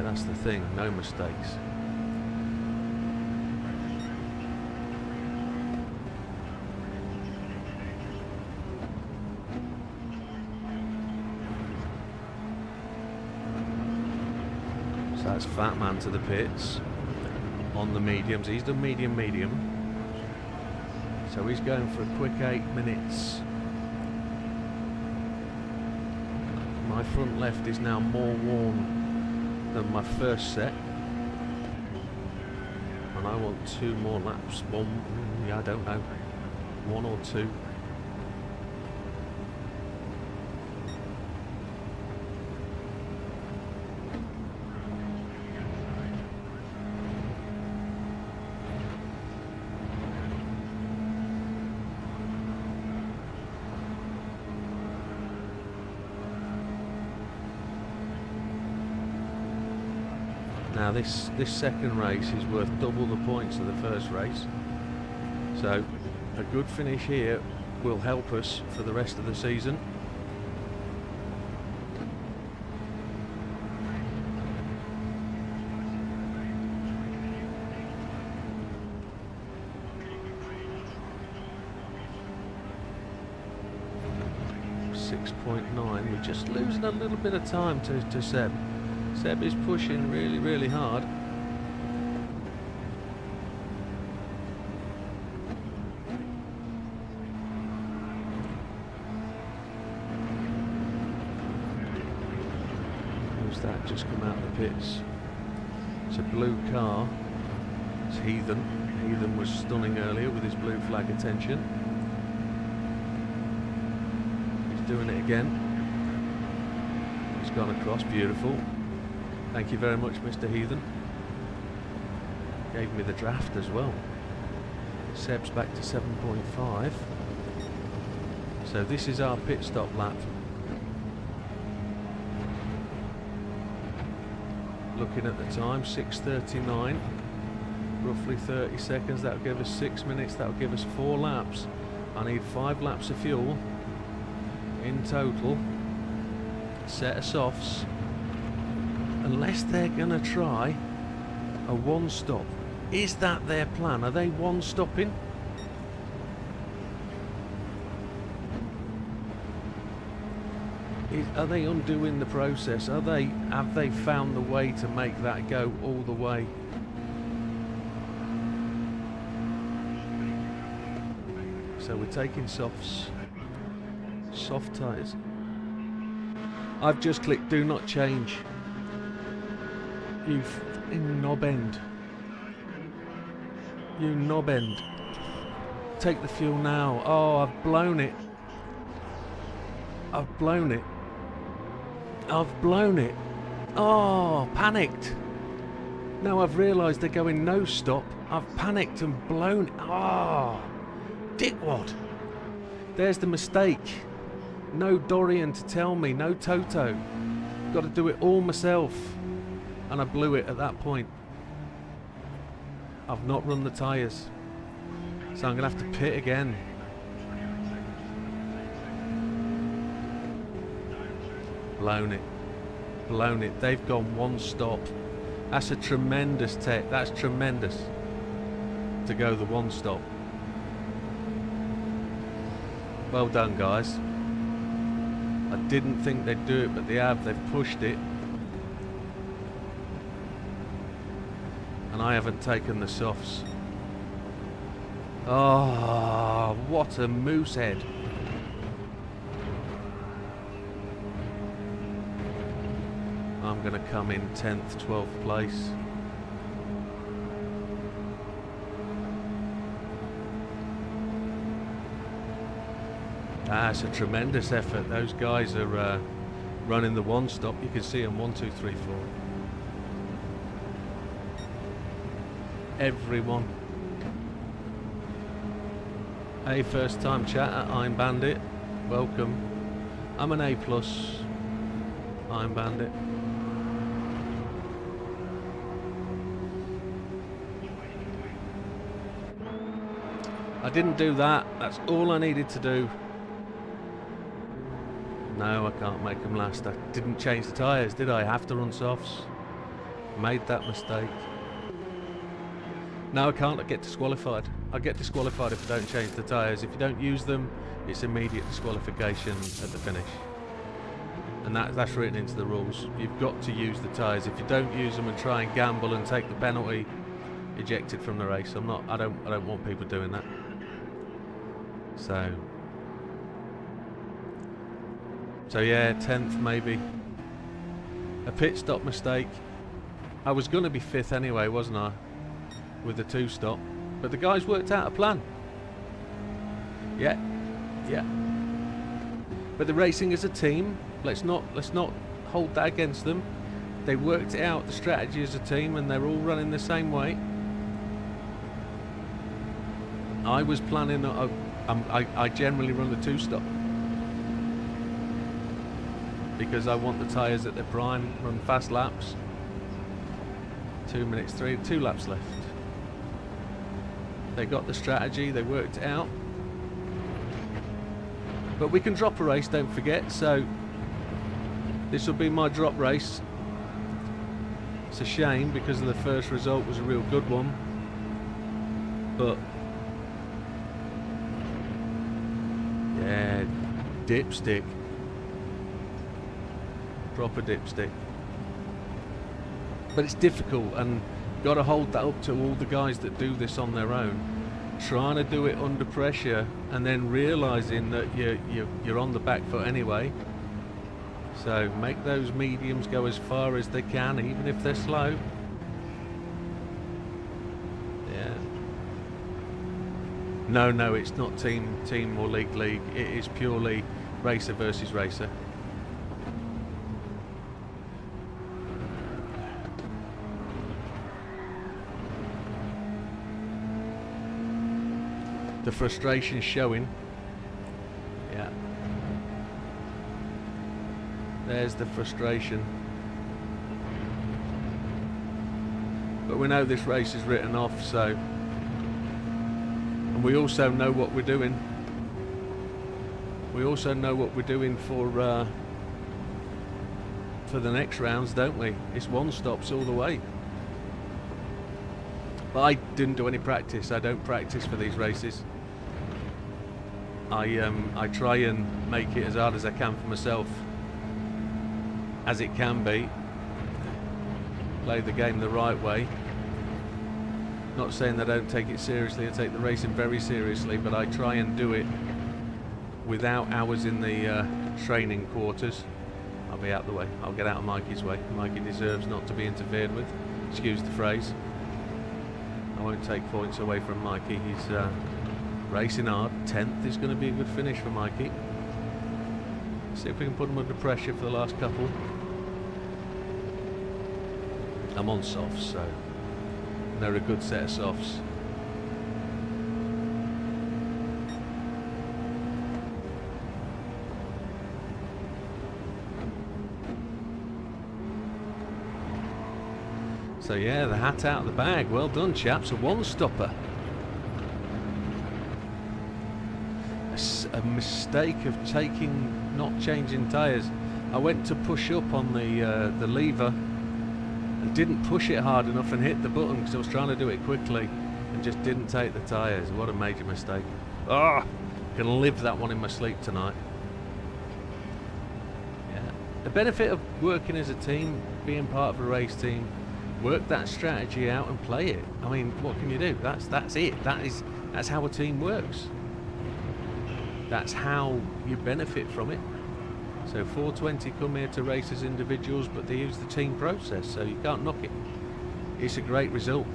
That's the thing, no mistakes. So that's Fat Man to the pits on the mediums. He's done medium. So he's going for a quick 8 minutes. My front left is now more worn than my first set, and I want 2 more laps. I don't know, 1 or 2. Now this second race is worth double the points of the first race, so a good finish here will help us for the rest of the season. .9, we're just losing a little bit of time to Seb. Seb is pushing really hard. Who's that just come out of the pits? It's a blue car. It's Heathen. Heathen was stunning earlier with his blue flag attention. He's doing it again. He's gone across, beautiful. Thank you very much, Mr. Heathen. Gave me the draft as well. Seb's back to 7.5. So this is our pit stop lap. Looking at the time, 6:39. Roughly 30 seconds. That'll give us 6 minutes. That'll give us 4 laps. I need 5 laps of fuel in total. Set of softs. Unless they're going to try a one-stop. Is that their plan? Are they one-stopping? Are they undoing the process? Have they found the way to make that go all the way? So we're taking softs. Soft tyres. I've just clicked do not change. You f***ing knob end. You knob end. Take the fuel now. Oh, I've blown it. I've blown it. I've blown it. Oh, panicked. Now I've realised they're going no stop. I've panicked and blown it. Oh, dickwad. There's the mistake. No Dorian to tell me, no Toto. Got to do it all myself. And I blew it at that point. I've not run the tyres. So I'm going to have to pit again. Blown it. Blown it. They've gone one stop. That's a tremendous tech. That's tremendous. To go the one stop. Well done, guys. I didn't think they'd do it, but they have. They've pushed it. And I haven't taken the softs. Oh, what a moose head. I'm going to come in 10th, 12th place. That's a tremendous effort. Those guys are running the one stop. You can see them 1, 2, 3, 4. Everyone. Hey, first time chatter, I'm Bandit. Welcome. I'm an A+. I'm Bandit. I didn't do that. That's all I needed to do. No, I can't make them last. I didn't change the tyres, did I? I have to run softs. Made that mistake. No, I can't. I get disqualified. I get disqualified if I don't change the tyres. If you don't use them, it's immediate disqualification at the finish. And that's written into the rules. You've got to use the tyres. If you don't use them and try and gamble and take the penalty, ejected from the race. I don't want people doing that. So yeah, 10th maybe. A pit stop mistake. I was going to be 5th anyway, wasn't I? With the 2 stop. But the guys worked out a plan. Yeah. But the racing as a team, let's not hold that against them. They worked it out, the strategy as a team, and they're all running the same way. I was planning, I generally run the 2 stop. Because I want the tyres at their prime, run fast laps. 2 minutes 3, 2 laps left. They got the strategy, they worked it out. But we can drop a race, don't forget, so this will be my drop race. It's a shame because the first result was a real good one. But yeah, dipstick. Proper dipstick. But it's difficult, and got to hold that up to all the guys that do this on their own, trying to do it under pressure and then realizing that you're on the back foot anyway. So make those mediums go as far as they can, even if they're slow. Yeah. No, it's not team or league. It is purely racer versus racer. The frustration showing. Yeah. There's the frustration. But we know this race is written off, so. And we also know what we're doing. We also know what we're doing for the next rounds, don't we? It's one stops all the way. But I didn't do any practice. I don't practice for these races. I try and make it as hard as I can for myself, as it can be. Play the game the right way. Not saying that I don't take it seriously. I take the racing very seriously, but I try and do it without hours in the training quarters. I'll be out the way. I'll get out of Mikey's way. Mikey deserves not to be interfered with. Excuse the phrase. I won't take points away from Mikey. He's racing hard. 10th is going to be a good finish for Mikey. See if we can put them under pressure for the last couple. I'm on softs, so they're a good set of softs. So yeah, the hat out of the bag. Well done, chaps. A one-stopper. A mistake of not changing tyres. I went to push up on the lever and didn't push it hard enough and hit the button because I was trying to do it quickly and just didn't take the tyres. What a major mistake. Oh, gonna live that one in my sleep tonight. Yeah. The benefit of working as a team, being part of a race team, work that strategy out and play it. I mean, what can you do? That's it. That's how a team works. That's how you benefit from it. So 420 come here to race as individuals, but they use the team process, so you can't knock it. It's a great result.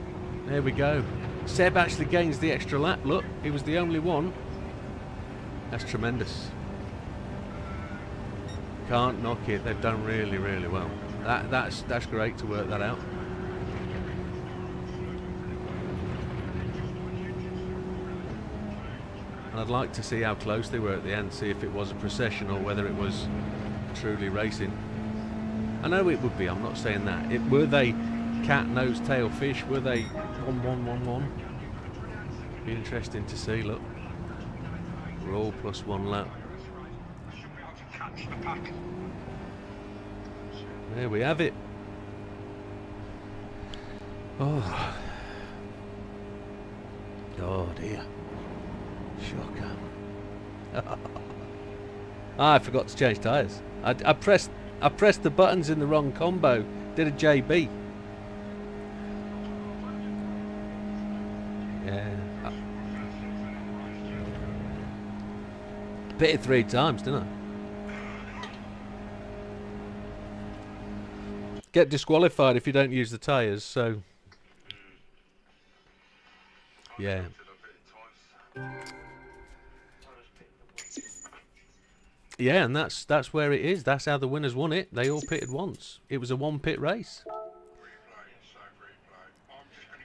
There we go. Seb actually gains the extra lap. Look, he was the only one. That's tremendous. Can't knock it. They've done really, really well. That's great to work that out. And I'd like to see how close they were at the end, see if it was a procession or whether it was truly racing. I know it would be, I'm not saying that. Were they cat, nose, tail, fish? Were they 1-1-1-1? Be interesting to see, look. We're all plus one lap. There we have it. Oh. Oh dear. Shocker. I forgot to change tyres. I pressed the buttons in the wrong combo. Did a JB. Yeah. Pitted 3 times, didn't I? Get disqualified if you don't use the tyres, so yeah. Yeah, and that's where it is. That's how the winners won it. They all pitted once. It was a one-pit race.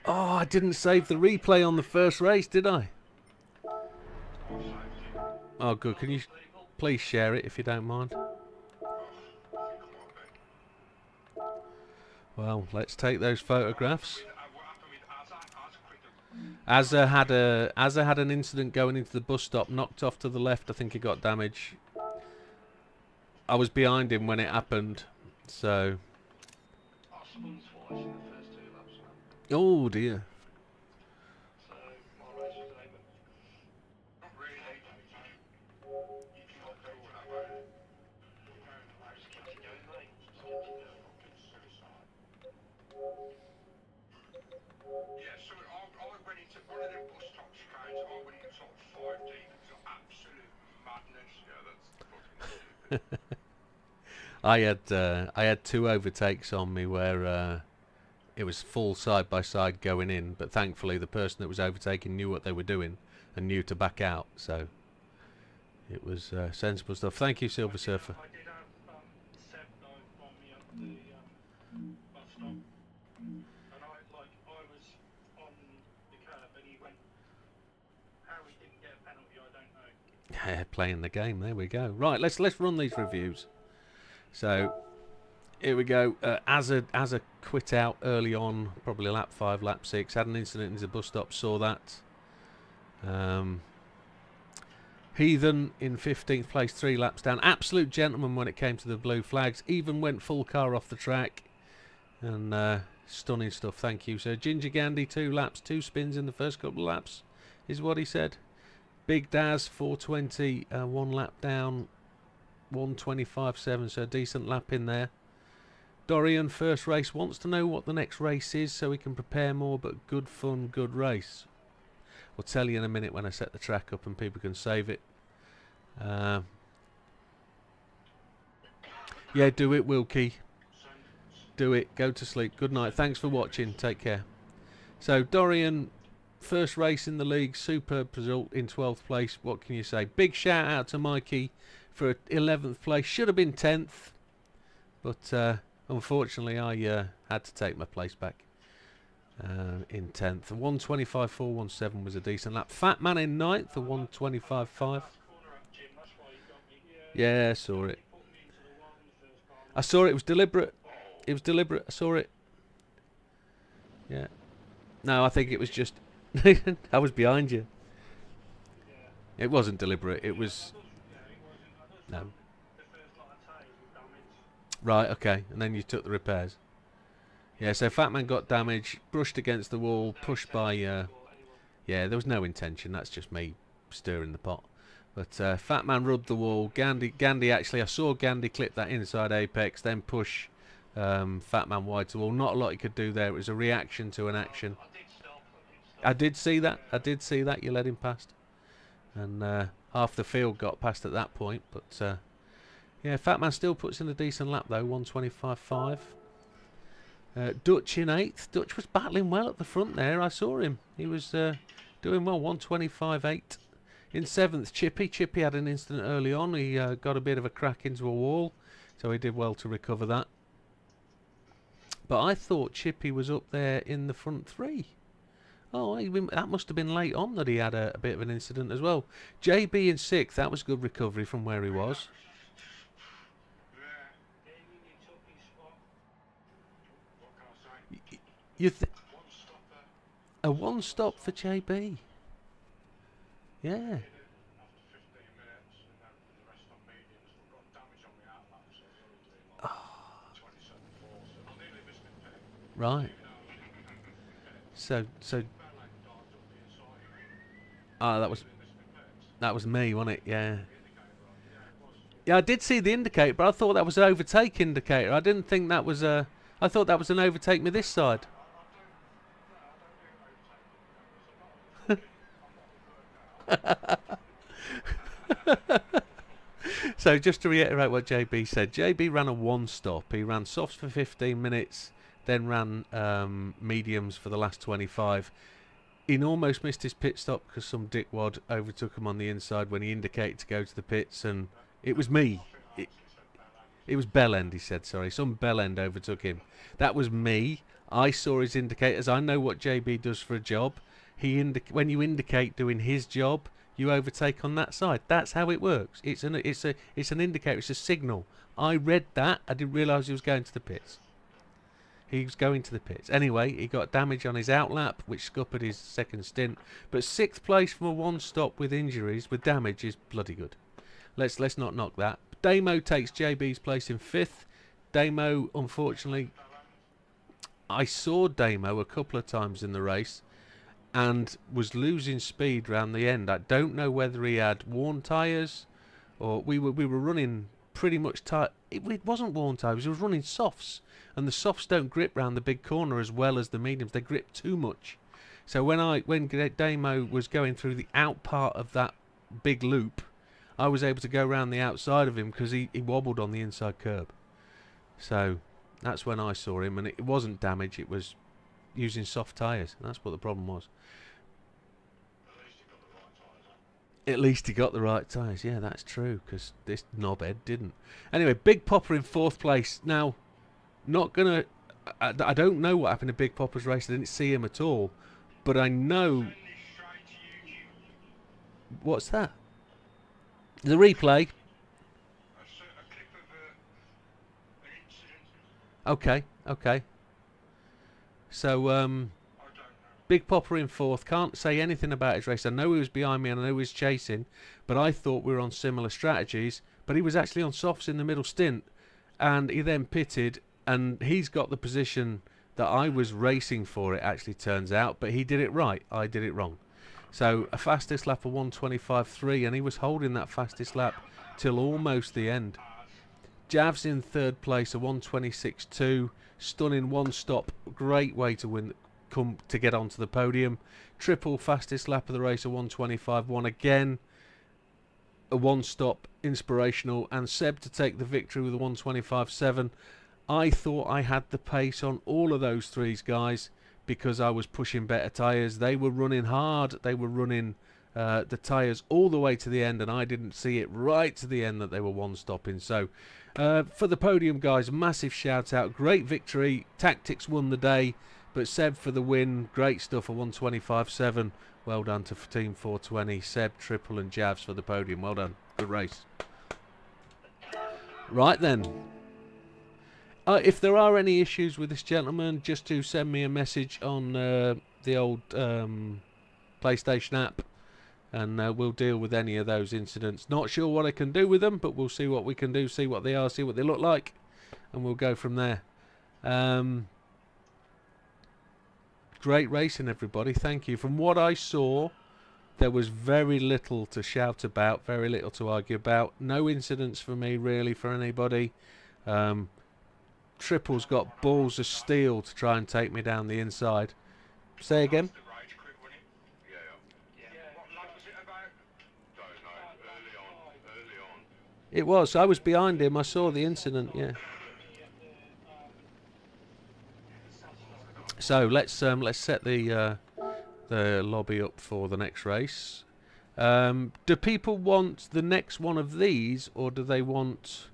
Oh, I didn't save the replay on the first race, did I? Oh, good. Can you please share it if you don't mind? Well, let's take those photographs. Azza had an incident going into the bus stop, knocked off to the left. I think he got damage. I was behind him when it happened, so. Oh dear. I had 2 overtakes on me where it was full side by side going in, but thankfully the person that was overtaking knew what they were doing and knew to back out, so it was sensible stuff. Thank you, Silver Surfer. I did have Seb though on me at the bus stop, and I was on the curb and he went. How he didn't get a penalty, I don't know. Yeah, playing the game. There we go. Right, let's run these reviews. So here we go. Azza quit out early on, probably lap 5, lap 6. Had an incident in the bus stop. Saw that. Heathen in 15th place, 3 laps down. Absolute gentleman when it came to the blue flags. Even went full car off the track. And stunning stuff. Thank you. So Ginger Gandhi 2 laps, 2 spins in the first couple of laps, is what he said. Big Daz 420, 1 lap down. 125.7, so a decent lap in there. Dorian, first race, wants to know what the next race is so he can prepare more, but good fun, good race. I'll tell you in a minute when I set the track up and people can save it. Yeah, do it, Wilkie. Do it. Go to sleep. Good night. Thanks for watching. Take care. So Dorian, first race in the league, superb result in 12th place. What can you say? Big shout out to Mikey for 11th place. Should have been 10th, but unfortunately I had to take my place back in 10th. 125.417 was a decent lap. Fat Man in 9th, a 125.5. Yeah, I saw it. I saw it. It was deliberate. It was deliberate. I saw it. Yeah. No, I think it was just... I was behind you. It wasn't deliberate. It was... No. Right, okay. And then you took the repairs. Yeah, so Fat Man got damaged, brushed against the wall, pushed by... yeah, there was no intention. That's just me stirring the pot. But Fat Man rubbed the wall. Gandhi actually, I saw Gandhi clip that inside apex, then push Fat Man wide to the wall. Not a lot he could do there. It was a reaction to an action. I did see that. I did see that. You let him past. And half the field got past at that point. But yeah, Fat Man still puts in a decent lap though, 125.5. Dutch in 8th. Dutch was battling well at the front there. I saw him. He was doing well, 125.8. In 7th, Chippy. Chippy had an incident early on. He got a bit of a crack into a wall, so he did well to recover that. But I thought Chippy was up there in the front 3. Oh, that must have been late on that he had a bit of an incident as well. JB in 6th. That was good recovery from where he was. A one stop for JB. Yeah. Right. So that was me, wasn't it? Yeah. Yeah, I did see the indicator, but I thought that was an overtake indicator. I didn't think that was a... I thought that was an overtake me this side. So just to reiterate what JB said, JB ran a one stop. He ran softs for 15 minutes, then ran mediums for the last 25. He almost missed his pit stop because some dickwad overtook him on the inside when he indicated to go to the pits, and it was me. It was bell end, he said, sorry. Some bell end overtook him. That was me. I saw his indicators. I know what JB does for a job. When you indicate doing his job, you overtake on that side. That's how it works. It's an indicator. It's a signal. I read that. I didn't realise he was going to the pits. He was going to the pits. Anyway, he got damage on his outlap, which scuppered his second stint. But 6th place from a one stop with injuries, with damage, is bloody good. Let's not knock that. Damo takes JB's place in 5th. Damo, unfortunately, I saw Damo a couple of times in the race and was losing speed round the end. I don't know whether he had worn tyres or we were running pretty much tight. It wasn't worn tyres. He was running softs, and the softs don't grip round the big corner as well as the mediums. They grip too much. So when Damo was going through the out part of that big loop, I was able to go around the outside of him because he wobbled on the inside curb. So that's when I saw him, and it wasn't damage. It was using soft tyres. That's what the problem was. At least he got the right tyres. Yeah, that's true, because this knobhead didn't. Anyway, Big Popper in 4th place. Now, not gonna... I don't know what happened to Big Popper's race. I didn't see him at all. But I know... What's that? The replay. Okay, okay. So, Big Popper in 4th. Can't say anything about his race. I know he was behind me and I know he was chasing, but I thought we were on similar strategies. But he was actually on softs in the middle stint, and he then pitted, and he's got the position that I was racing for, it actually turns out, but he did it right. I did it wrong. So a fastest lap of 125.3, and he was holding that fastest lap till almost the end. Jav's in 3rd place, a 126.2, stunning one stop, great way to win, to get onto the podium. Triple fastest lap of the race, a 125.1 again, a one stop, inspirational, and Seb to take the victory with a 125.7. I thought I had the pace on all of those threes guys, because I was pushing better tyres. They were running hard. They were running the tyres all the way to the end, and I didn't see it right to the end that they were one stopping. So for the podium guys, massive shout out, great victory. Tactics won the day, but Seb for the win, great stuff, a 125.7. Well done to Team 420, Seb, Triple and Javs for the podium. Well done, good race. Right then, if there are any issues with this gentleman, just to send me a message on the old PlayStation app, and we'll deal with any of those incidents. Not sure what I can do with them, but we'll see what we can do, see what they are, see what they look like, and we'll go from there. Great racing, everybody. Thank you. From what I saw, there was very little to shout about, very little to argue about. No incidents for me, really, for anybody. Triple's got balls of steel to try and take me down the inside. Say again? The rage quit, wasn't it? Yeah. What lap was it about? Don't know. Early on. It was. I was behind him. I saw the incident, yeah. So let's set the lobby up for the next race. Do people want the next one of these, or do they want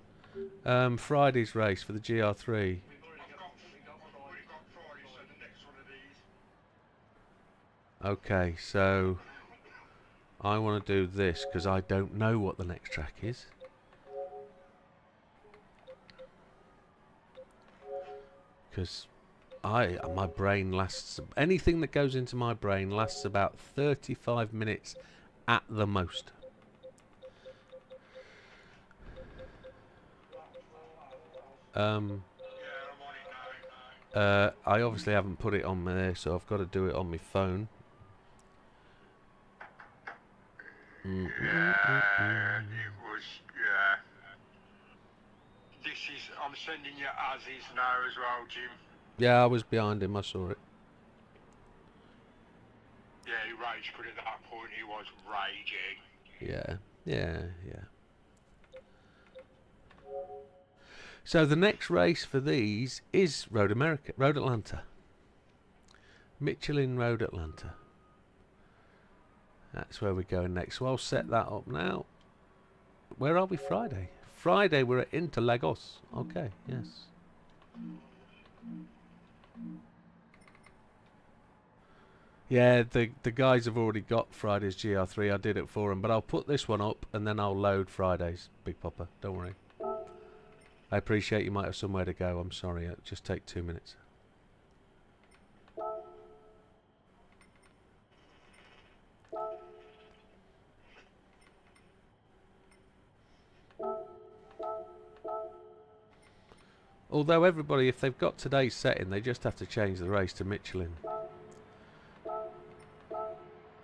Friday's race for the GR3? We've already got Friday, so the next one of these. Okay, so I want to do this because I don't know what the next track is. Because my brain lasts, anything that goes into my brain lasts about 35 minutes at the most. I obviously haven't put it on there, so I've got to do it on my phone. It was, yeah. This is, I'm sending you as is now as well, Jim. Yeah, I was behind him, I saw it. Yeah, he rage quit at that point, he was raging. Yeah. So the next race for these is Road Atlanta. Michelin Road Atlanta. That's where we're going next. So I'll set that up now. Where are we Friday? Friday we're at Interlagos. Okay, yes. Yeah, the guys have already got Friday's GR3. I did it for them, but I'll put this one up and then I'll load Friday's, Big Popper. Don't worry. I appreciate you might have somewhere to go. I'm sorry. It'll just take 2 minutes. Although everybody, if they've got today's setting, they just have to change the race to Michelin.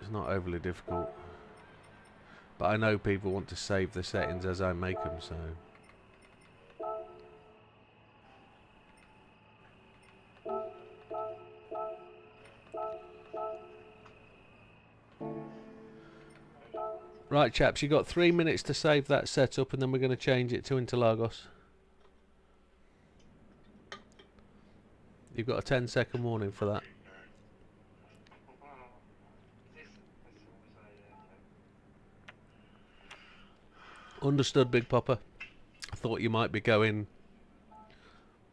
It's not overly difficult. But I know people want to save the settings as I make them, so... Right, chaps, you got 3 minutes to save that setup, and then we're going to change it to Interlagos. You've got a 10-second warning for that. Understood, Big Popper. I thought you might be going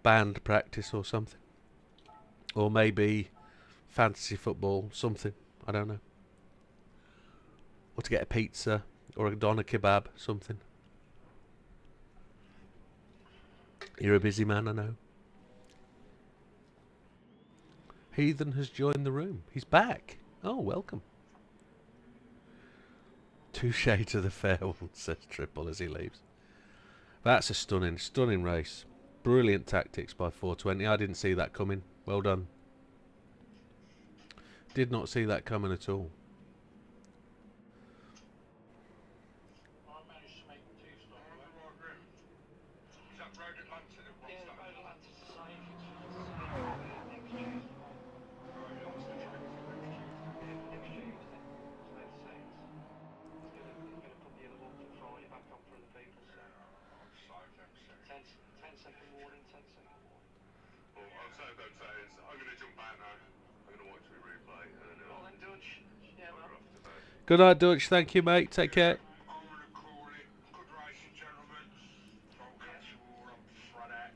band practice or something. Or maybe fantasy football, something. I don't know. Or to get a pizza or a doner kebab, something. You're a busy man, I know. Heathen has joined the room. He's back. Oh, welcome. Touche to the fair one, says Triple as he leaves. That's a stunning race. Brilliant tactics by 420. I didn't see that coming. Well done. Did not see that coming at all. I managed to make 2 stops. Is that Road Atlanta that wants Yeah, that? Road Atlanta's the same. Next Tuesday. Right, I was thinking it was next Tuesday. Next Tuesday. It's made sense. He's gonna put the other one for Friday back on for the people, so... I'm so damn sick. 10-second warning, 10-second warning. Well, I'll say what I'd say is, I'm going to jump out now. I'm going to watch the replay and then Well I'll then, Dutch. Yeah, man. off to bed. Good night, Dutch. Thank you, mate. Take care. I'm going to call it good racing, gentlemen. Don't catch you all on Friday.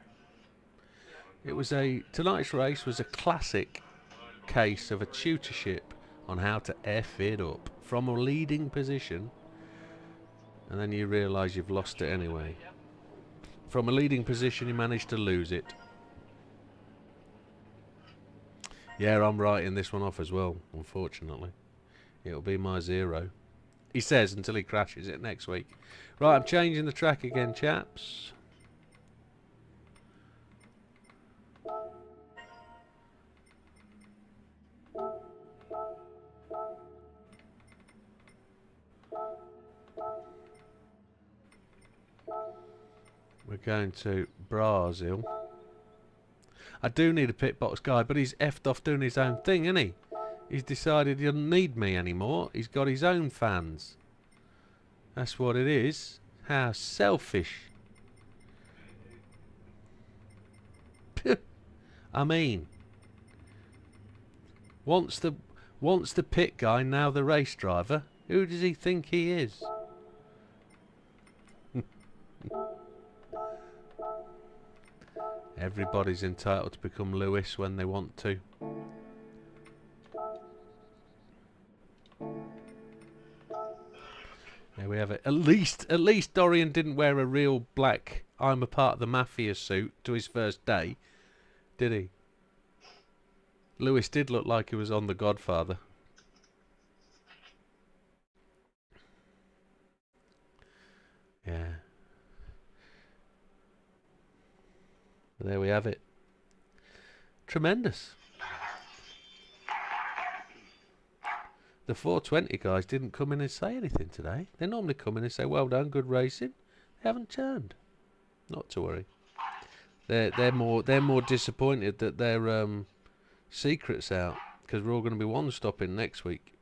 It was tonight's race was a classic case of a tutorship on how to F it up from a leading position, and then you realise you've lost it anyway. From a leading position, you managed to lose it. Yeah, I'm writing this one off as well, unfortunately. It'll be my 0. He says until he crashes it next week. Right, I'm changing the track again, chaps. We're going to Brazil. I do need a pit box guy, but he's effed off doing his own thing, isn't he? He's decided he doesn't need me anymore. He's got his own fans. That's what it is. How selfish. I mean, once the pit guy, now the race driver. Who does he think he is? Everybody's entitled to become Lewis when they want to. There we have it. At least Dorian didn't wear a real black I'm a part of the mafia suit to his first day, did he? Lewis did look like he was on The Godfather. Yeah. There we have it. Tremendous. The 420 guys didn't come in and say anything today. They normally come in and say, well done, good racing. They haven't turned. Not to worry. They're more disappointed that their secret's out, because we're all going to be one stopping next week.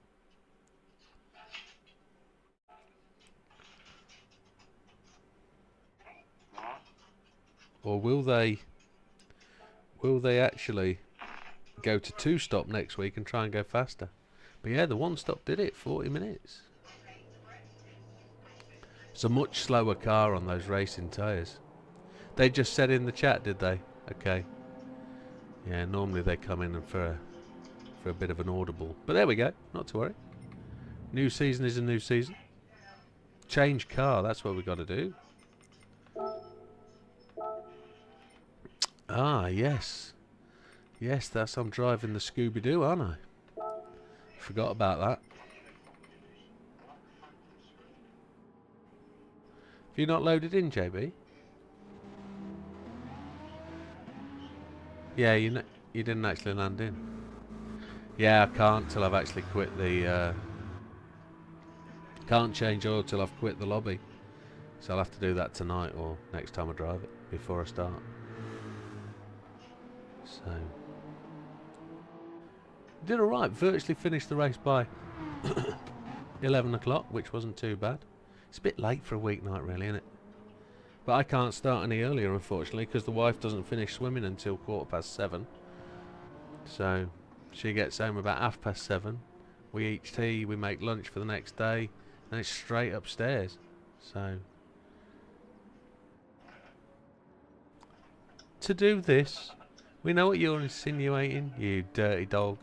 Or will they actually go to 2 stop next week and try and go faster? But yeah, the 1 stop did it, 40 minutes. It's a much slower car on those racing tyres. They just said in the chat, did they? Okay. Yeah, normally they come in for a bit of an audible. But there we go, not to worry. New season is a new season. Change car, that's what we've got to do. Ah, yes. Yes, that's I'm driving the Scooby-Doo, aren't I? Forgot about that. Have you not loaded in, JB? Yeah, you didn't actually land in. Yeah, I can't till I've actually quit the... can't change oil till I've quit the lobby. So I'll have to do that tonight or next time I drive it, before I start. So... did alright, virtually finished the race by 11 o'clock, which wasn't too bad. It's a bit late for a weeknight really, isn't it? But I can't start any earlier, unfortunately, because the wife doesn't finish swimming until 7:15. So she gets home about 7:30. We eat tea, we make lunch for the next day, and it's straight upstairs. So to do this, we know what you're insinuating, you dirty dog.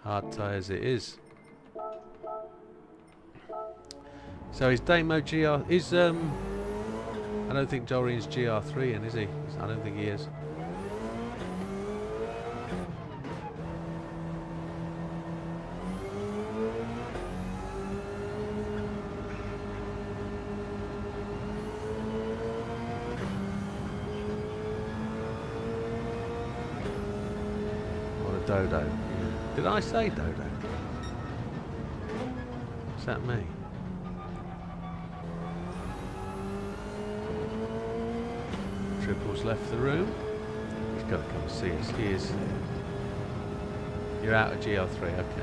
Hard tyres it is. So is Damo GR... is I don't think Dorian's GR3 in, is he? I don't think he is. What a dodo. Did I say dodo? Is that me? Triple's left the room. He's got to come and see us. He is. You're out of GR3, okay.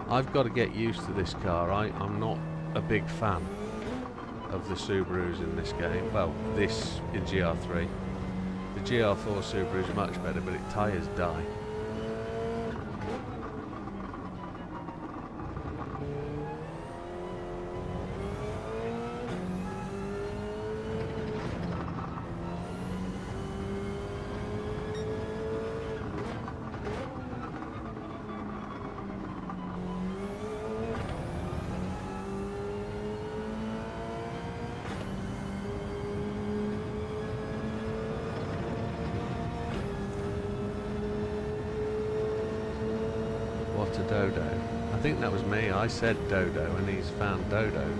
I've got to get used to this car. I'm not a big fan. of the Subarus in this game. Well, this in GR3. The GR4 Subaru is much better, but its tyres die. What a dodo. I think that was me. I said dodo and he's found dodos.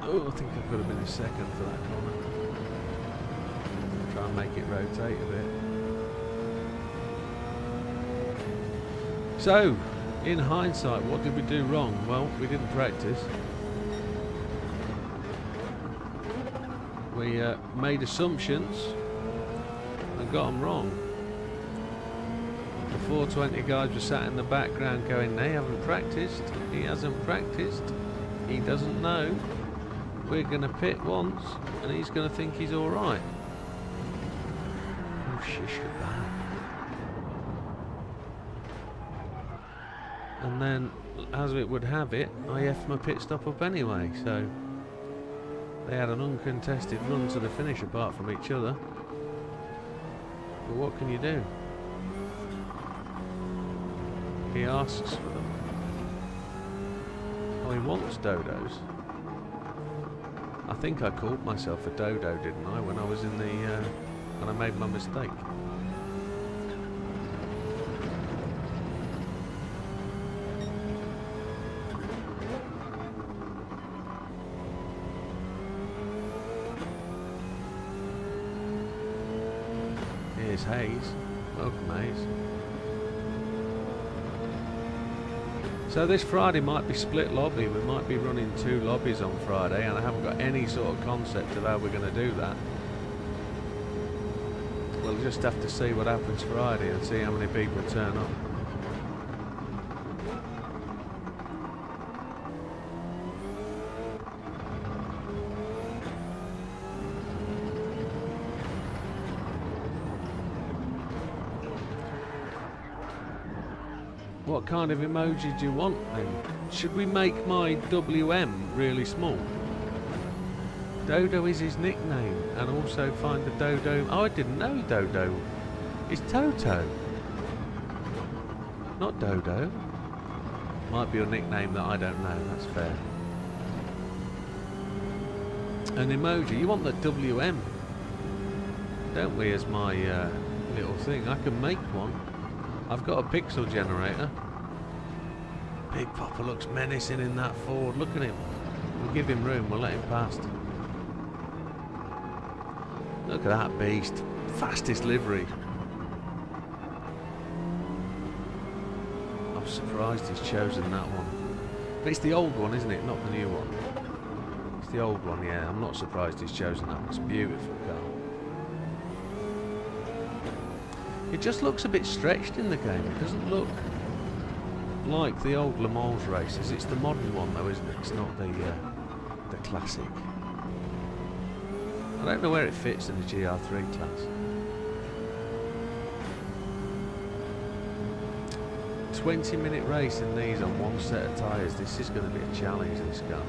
Oh, I think I could have been a second for that corner. Try and make it rotate a bit. So, in hindsight, what did we do wrong? Well, we didn't practice. We made assumptions and got them wrong. The 420 guys were sat in the background going, they haven't practiced, he hasn't practiced, he doesn't know. We're going to pit once and he's going to think he's alright. Oh, shish kebab. And then, as it would have it, I effed my pit stop up anyway, so they had an uncontested run to the finish apart from each other. But what can you do? He asks for them. Oh, he wants dodos. I think I called myself a dodo, didn't I, when I was in the when I made my mistake. Here's Hayes. Welcome, Hayes. So this Friday might be split lobby. We might be running 2 lobbies on Friday, and I haven't got any sort of concept of how we're going to do that. We'll just have to see what happens Friday and see how many people turn up. What kind of emoji do you want then? Should we make my WM really small? Dodo is his nickname, and also find the Dodo. Oh, I didn't know Dodo is Toto, not Dodo. Might be a nickname that I don't know, that's fair. An emoji, you want the WM, don't we, as my little thing? I can make one. I've got a pixel generator. Big Papa looks menacing in that Ford. Look at him. We'll give him room. We'll let him past. Look at that beast. Fastest livery. I'm surprised he's chosen that one. But it's the old one, isn't it? Not the new one. It's the old one, yeah. I'm not surprised he's chosen that one. It's a beautiful car. It just looks a bit stretched in the game. It doesn't look like the old Le Mans races. It's the modern one though, isn't it? It's not the classic. I don't know where it fits in the GR3 class. 20-minute race in these on one set of tyres. This is going to be a challenge, this car.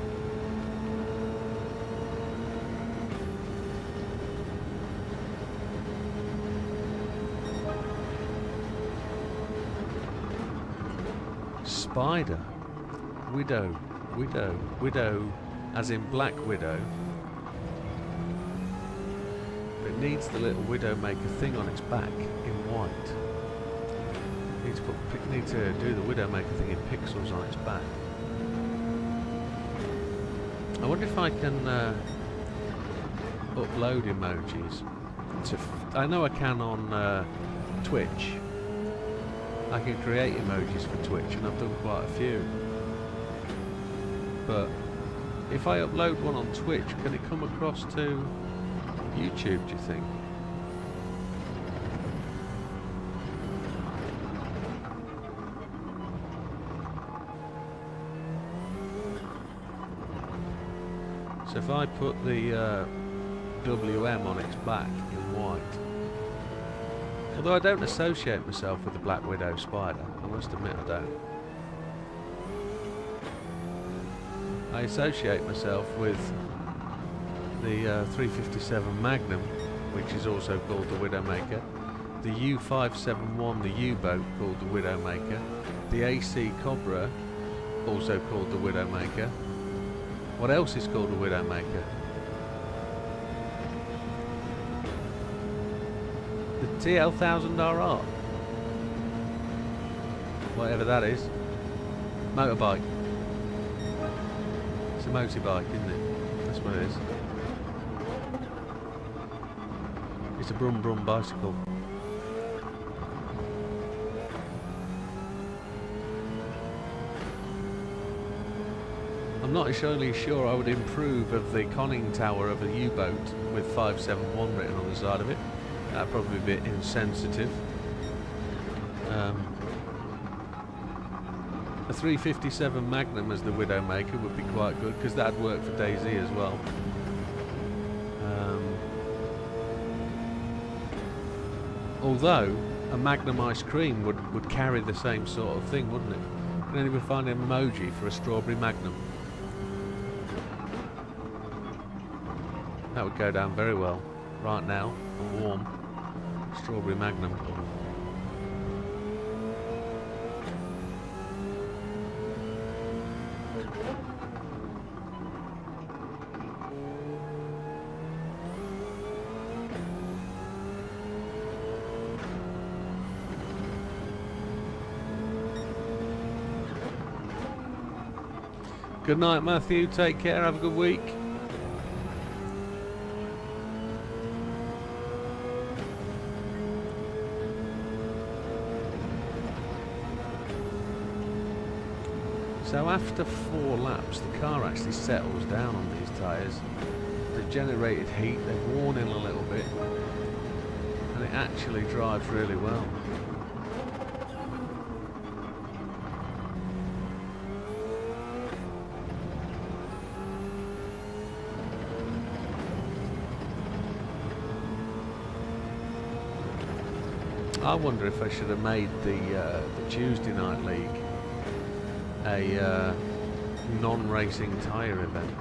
Spider, widow, as in Black Widow. But it needs the little Widdowmaker thing on its back in white. Need to do the Widdowmaker thing in pixels on its back. I wonder if I can upload emojis. I know I can on Twitch. I can create emojis for Twitch, and I've done quite a few. But if I upload one on Twitch, can it come across to YouTube, do you think? So if I put the WM on its back in white, although I don't associate myself with the Black Widow spider, I must admit I don't. I associate myself with the 357 Magnum, which is also called the Widdowmaker, the U571, the U-boat, called the Widdowmaker, the AC Cobra, also called the Widdowmaker. What else is called a Widdowmaker? The TL 1000RR. Whatever that is. Motorbike. It's a motorbike, isn't it? That's what it is. It's a brum brum bicycle. I'm not entirely sure I would improve of the conning tower of a U-boat with 571 written on the side of it. That'd probably be a bit insensitive. A 357 Magnum as the Widdowmaker would be quite good, because that'd work for DayZ as well. Although a Magnum ice cream would carry the same sort of thing, wouldn't it? Can anyone find an emoji for a strawberry Magnum? That would go down very well right now, and warm. Strawberry Magnum. Good night, Matthew. Take care. Have a good week. So after 4 laps, the car actually settles down on these tyres. They've generated heat, they've worn in a little bit, and it actually drives really well. I wonder if I should have made the Tuesday night league a non-racing tyre event.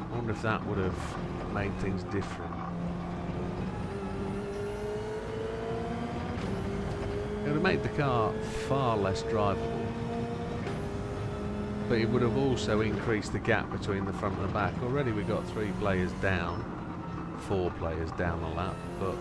I wonder if that would have made things different. It would have made the car far less drivable, but it would have also increased the gap between the front and the back. Already we got 3 players down, 4 players down a lap, but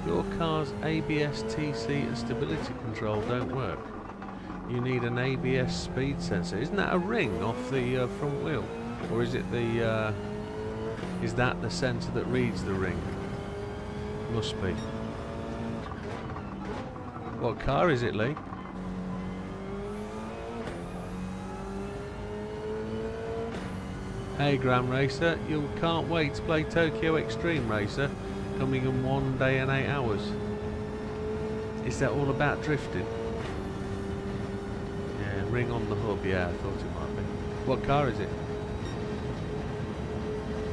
your car's ABS, TC and stability control don't work. You need an ABS speed sensor. Isn't that a ring off the front wheel? Or is it the is that the sensor that reads the ring? Must be. What car is it, Lee? Hey Grand Racer, you can't wait to play Tokyo Extreme Racer, coming in 1 day and 8 hours. Is that all about drifting? Yeah, ring on the hub, yeah, I thought it might be. What car is it?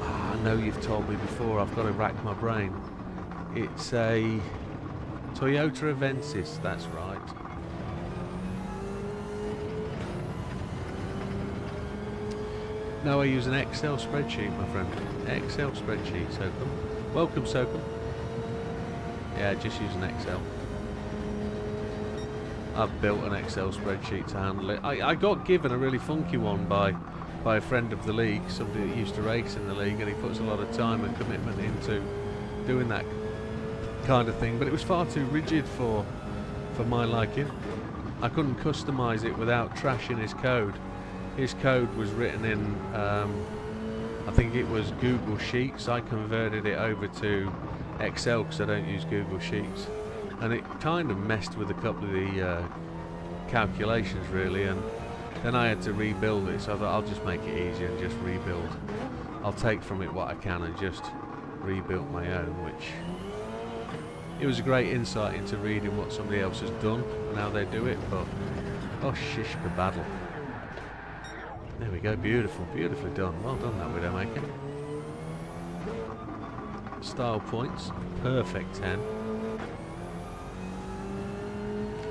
Ah, I know you've told me before, I've got to rack my brain. It's a Toyota Avensis, that's right. No, I use an Excel spreadsheet, my friend. Excel spreadsheet, Sokum. Welcome, Sokum. Yeah, just use an Excel. I've built an Excel spreadsheet to handle it. I got given a really funky one by a friend of the league, somebody that used to race in the league, and he puts a lot of time and commitment into doing that kind of thing, but it was far too rigid for my liking. I couldn't customize it without trashing his code. His code was written in I think it was Google Sheets. I converted it over to Excel because I don't use Google Sheets, and it kind of messed with a couple of the calculations really, and then I had to rebuild it, so I thought I'll just make it easier and just rebuild. I'll take from it what I can and just rebuild my own, which it was a great insight into reading what somebody else has done and how they do it, but oh shish kebaddle. There we go, beautiful, beautifully done. Well done that Widdowmaker. Style points, perfect 10.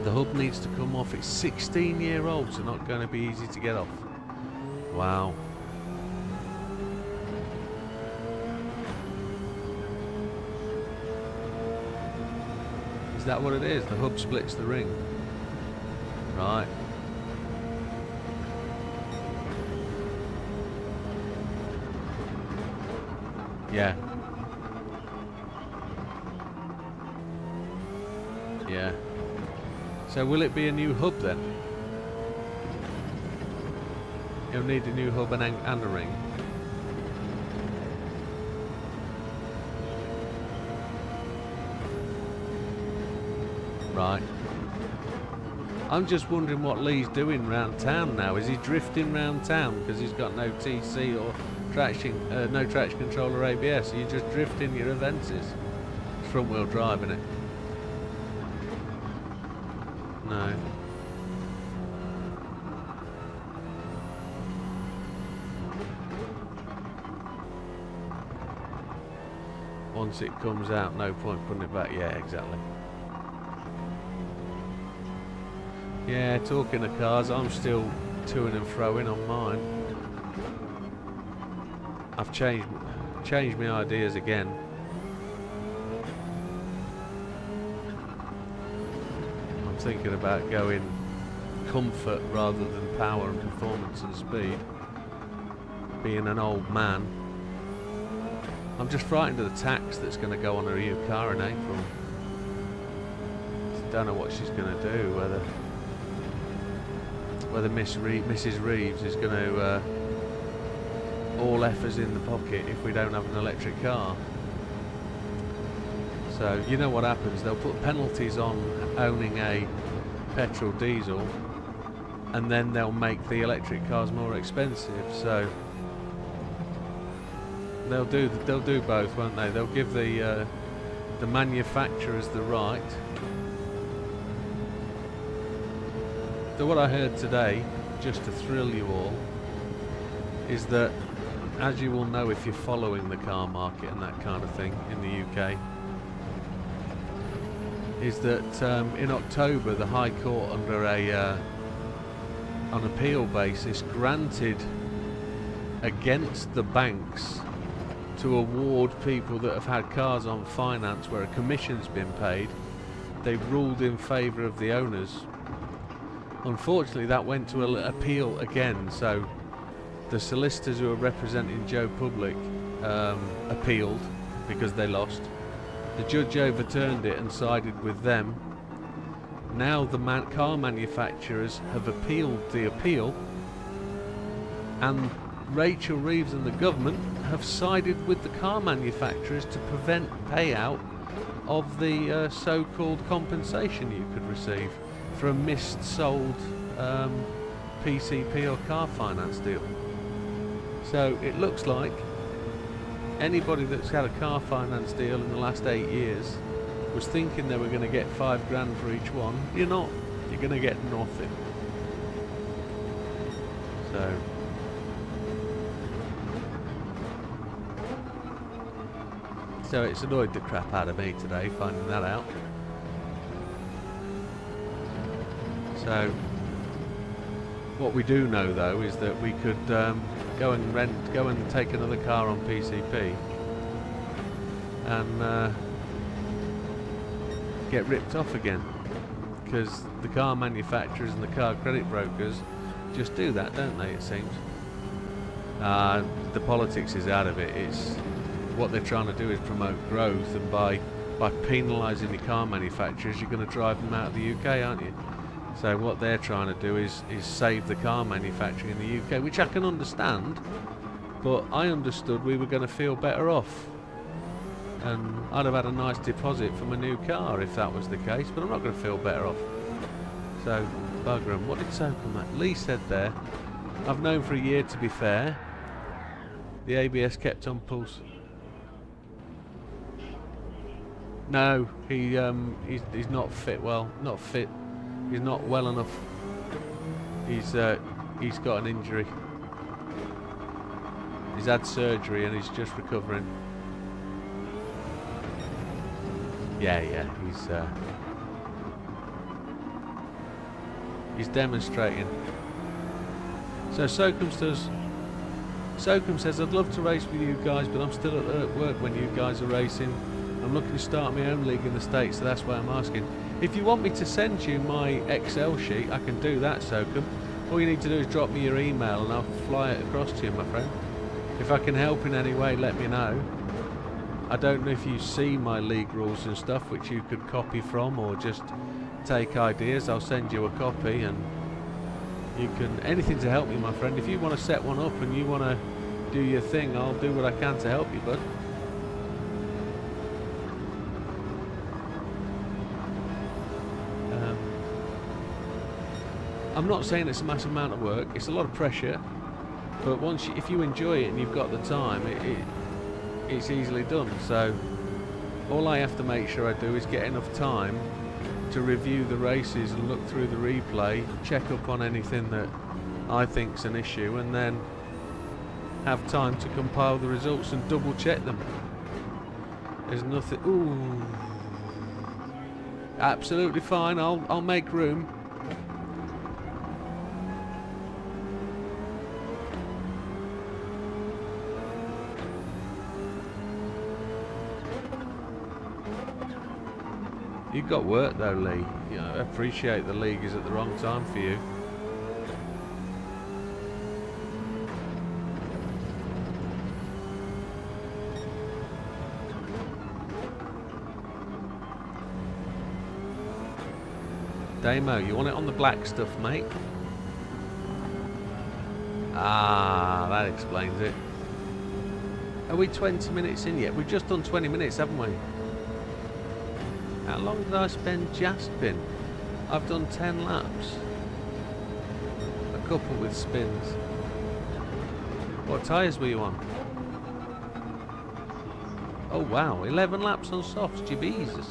The hub needs to come off. It's 16-year-old, so not going to be easy to get off. Wow. Is that what it is? The hub splits the ring. Right. Yeah. Yeah. So will it be a new hub then? It'll need a new hub and a ring. Right. I'm just wondering what Lee's doing round town now. Is he drifting round town because he's got no TC or traction, no traction control or ABS? Are you just drifting your Avensis? It's front wheel drive, isn't it? No. Once it comes out, no point putting it back. Yeah, exactly. Yeah, talking of cars, I'm still toing and froing on mine. I've changed my ideas again. I'm thinking about going comfort rather than power and performance and speed. Being an old man, I'm just frightened of the tax that's going to go on her new car in April. Don't know what she's going to do. Whether Mrs. Reeves is going to all F us in the pocket if we don't have an electric car. So you know what happens, they'll put penalties on owning a petrol diesel and then they'll make the electric cars more expensive. So they'll do both, won't they? They'll give the manufacturers the right. So what I heard today, just to thrill you all, is that, as you will know if you're following the car market and that kind of thing in the UK, is that in October the High Court, under a on appeal basis, granted against the banks to award people that have had cars on finance where a commission's been paid. They ruled in favour of the owners. Unfortunately, that went to appeal again, so the solicitors who are representing Joe Public appealed because they lost. The judge overturned it and sided with them. Now the car manufacturers have appealed the appeal, and Rachel Reeves and the government have sided with the car manufacturers to prevent payout of the so-called compensation you could receive for a mis-sold PCP or car finance deal. So it looks like anybody that's had a car finance deal in the last 8 years was thinking they were going to get £5 grand for each one. You're not. You're going to get nothing. So it's annoyed the crap out of me today finding that out. So what we do know though is that we could go and take another car on PCP and get ripped off again, because the car manufacturers and the car credit brokers just do that, don't they, it seems. The politics is out of it. It's what they're trying to do is promote growth, and by penalising the car manufacturers you're going to drive them out of the UK, aren't you? So what they're trying to do is save the car manufacturing in the UK, which I can understand, but I understood we were going to feel better off, and I'd have had a nice deposit from a new car if that was the case, but I'm not going to feel better off. So bugger 'em. What did SoCom Lee said there? I've known for a year, to be fair. The ABS kept on pulse. No, he's not fit. Well, not fit. He's not well enough. He's got an injury. He's had surgery and he's just recovering. Yeah, he's demonstrating. So Sokum says, I'd love to race with you guys, but I'm still at work when you guys are racing. I'm looking to start my own league in the States, so that's why I'm asking. If you want me to send you my Excel sheet, I can do that, Sokum. All you need to do is drop me your email and I'll fly it across to you, my friend. If I can help in any way, let me know. I don't know if you see my league rules and stuff, which you could copy from or just take ideas. I'll send you a copy and you can... Anything to help me, my friend. If you want to set one up and you want to do your thing, I'll do what I can to help you, bud. I'm not saying it's a massive amount of work. It's a lot of pressure. But if you enjoy it and you've got the time, it's easily done. So all I have to make sure I do is get enough time to review the races and look through the replay, check up on anything that I think's an issue, and then have time to compile the results and double check them. There's nothing. Ooh, absolutely fine. I'll make room. You've got work though, Lee. You know, I appreciate the league is at the wrong time for you. Damo, you want it on the black stuff, mate? Ah, that explains it. Are we 20 minutes in yet? We've just done 20 minutes, haven't we? How long did I spend jasping? I've done 10 laps. A couple with spins. What tyres were you on? Oh wow, 11 laps on softs, Jesus.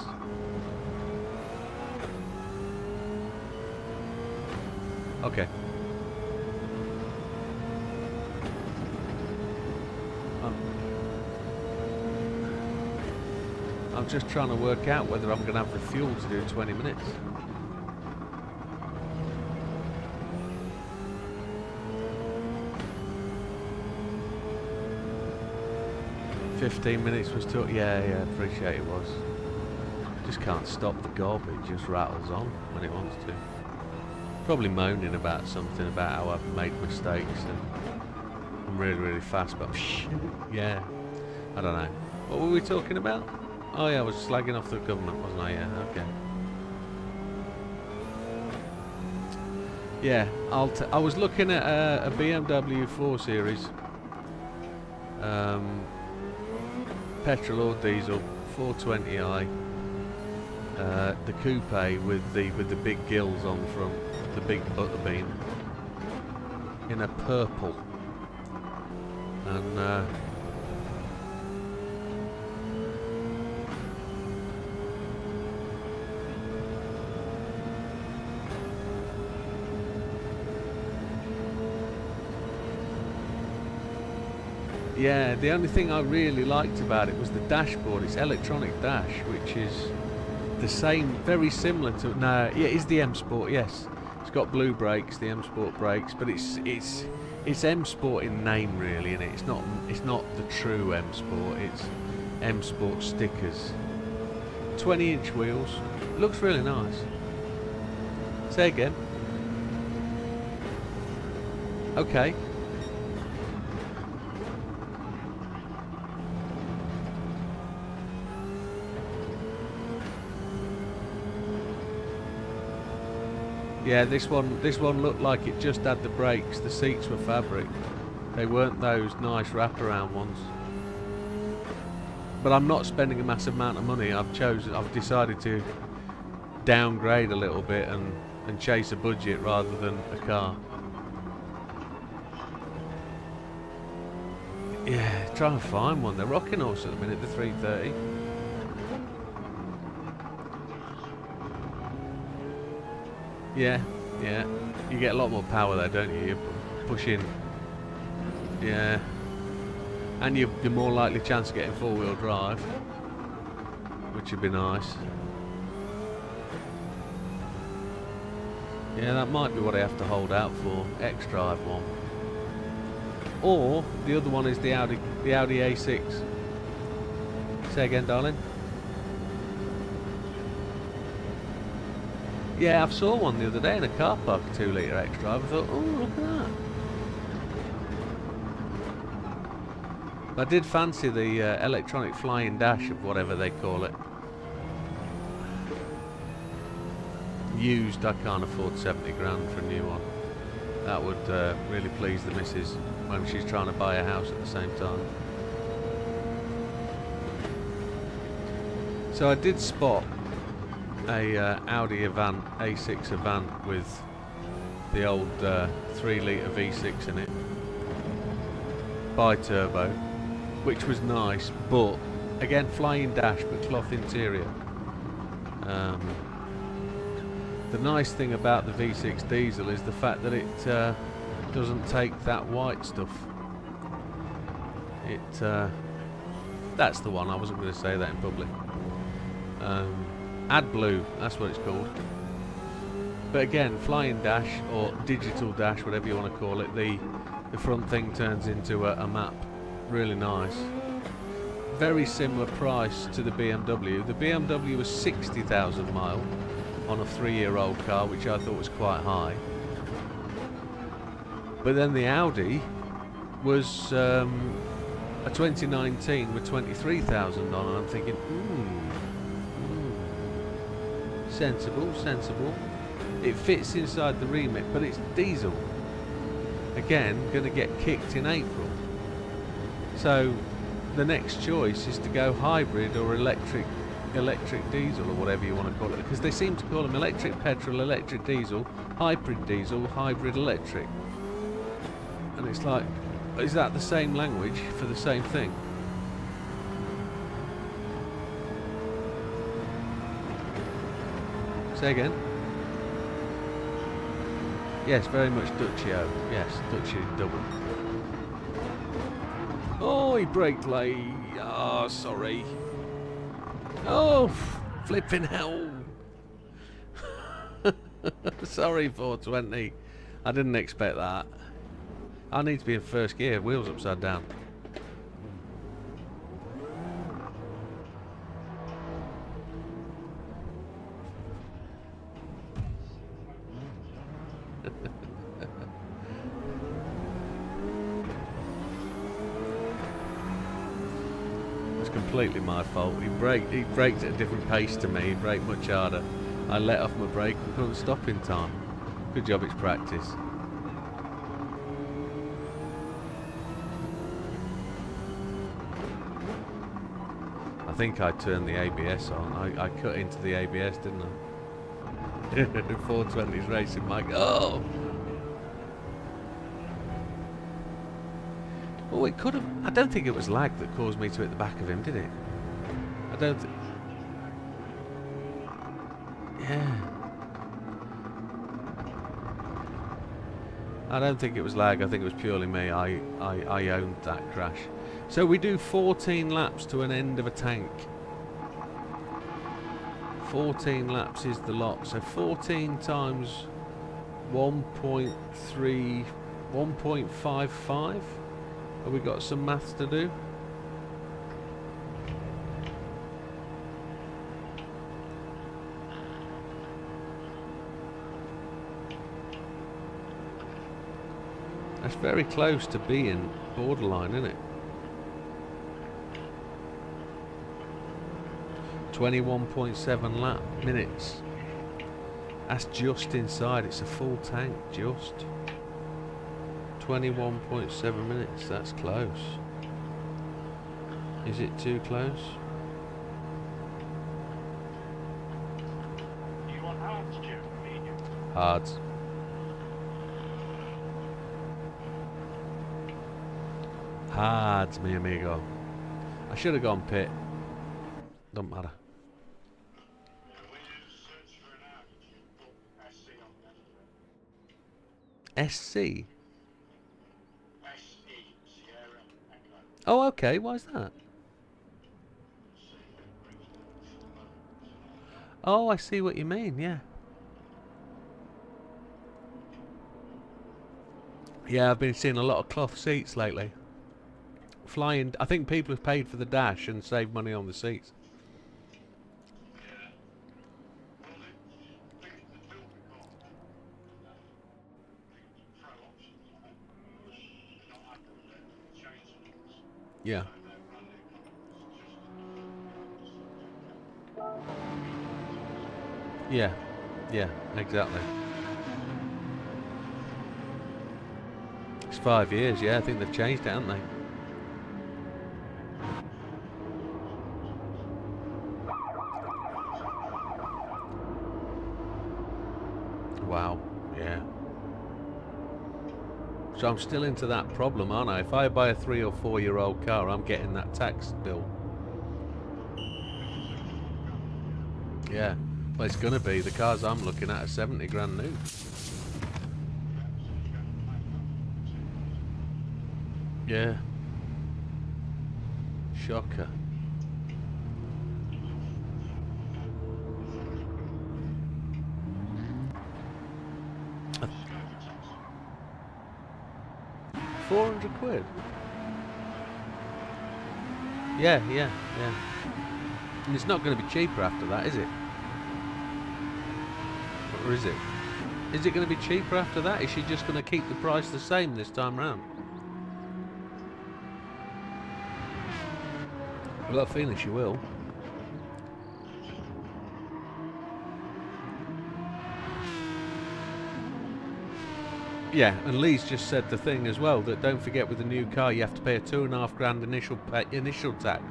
Okay. I'm just trying to work out whether I'm going to have the fuel to do 20 minutes. $15 was too... Yeah, appreciate it was. Just can't stop the gob, it just rattles on when it wants to. Probably moaning about something, about how I've made mistakes and I'm really fast, but yeah, I don't know. What were we talking about? Oh yeah, I was slagging off the government, wasn't I? Yeah, okay. Yeah, I was looking at a BMW 4 Series, petrol or diesel, 420i, the coupe with the big gills on front, the big butterbean, in a purple, and yeah, the only thing I really liked about it was the dashboard. It's electronic dash, which is the same, very similar to... No, yeah, it's the M Sport, yes. It's got blue brakes, the M Sport brakes, but it's M Sport in name really, and it's not the true M Sport. It's M Sport stickers. 20-inch wheels. Looks really nice. Say again. Okay. Yeah, this one looked like it just had the brakes. The seats were fabric. They weren't those nice wraparound ones. But I'm not spending a massive amount of money. I've decided to downgrade a little bit and chase a budget rather than a car. Yeah, try and find one. They're rocking us at the minute, the 330. Yeah, yeah. You get a lot more power there, don't you? You're pushing. Yeah. And you're more likely chance of getting four-wheel drive, which would be nice. Yeah, that might be what I have to hold out for. X-Drive one. Or the other one is the Audi A6. Say again, darling. Yeah, I saw one the other day in a car park, a 2-litre X-Drive. I thought, oh, look at that. I did fancy the electronic flying dash of whatever they call it. Used, I can't afford 70 grand for a new one. That would really please the missus when she's trying to buy a house at the same time. So I did spot a Audi Avant, A6 Avant with the old 3-litre V6 in it, bi-turbo, which was nice, but again flying dash but cloth interior. The nice thing about the V6 diesel is the fact that it doesn't take that white stuff. That's the one. I wasn't going to say that in public. AdBlue, that's what it's called. But again, flying dash or digital dash, whatever you want to call it, the front thing turns into a map. Really nice. Very similar price to the BMW. The BMW was 60,000 mile on a 3-year-old car, which I thought was quite high. But then the Audi was a 2019 with 23,000 on, and I'm thinking, sensible, sensible. It fits inside the remit, but it's diesel. Again, going to get kicked in April. So the next choice is to go hybrid or electric diesel or whatever you want to call it, because they seem to call them electric petrol, electric diesel, hybrid electric. And it's like, is that the same language for the same thing? Say again. Yes, very much Dutchio. Yes, Dutchio double. Oh, he braked late. Oh, sorry. Oh, flipping hell. Sorry, 420. I didn't expect that. I need to be in first gear, wheels upside down. Completely my fault. He braked at a different pace to me. He braked much harder. I let off my brake and couldn't stop in time. Good job, it's practice. I think I turned the ABS on. I cut into the ABS, didn't I? 420's racing Mike. Oh! Oh, it could have. I don't think it was lag that caused me to hit the back of him, did it? I don't think. Yeah. I don't think it was lag. I think it was purely me. I owned that crash. So we do 14 laps to an end of a tank. 14 laps is the lot. So 14 times 1.3, 1.55. Have we got some maths to do? That's very close to being borderline, isn't it? 21.7 minutes. That's just inside. It's a full tank, just. 21.7 minutes, that's close. Is it too close? You want hards, Jim? Medium? Hards. Hards, mi amigo. I should have gone pit. Don't matter. When you search for an app, you put SC on there. SC. SE, Sierra Echo. Oh, okay. Why's that? Oh, I see what you mean. Yeah. Yeah, I've been seeing a lot of cloth seats lately. Flying. I think people have paid for the dash and saved money on the seats. Yeah. Well, the built the car, they throw options on it because they're not happy with it and change things. Yeah. So their brand new car was just under 2 grand. Yeah. Yeah. Exactly. It's 5 years. Yeah, I think they've changed it, haven't they? Wow. Yeah. So I'm still into that problem, aren't I? If I buy a 3 or 4 year old car, I'm getting that tax bill. Yeah. Well, it's going to be. The cars I'm looking at are 70 grand new. Yeah. Shocker. £400. Yeah. And it's not going to be cheaper after that, is it? Or is it? Is it going to be cheaper after that? Is she just going to keep the price the same this time round? I've got a feeling she will. Yeah, and Lee's just said the thing as well, that don't forget with a new car you have to pay a £2.5 grand initial tax.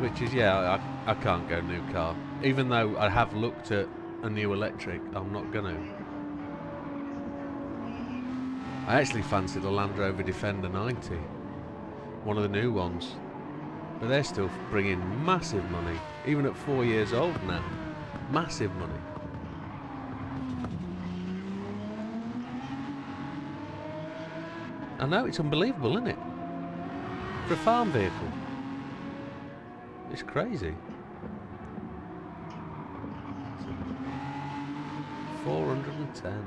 Which is, yeah, I can't go new car. Even though I have looked at a new electric, I'm not going to. I actually fancied a Land Rover Defender 90. One of the new ones. But they're still bringing massive money. Even at 4 years old now. Massive money. I know, it's unbelievable, isn't it? For a farm vehicle. It's crazy. 410.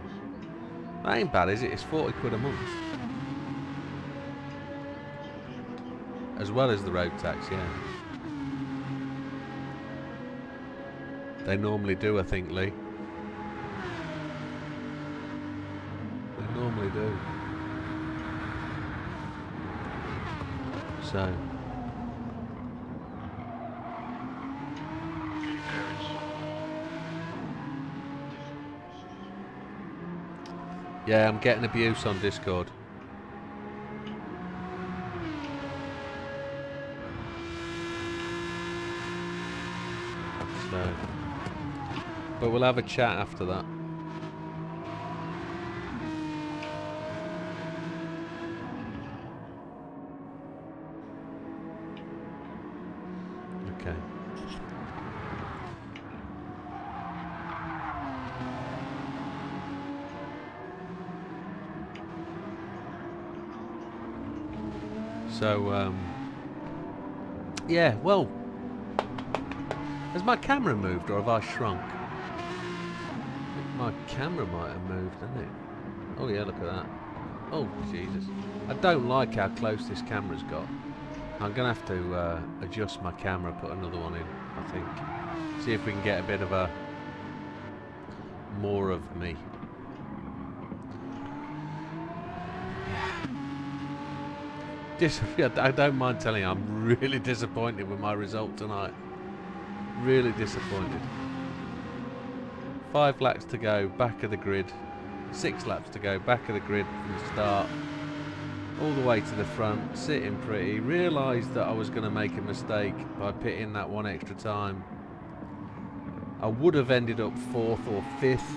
That ain't bad, is it? It's 40 quid a month. As well as the road tax, yeah. They normally do, I think, Lee. They normally do. So. Yeah, I'm getting abuse on Discord. So. But we'll have a chat after that. Okay. So, yeah, well, has my camera moved or have I shrunk? I think my camera might have moved, hasn't it? Oh yeah, look at that. Oh, Jesus. I don't like how close this camera's got. I'm going to have to adjust my camera, put another one in, I think. See if we can get a bit of a... more of me. I don't mind telling you, I'm really disappointed with my result tonight. Really disappointed. 5 laps to go, back of the grid. 6 laps to go, back of the grid from the start. All the way to the front, sitting pretty. Realised that I was going to make a mistake by pitting that one extra time. I would have ended up 4th or 5th.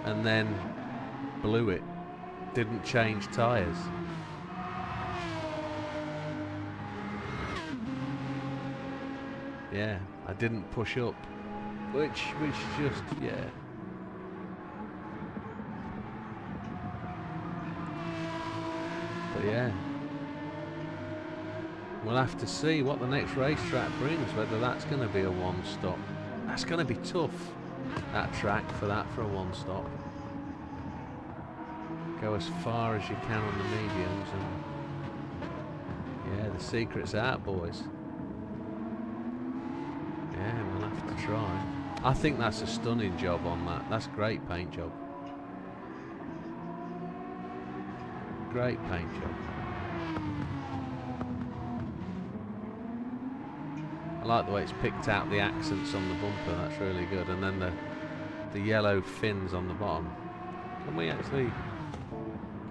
And then blew it. Didn't change tyres. Yeah, I didn't push up, which just, yeah. Yeah. We'll have to see what the next racetrack brings, whether that's going to be a one-stop. That's going to be tough, that track, for a one-stop. Go as far as you can on the mediums, and yeah, the secret's out, boys. Yeah, we'll have to try. I think that's a stunning job on that. That's a great paint job. Great paint job. I like the way it's picked out the accents on the bumper. That's really good. And then the yellow fins on the bottom. Can we actually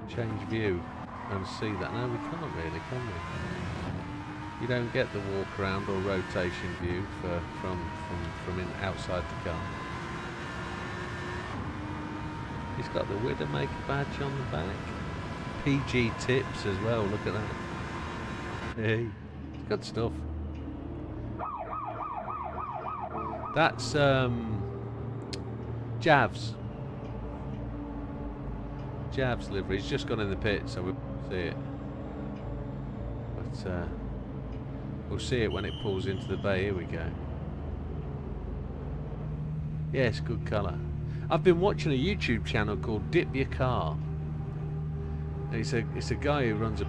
change view and see that? No, we can't really, can we? You don't get the walk around or rotation view from outside the car. He's got the Widdowmaker badge on the back. PG tips as well. Look at that. Hey, it's good stuff. That's Jav's livery. He's just gone in the pit, so we'll see it. But we'll see it when it pulls into the bay. Here we go. Yes, good colour. I've been watching a YouTube channel called Dip Your Car. And it's a guy who runs a...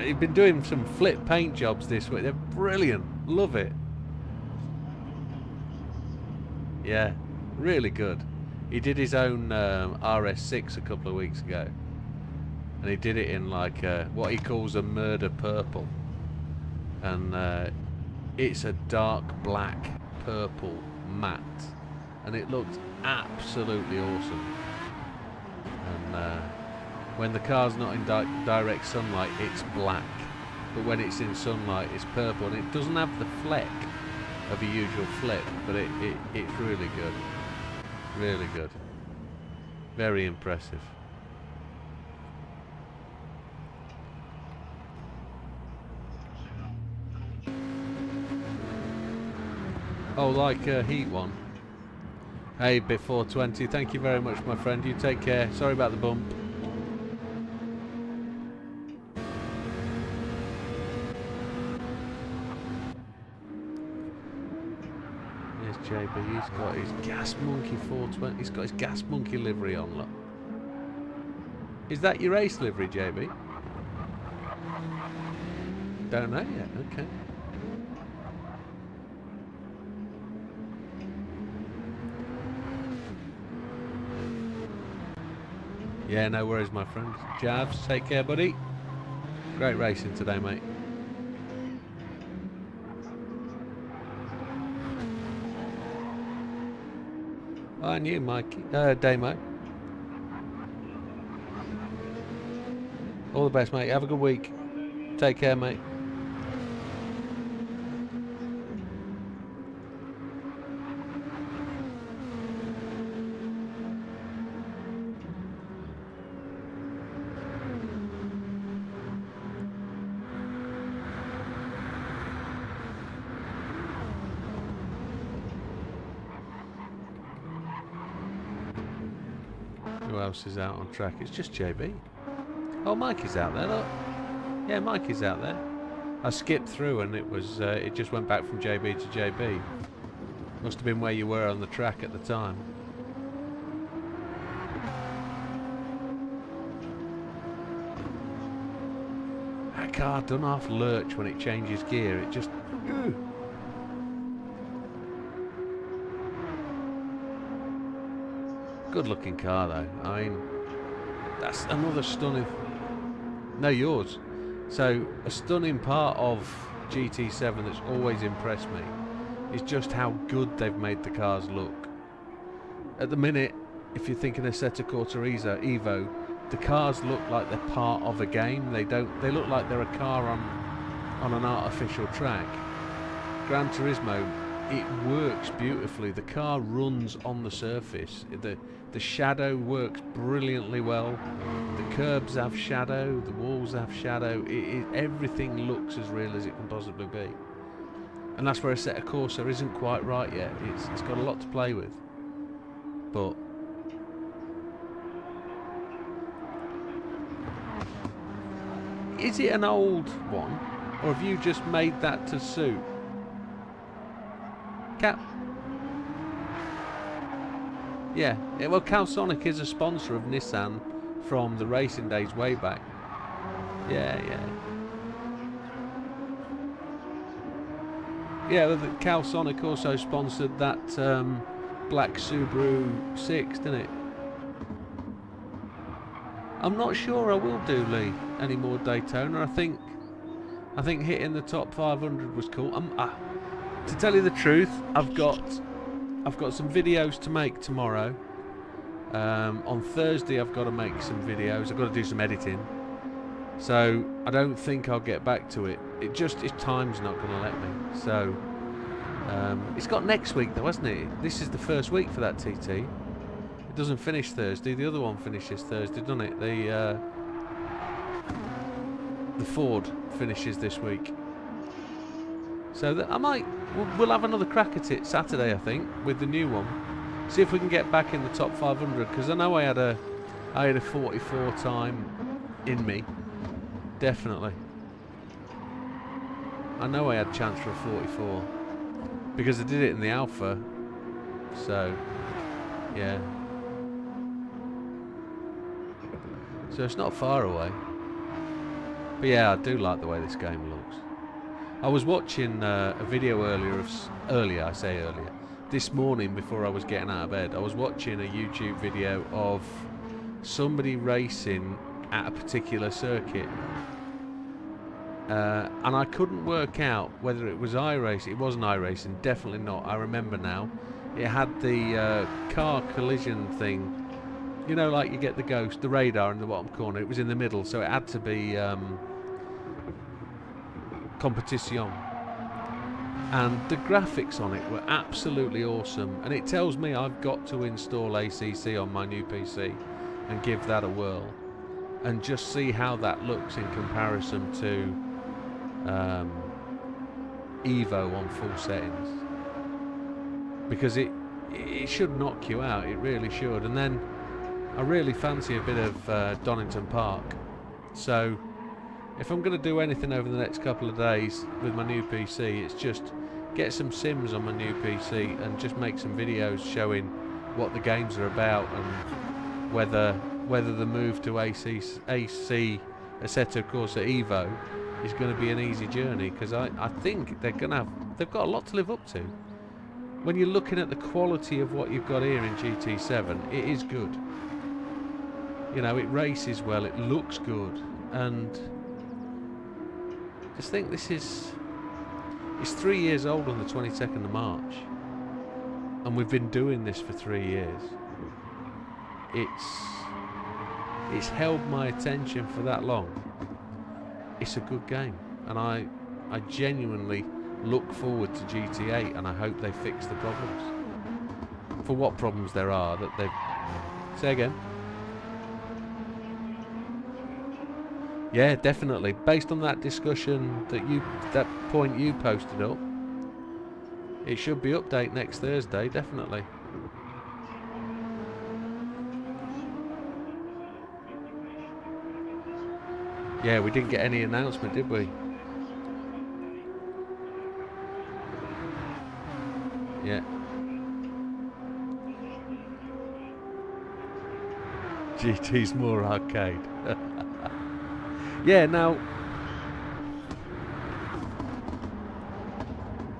He's been doing some flip paint jobs this week. They're brilliant. Love it. Yeah, really good. He did his own RS6 a couple of weeks ago, and he did it in like what he calls a murder purple, and it's a dark black purple matte, and it looked absolutely awesome. And when the car's not in direct sunlight, it's black, but when it's in sunlight, it's purple, and it doesn't have the fleck of a usual flip, but it's really good. Really good. Very impressive. Oh, like Heat one. Hey, Bit 420, thank you very much, my friend. You take care. Sorry about the bump. JB, he's got his Gas Monkey 420. He's got his Gas Monkey livery on, look. Is that your race livery, JB? Don't know yet, okay. Yeah, no worries, my friend. Javs, take care, buddy. Great racing today, mate. Oh, and you, Mikey. Damo. All the best, mate. Have a good week. Take care, mate. Who else is out on track? It's just JB. Oh, Mikey's out there, look. Yeah, Mikey's out there. I skipped through and it was it just went back from JB to JB. Must have been where you were on the track at the time. That car doesn't half lurch when it changes gear. It just... Good looking car though. I mean, that's another stunning... No, yours. So, a stunning part of GT7 that's always impressed me is just how good they've made the cars look. At the minute, if you're thinking of Assetto Corsa Evo, the cars look like they're part of a game. They look like they're a car on an artificial track. Gran Turismo, it works beautifully. The car runs on the surface. The shadow works brilliantly well. The curbs have shadow. The walls have shadow. Everything looks as real as it can possibly be. And that's where Assetto Corsa isn't quite right yet. It's got a lot to play with. But is it an old one, or have you just made that to suit? Yeah, well, Calsonic is a sponsor of Nissan from the racing days way back. Yeah. Yeah, well, Calsonic also sponsored that black Subaru 6, didn't it? I'm not sure I will do, Lee, any more Daytona. I think hitting the top 500 was cool. To tell you the truth, I've got some videos to make tomorrow. On Thursday I've got to make some videos. I've got to do some editing. So I don't think I'll get back to it. Time's not going to let me. So it's got next week though, hasn't it? This is the first week for that TT. It doesn't finish Thursday. The other one finishes Thursday, doesn't it? The Ford finishes this week. So we'll have another crack at it Saturday, I think, with the new one. See if we can get back in the top 500, because I know I had a 44 time in me. Definitely. I know I had a chance for a 44 because I did it in the Alpha. So, yeah. So it's not far away. But yeah, I do like the way this game looks. I was watching a video earlier, this morning before I was getting out of bed. I was watching a YouTube video of somebody racing at a particular circuit. And I couldn't work out whether it was iRacing. It wasn't iRacing, definitely not. I remember now. It had the car collision thing. You know, like you get the ghost, the radar in the bottom corner. It was in the middle, so it had to be competition. And the graphics on it were absolutely awesome. And it tells me I've got to install ACC on my new PC and give that a whirl. And just see how that looks in comparison to Evo on full settings. Because it should knock you out, it really should. And then I really fancy a bit of Donington Park. So if I'm going to do anything over the next couple of days with my new PC, it's just get some sims on my new PC and just make some videos showing what the games are about and whether the move to AC Assetto Corsa Evo is going to be an easy journey, because I think they've got a lot to live up to. When you're looking at the quality of what you've got here in GT7, it is good. You know, it races well, it looks good, and just think it's 3 years old on the 22nd of March, and we've been doing this for 3 years. It's held my attention for that long. It's a good game, and I genuinely look forward to GT8, and I hope they fix the problems. For what problems there are that they've... Say again? Yeah, definitely. Based on that discussion that point you posted up, it should be update next Thursday, definitely. Yeah, we didn't get any announcement, did we? Yeah. GT's more arcade. Yeah, now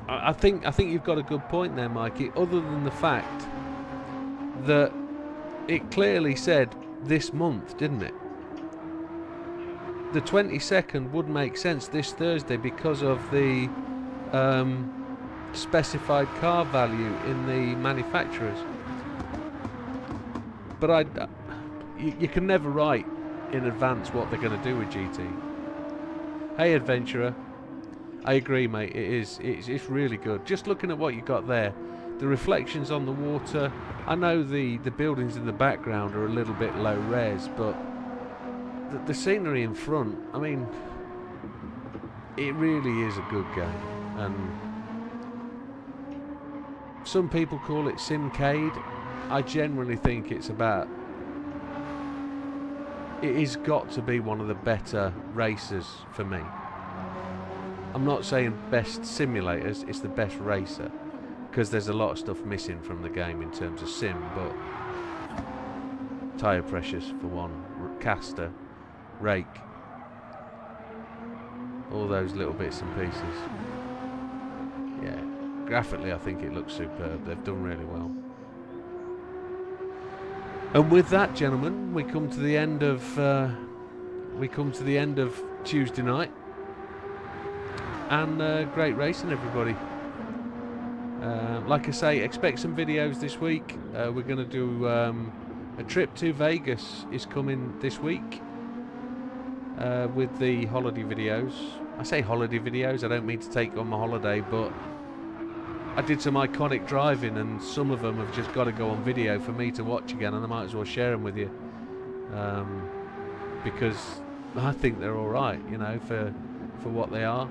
I think you've got a good point there, Mikey, other than the fact that it clearly said this month, didn't it? The 22nd would make sense this Thursday because of the specified car value in the manufacturers. But you can never write in advance what they're going to do with GT. Hey Adventurer, I agree, mate. It's really good. Just looking at what you got there, the reflections on the water. I know the buildings in the background are a little bit low res, but the scenery in front, I mean, it really is a good game. And some people call it Simcade. I generally think it's about it is got to be one of the better racers for me. I'm not saying best simulators, it's the best racer, because there's a lot of stuff missing from the game in terms of sim, but tyre pressures for one, caster, rake, all those little bits and pieces. Yeah, graphically I think it looks superb. They've done really well. And with that, gentlemen, we come to the end of Tuesday night. And great racing, everybody. Like I say, expect some videos this week. We're going to do a trip to Vegas is coming this week with the holiday videos. I say holiday videos, I don't mean to take on my holiday, but I did some iconic driving and some of them have just got to go on video for me to watch again, and I might as well share them with you because I think they're alright, you know, for what they are.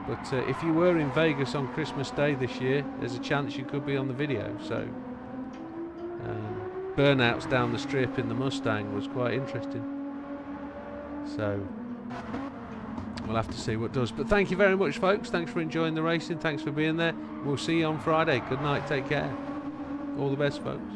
But if you were in Vegas on Christmas Day this year, there's a chance you could be on the video. So burnouts down the strip in the Mustang was quite interesting. So we'll have to see what does. But thank you very much, folks. Thanks for enjoying the racing. Thanks for being there. We'll see you on Friday. Good night. Take care. All the best, folks.